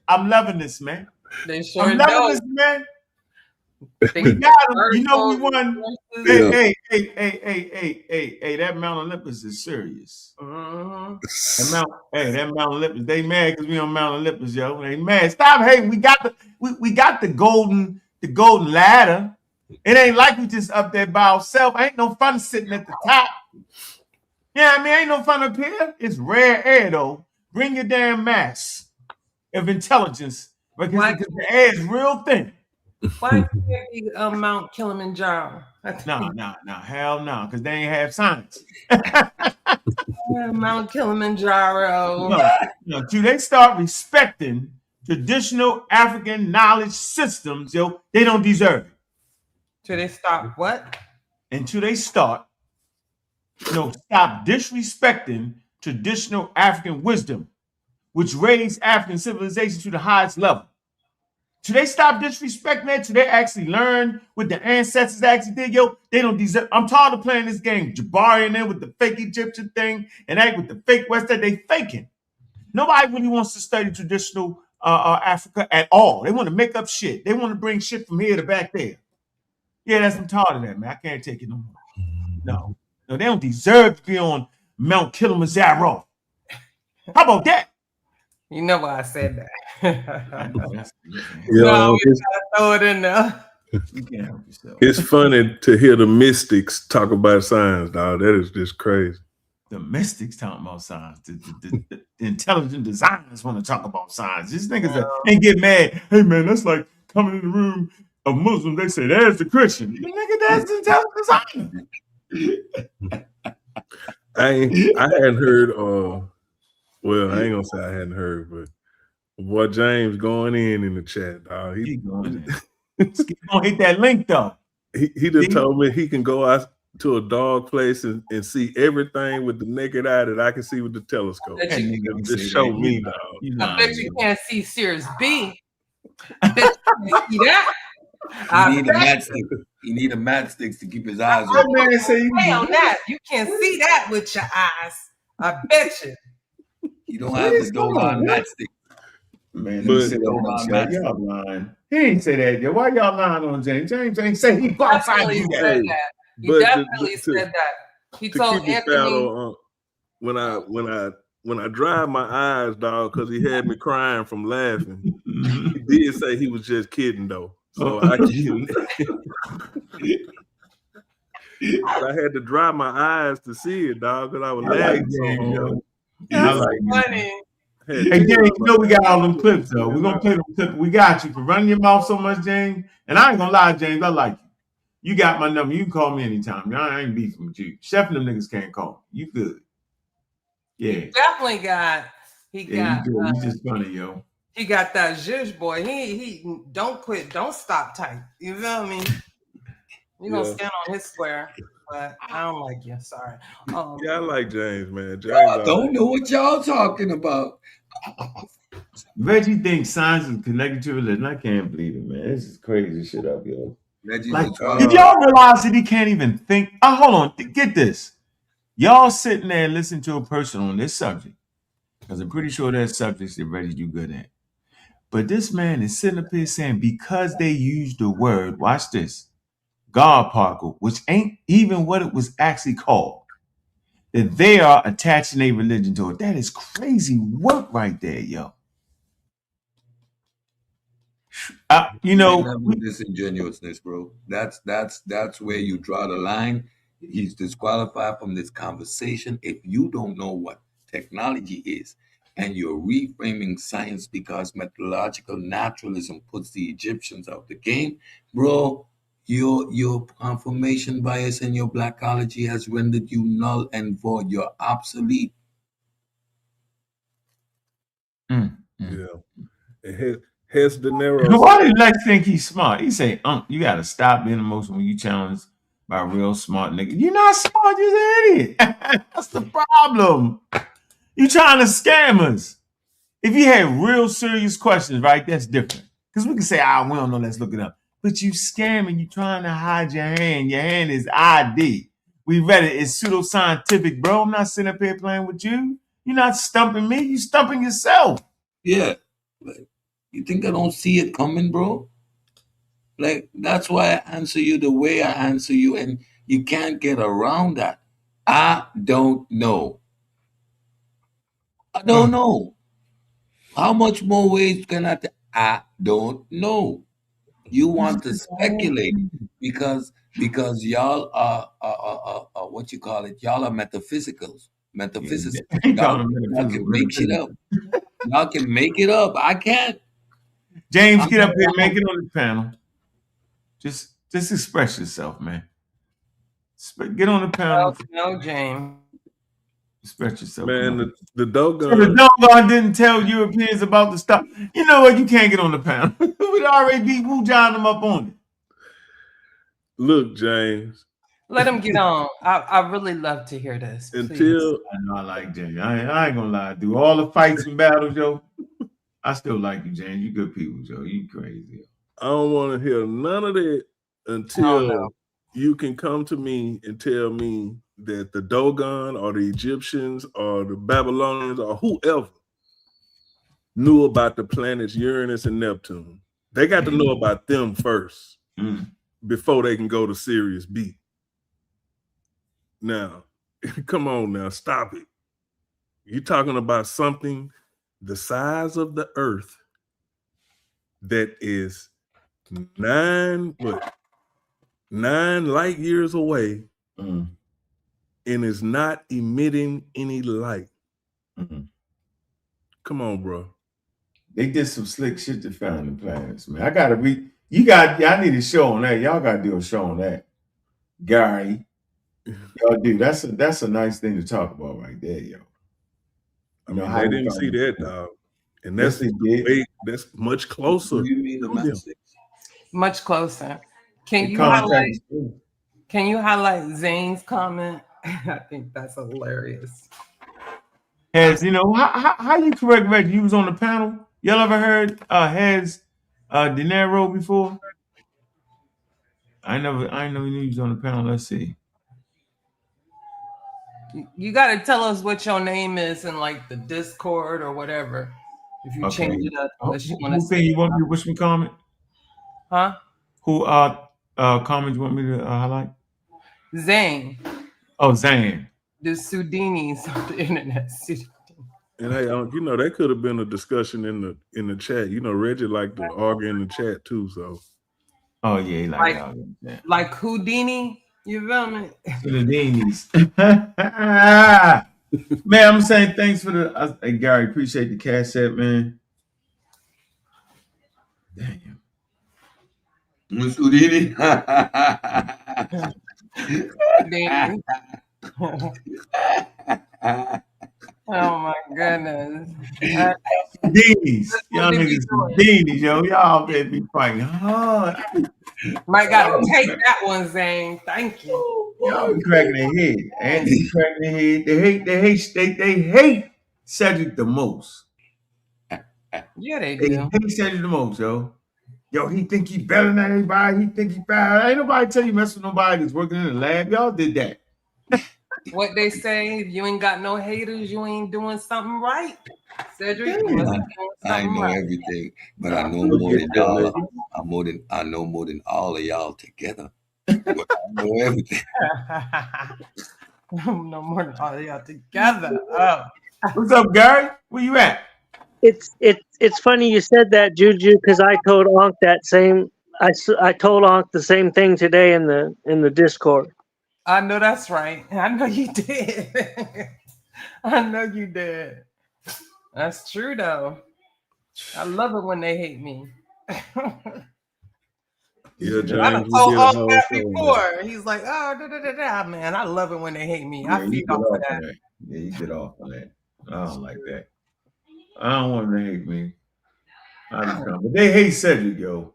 I'm loving this, man. I'm loving this, man. We got him. You know we won. Hey, that Mount Olympus is serious. That Mount Olympus. They mad because we on Mount Olympus, yo. They mad. Stop hating. We got the golden ladder. It ain't like we just up there by ourselves. Ain't no fun sitting at the top. Yeah, I mean, ain't no fun up here. It's rare air though. Bring your damn mass of intelligence because the air is real thin. Why can't it be Mount Kilimanjaro? No, hell no, because they ain't have science. Mount Kilimanjaro. No, till they start respecting traditional African knowledge systems, yo, they don't deserve it. Till they stop what? Until they stop disrespecting traditional African wisdom, which raised African civilization to the highest level. Should they stop disrespecting that? Should they actually learn what the ancestors actually did? Yo, they don't deserve. I'm tired of playing this game. Jabari in there with the fake Egyptian thing and act with the fake West Side. They faking. Nobody really wants to study traditional Africa at all. They want to make up shit. They want to bring shit from here to back there. Yeah, I'm tired of that, man. I can't take it no more. No, they don't deserve to be on Mount Kilimanjaro. How about that? You know why I said that. Yeah, no, you gotta throw it in there. You can't help yourself. It's funny to hear the mystics talk about science, dog. That is just crazy. The mystics talking about science. The intelligent designers want to talk about science. These niggas ain't get mad. Hey, man, that's like coming in the room of Muslims. They say, there's the Christian. Nigga, that's the intelligent designer. I hadn't heard, well, I ain't gonna say I hadn't heard, but boy, James going in the chat, dog. He going in. He's gonna hit that link, though. He just told me he can go out to a dog place and see everything with the naked eye that I can see with the telescope. Just show me, dog. I bet you can't see Series B. I bet you can't see that. You need a matchstick to keep his eyes open. open. Hey, on that. You can't see that with your eyes. I bet you. You don't have the Dogon matchstick. Man, y'all lying. He ain't say that yet. Why y'all lying on James? James ain't say he go outside and do that. He definitely said that. He told Anthony. When I dried my eyes, dog, because he had me crying from laughing. He did say he was just kidding, though. So I can. I had to dry my eyes to see it, dog, because I was laughing so hard. That's funny. Hey, James, you know we got all them clips, though. We're going to play them clips. We got you for running your mouth so much, James. And I ain't going to lie, James, I like you. You got my number. You can call me anytime. I ain't beefing with you. Chef and them niggas can't call me. You good. Yeah. He definitely got. He got. You just funny, yo. He got that zhuzh boy. He don't quit, don't stop type. You feel me? You gonna stand on his square, but I don't like you. Sorry. Yeah, I like James, man. James, I don't know what y'all talking about. Reggie thinks science is connected to religion. I can't believe it, man. This is crazy shit up, yo. Like, did y'all realize that he can't even think? Oh, hold on. Get this. Y'all sitting there and listening to a person on this subject, because I'm pretty sure there's subjects that Reggie do good at. But this man is sitting up here saying because they used the word, watch this, God particle, which ain't even what it was actually called, that they are attaching a religion to it. That is crazy work right there, yo. You know, disingenuousness, bro. That's where you draw the line. He's disqualified from this conversation if you don't know what technology is and you're reframing science because methodological naturalism puts the Egyptians out the game, bro. Your confirmation bias and your blackology has rendered you null and void. You're obsolete. Yeah. Hence De Niro. Why did Lex think he's smart? He say, you got to stop being emotional when you challenge by a real smart nigga. You're not smart, you're an idiot. That's the problem. You trying to scam us. If you had real serious questions, right, that's different. Because we can say, we don't know, let's look it up. But you scamming, you trying to hide your hand. Your hand is ID. We read it. It's pseudoscientific, bro. I'm not sitting up here playing with you. You're not stumping me. You're stumping yourself. Yeah. You think I don't see it coming, bro? Like, that's why I answer you the way I answer you, and you can't get around that. I don't know. I don't know. How much more ways can I don't know. You want to speculate because y'all are what you call it? Y'all are metaphysicals. Y'all can make shit up. Y'all can make it up. I can't. James, get up here, make it on the panel. Just express yourself, man. Get on the panel. No, James. Express yourself, man. The Dogon. So the Dogon didn't tell Europeans about the stuff. You know what? You can't get on the panel. We'd already be Wu-John them up on it. Look, James. Let him get on. I really love to hear this. Until I know I like James. I ain't gonna lie. Through all the fights and battles, yo. I still like you, James. You good people, Joe. You crazy. I don't want to hear none of that until you can come to me and tell me that the Dogon or the Egyptians or the Babylonians or whoever knew about the planets Uranus and Neptune. They got to know about them first before they can go to Sirius B. Now, come on now, stop it. You're talking about something the size of the Earth that is 9 light years away and is not emitting any light. Come on, bro. They did some slick shit to find the planets, man. I gotta read. Y'all need a show on that. Y'all gotta do a show on that. Gary. Y'all do. That's a nice thing to talk about right there, yo. I mean, they didn't see that, dog. And that's that's much closer. What do you mean the message? Much closer. Can you highlight Zane's comment? I think that's hilarious. Has how you correct Reggie? You was on the panel. Y'all ever heard Has De Niro before? I never knew he was on the panel. Let's see. You got to tell us what your name is in like the Discord or whatever. If you change it up, unless you want to say. You want me to wish me comment? Huh? Who comments you want me to highlight? Zane. Oh, Zane. The Sudinis of the internet. And hey, that could have been a discussion in the chat. Reggie liked to argue in the chat too. So. Oh yeah, he liked to argue in the chat. Like Houdini, you feel me? Houdinis. Man, I'm saying thanks for the hey, Gary. Appreciate the cash app, man. Damn. Houdini. Oh my goodness. Beanies. Y'all niggas beanies, yo. Y'all better be fighting hard. Might gotta take that one, Zane. Thank you. Y'all be cracking their head. Andy cracking their head. They hate Cedric the most. Yeah, they do. They hate Cedric the most, yo. Yo, he think he better than everybody. He think he bad. Ain't nobody tell you mess with nobody that's working in the lab. Y'all did that. What they say, if you ain't got no haters, you ain't doing something right. Cedric, I know everything, but I know more than y'all. I know more than all of y'all together. But I know everything. No more than all of y'all together. Oh. What's up, Gary? Where you at? It's funny you said that, Juju, because I told Ankh that same. I told Ankh the same thing today in the Discord. I know that's right. I know you did. I know you did. That's true though. I love it when they hate me. Yeah, James. I told Ankh that before. He's like, oh, man, I love it when they hate me. I feed off of that. Yeah, you get off on that. I don't like that. I don't want them to hate me. But they hate Cedric, yo.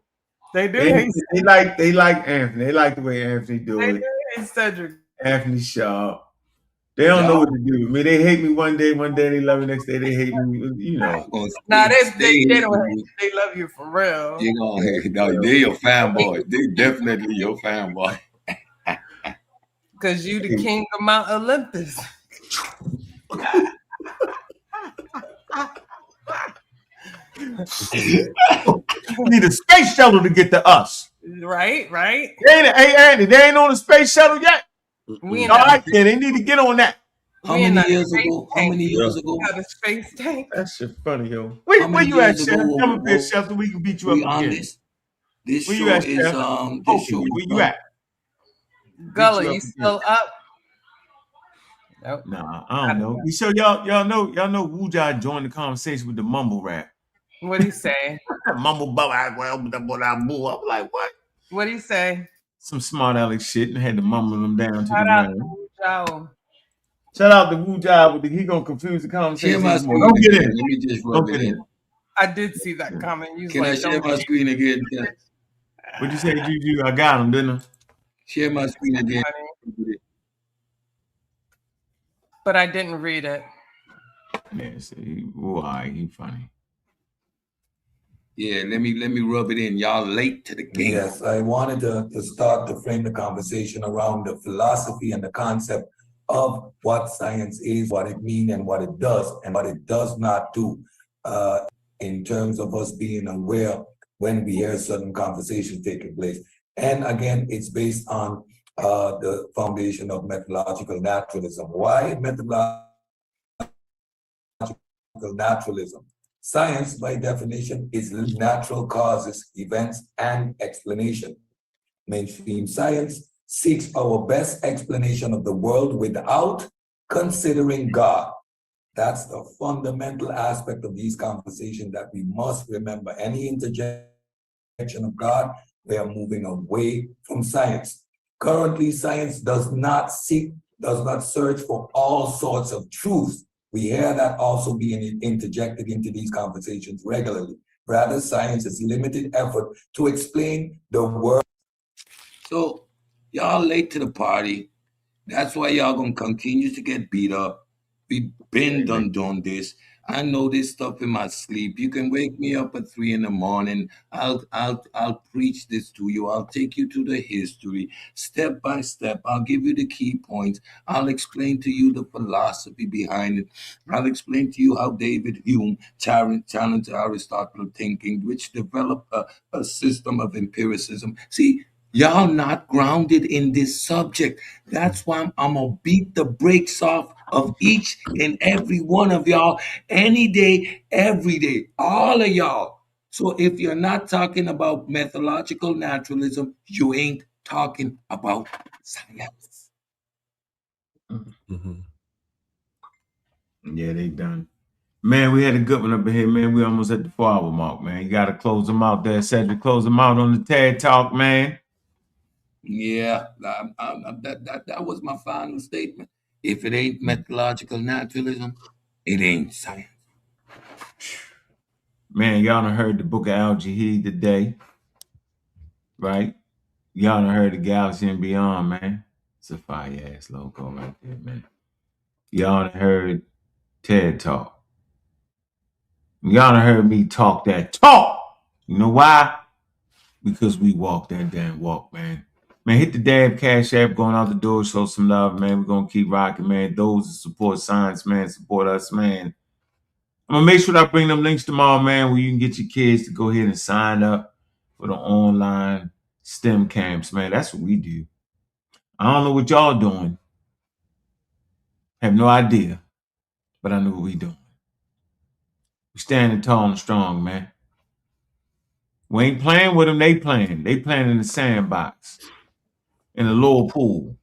They do. They like Anthony. They like the way Anthony do it. They hate Cedric. Anthony Sharp. They don't know what to do with me. They hate me one day they love me, next day they hate me. Nah, they don't hate. They love you for real. They're your fanboys. They definitely your fanboy. Cause you the king of Mount Olympus. Need a space shuttle to get to us. Right. Hey, Andy, they ain't on the space shuttle yet. All right, then they need to get on that. How many years ago? Got a space tank. That shit funny, yo. Where you at, Chef? Come up here, Chef, so we can beat you up again. This where show you at, is Chef? Where you at? Gully, you still up? Nope. Nah, I don't know. So y'all know Wuja joined the conversation with the mumble rap. What'd he say? Mumble bubble. I'm like, what? What'd he say? Some smart aleck shit and had to mumble them down to Shout the out ground. Shout out to Wuja, but he gonna confuse the conversation. Don't get in. Let me just rub it in. I did see that comment. Can I share my screen again? What'd you say, Juju? I got him, didn't I? Share my screen again. But I didn't read it. Yeah, see, he funny. Yeah, let me rub it in. Y'all late to the game. Yes, I wanted to start to frame the conversation around the philosophy and the concept of what science is, what it means, and what it does not do, in terms of us being aware when we hear certain conversations taking place. And again, it's based on the foundation of methodological naturalism. Why methodological naturalism? Science, by definition, is natural causes, events, and explanation. Mainstream science seeks our best explanation of the world without considering God. That's the fundamental aspect of these conversations that we must remember. Any interjection of God, we are moving away from science. Currently, science does not search for all sorts of truths. We hear that also being interjected into these conversations regularly. Rather, science is limited effort to explain the world. So y'all late to the party. That's why y'all gonna continue to get beat up. We been done this. I know this stuff in my sleep. You can wake me up at 3 a.m. I'll preach this to you. I'll take you to the history step by step. I'll give you the key points. I'll explain to you the philosophy behind it. I'll explain to you how David Hume challenged Aristotle thinking, which developed a system of empiricism. See, y'all not grounded in this subject. That's why I'm gonna beat the brakes off of each and every one of y'all any day, every day, all of y'all. So if you're not talking about methodological naturalism, you ain't talking about science. Yeah, they done. Man, we had a good one up here, man. We almost at the 4-hour mark, man. You got to close them out there. Cedric, close them out on the TED Talk, man. Yeah, that was my final statement. If it ain't methodological naturalism, it ain't science. Man, y'all done heard the book of Al-Jahid today, right? Y'all done heard the Galaxy and Beyond, man. It's a fire-ass logo right there, man. Y'all done heard TED Talk. Y'all done heard me talk that talk. You know why? Because we walk that damn walk, man. Man, hit the dab Cash App, going out the door, show some love, man. We're going to keep rocking, man. Those that support science, man, support us, man. I'm going to make sure that I bring them links tomorrow, man, where you can get your kids to go ahead and sign up for the online STEM camps, man. That's what we do. I don't know what y'all doing. Have no idea, but I know what we doing. We standing tall and strong, man. We ain't playing with them, they playing. They playing in the sandbox, in the lower pool.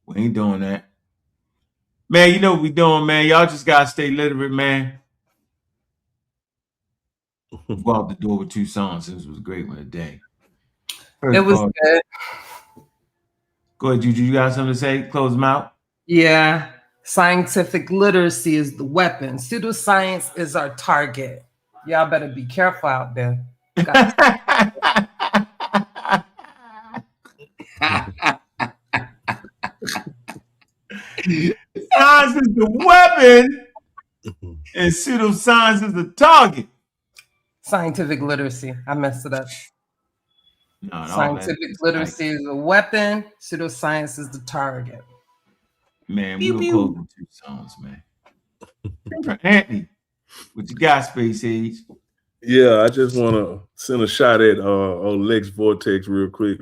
We ain't doing that. Man, you know what we doing, man. Y'all just got to stay literate, man. Go out the door with 2 songs. This was a great one today. It was good. Go ahead, Juju. You got something to say? Close them out. Yeah. Scientific literacy is the weapon. Pseudoscience is our target. Y'all better be careful out there. Science is the weapon, and pseudoscience is the target. Scientific literacy. I messed it up. No, Scientific literacy is a weapon. Pseudoscience is the target. Man, we gonna close with 2 songs, man. Anthony, what you got, Space Age? Yeah, I just want to send a shot at old Lex Vortex real quick.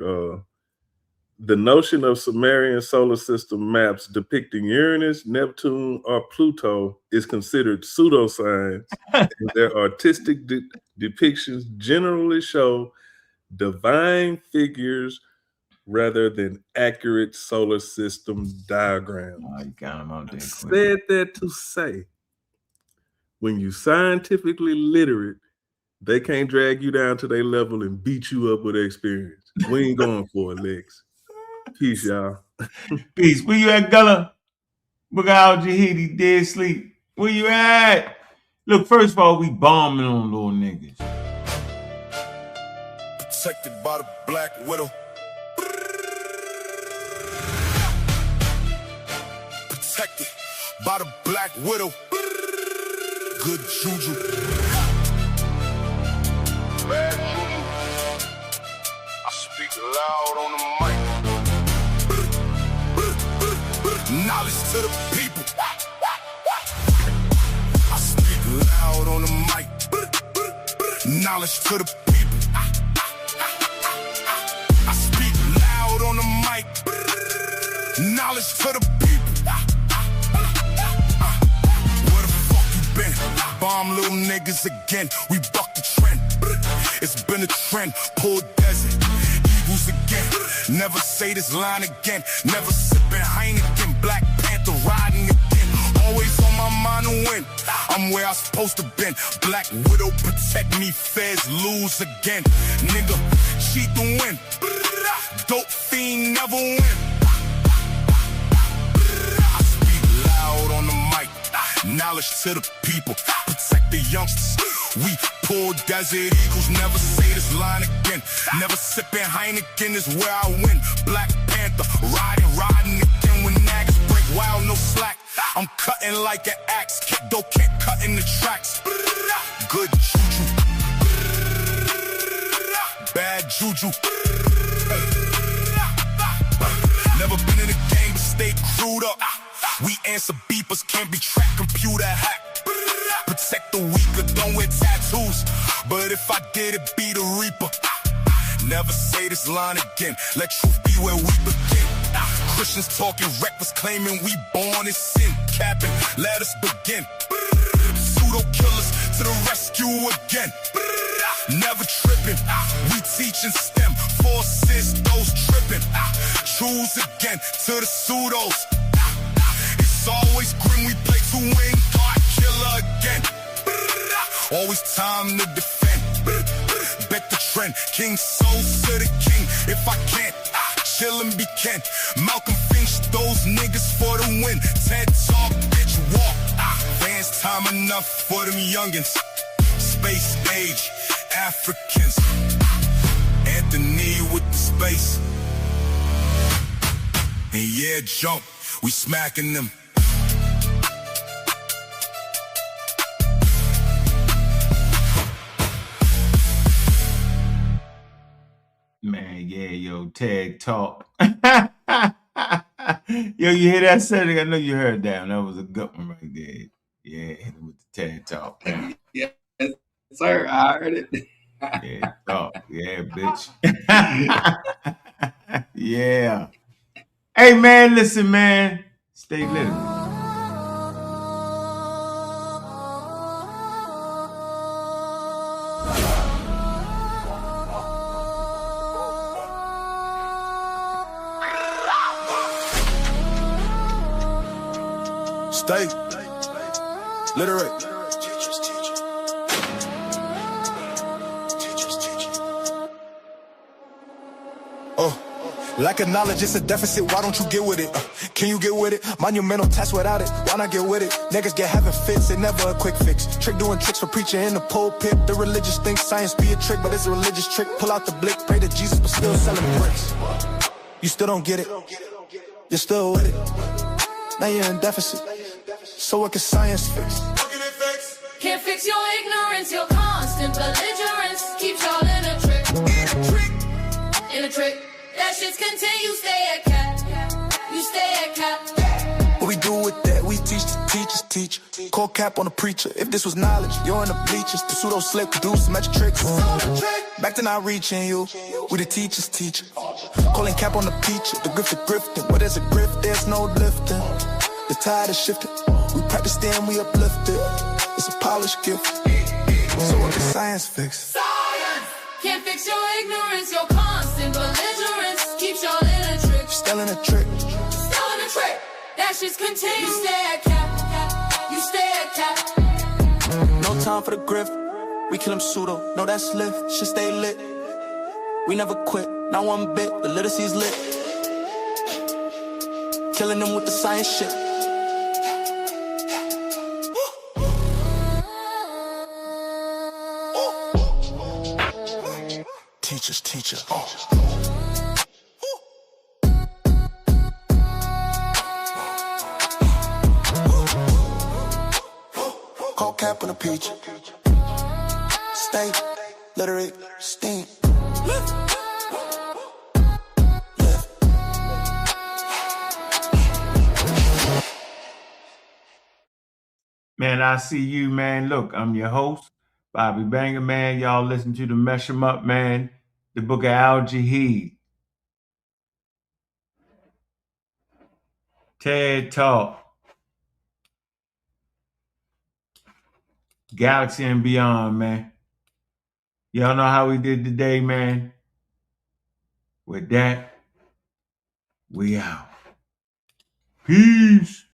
The notion of Sumerian solar system maps depicting Uranus, Neptune, or Pluto is considered pseudoscience, and their artistic depictions generally show divine figures rather than accurate solar system diagrams. Oh, you got him out there. Said that to say, when you scientifically literate, they can't drag you down to their level and beat you up with experience. We ain't going for it, Lex. Peace, y'all. Peace. Where you at, Gullah? Look out, Jahidi, dead sleep. Where you at? Look, first of all, we bombing on little niggas. Protected by the Black Widow. Protected by the Black Widow. Good juju. loud on the mic. Knowledge to the people. I speak loud on the mic. Knowledge to the people. I speak loud on the mic. Knowledge to the people. Where the fuck you been? Bomb little niggas again. We buck the trend. It's been a trend. Poor desert. Eagles again. Never say this line again. Never sipping Heineken. Black Panther riding again. Always on my mind to win. I'm where I'm supposed to been. Black Widow protect me. Feds lose again. Nigga, cheat to win. Dope fiend never win. I speak loud on the mic. Knowledge to the people. Protect the youngsters. We poor desert eagles. Never say this line again. Never sipping Heineken is where I win. Black Panther riding again. When naggers break wild, no slack. I'm cutting like an axe. Kiddo can't cut in the tracks. Good juju. Bad juju. Never been in the game but stay crewed up. We answer beepers, can't be tracked, computer hack. Protect the weaker, don't wear tattoos. But if I did, it be the reaper. Never say this line again. Let truth be where we begin. Christians talking reckless, claiming we born in sin. Capping, let us begin. Pseudo killers to the rescue again. Never tripping. We teaching STEM. Forces those tripping. Choose again to the pseudos. It's always grim. We play to win. God killer again. Always time to defend. Bet the trend. King souls to the king. If I can't. Chill and be Ken. Malcolm Finch, those niggas for the win. TED Talk, bitch, walk. Fans time enough for them youngins. Space age, Africans. Anthony with the space. And yeah, jump, we smacking them. Man, yeah, yo, TED Talk. Yo, you hear that setting? I know you heard that. That was a good one right there. Yeah, hit him with the TED Talk. Yes, sir, I heard it. Yeah, talk. Yeah, bitch. Yeah. Hey, man, listen, man. Stay lit. Stay literate. Lack of knowledge, it's a deficit, why don't you get with it? Can you get with it? Monumental task without it, why not get with it? Niggas get having fits, it never a quick fix. Trick doing tricks for preaching in the pulpit. The religious think science be a trick, but it's a religious trick. Pull out the blick, pray to Jesus, but still selling bricks. You still don't get it, you're still with it. Now you're in deficit, so what can science fix? Can't fix your ignorance, your constant belligerence. Keep y'all in a trick. In a trick. That shit's continue, stay at cap. You stay at cap. What we do with that, we teach the teachers teach. Call cap on the preacher. If this was knowledge, you're in the bleachers. The pseudo slick, do some magic tricks. Back to not reaching you, we the teachers teach. Calling cap on the preacher, the grifting. Where there's a grift, there's no lifting. The tide is shifting, we practice then we uplift it. It's a polished gift, so what can science fix? Science can't fix your ignorance, your constant belligerence. Keeps y'all in a trick. Still in a trick. Still in a trick. That shit's continue. You stay at cap. You stay at cap. No time for the grift. We kill them pseudo. No, that's lift. Shit stay lit. We never quit. Not one bit. The literacy's lit. Killing them with the science shit. Teacher. Call cap on a peach. Stay literate, steam. Man, I see you, man. Look, I'm your host, Bobby Banger, man. Y'all listen to the Mesh 'em Up, man. The book of Al-Jahid. TED Talk. Galaxy and beyond, man. Y'all know how we did today, man. With that, we out. Peace.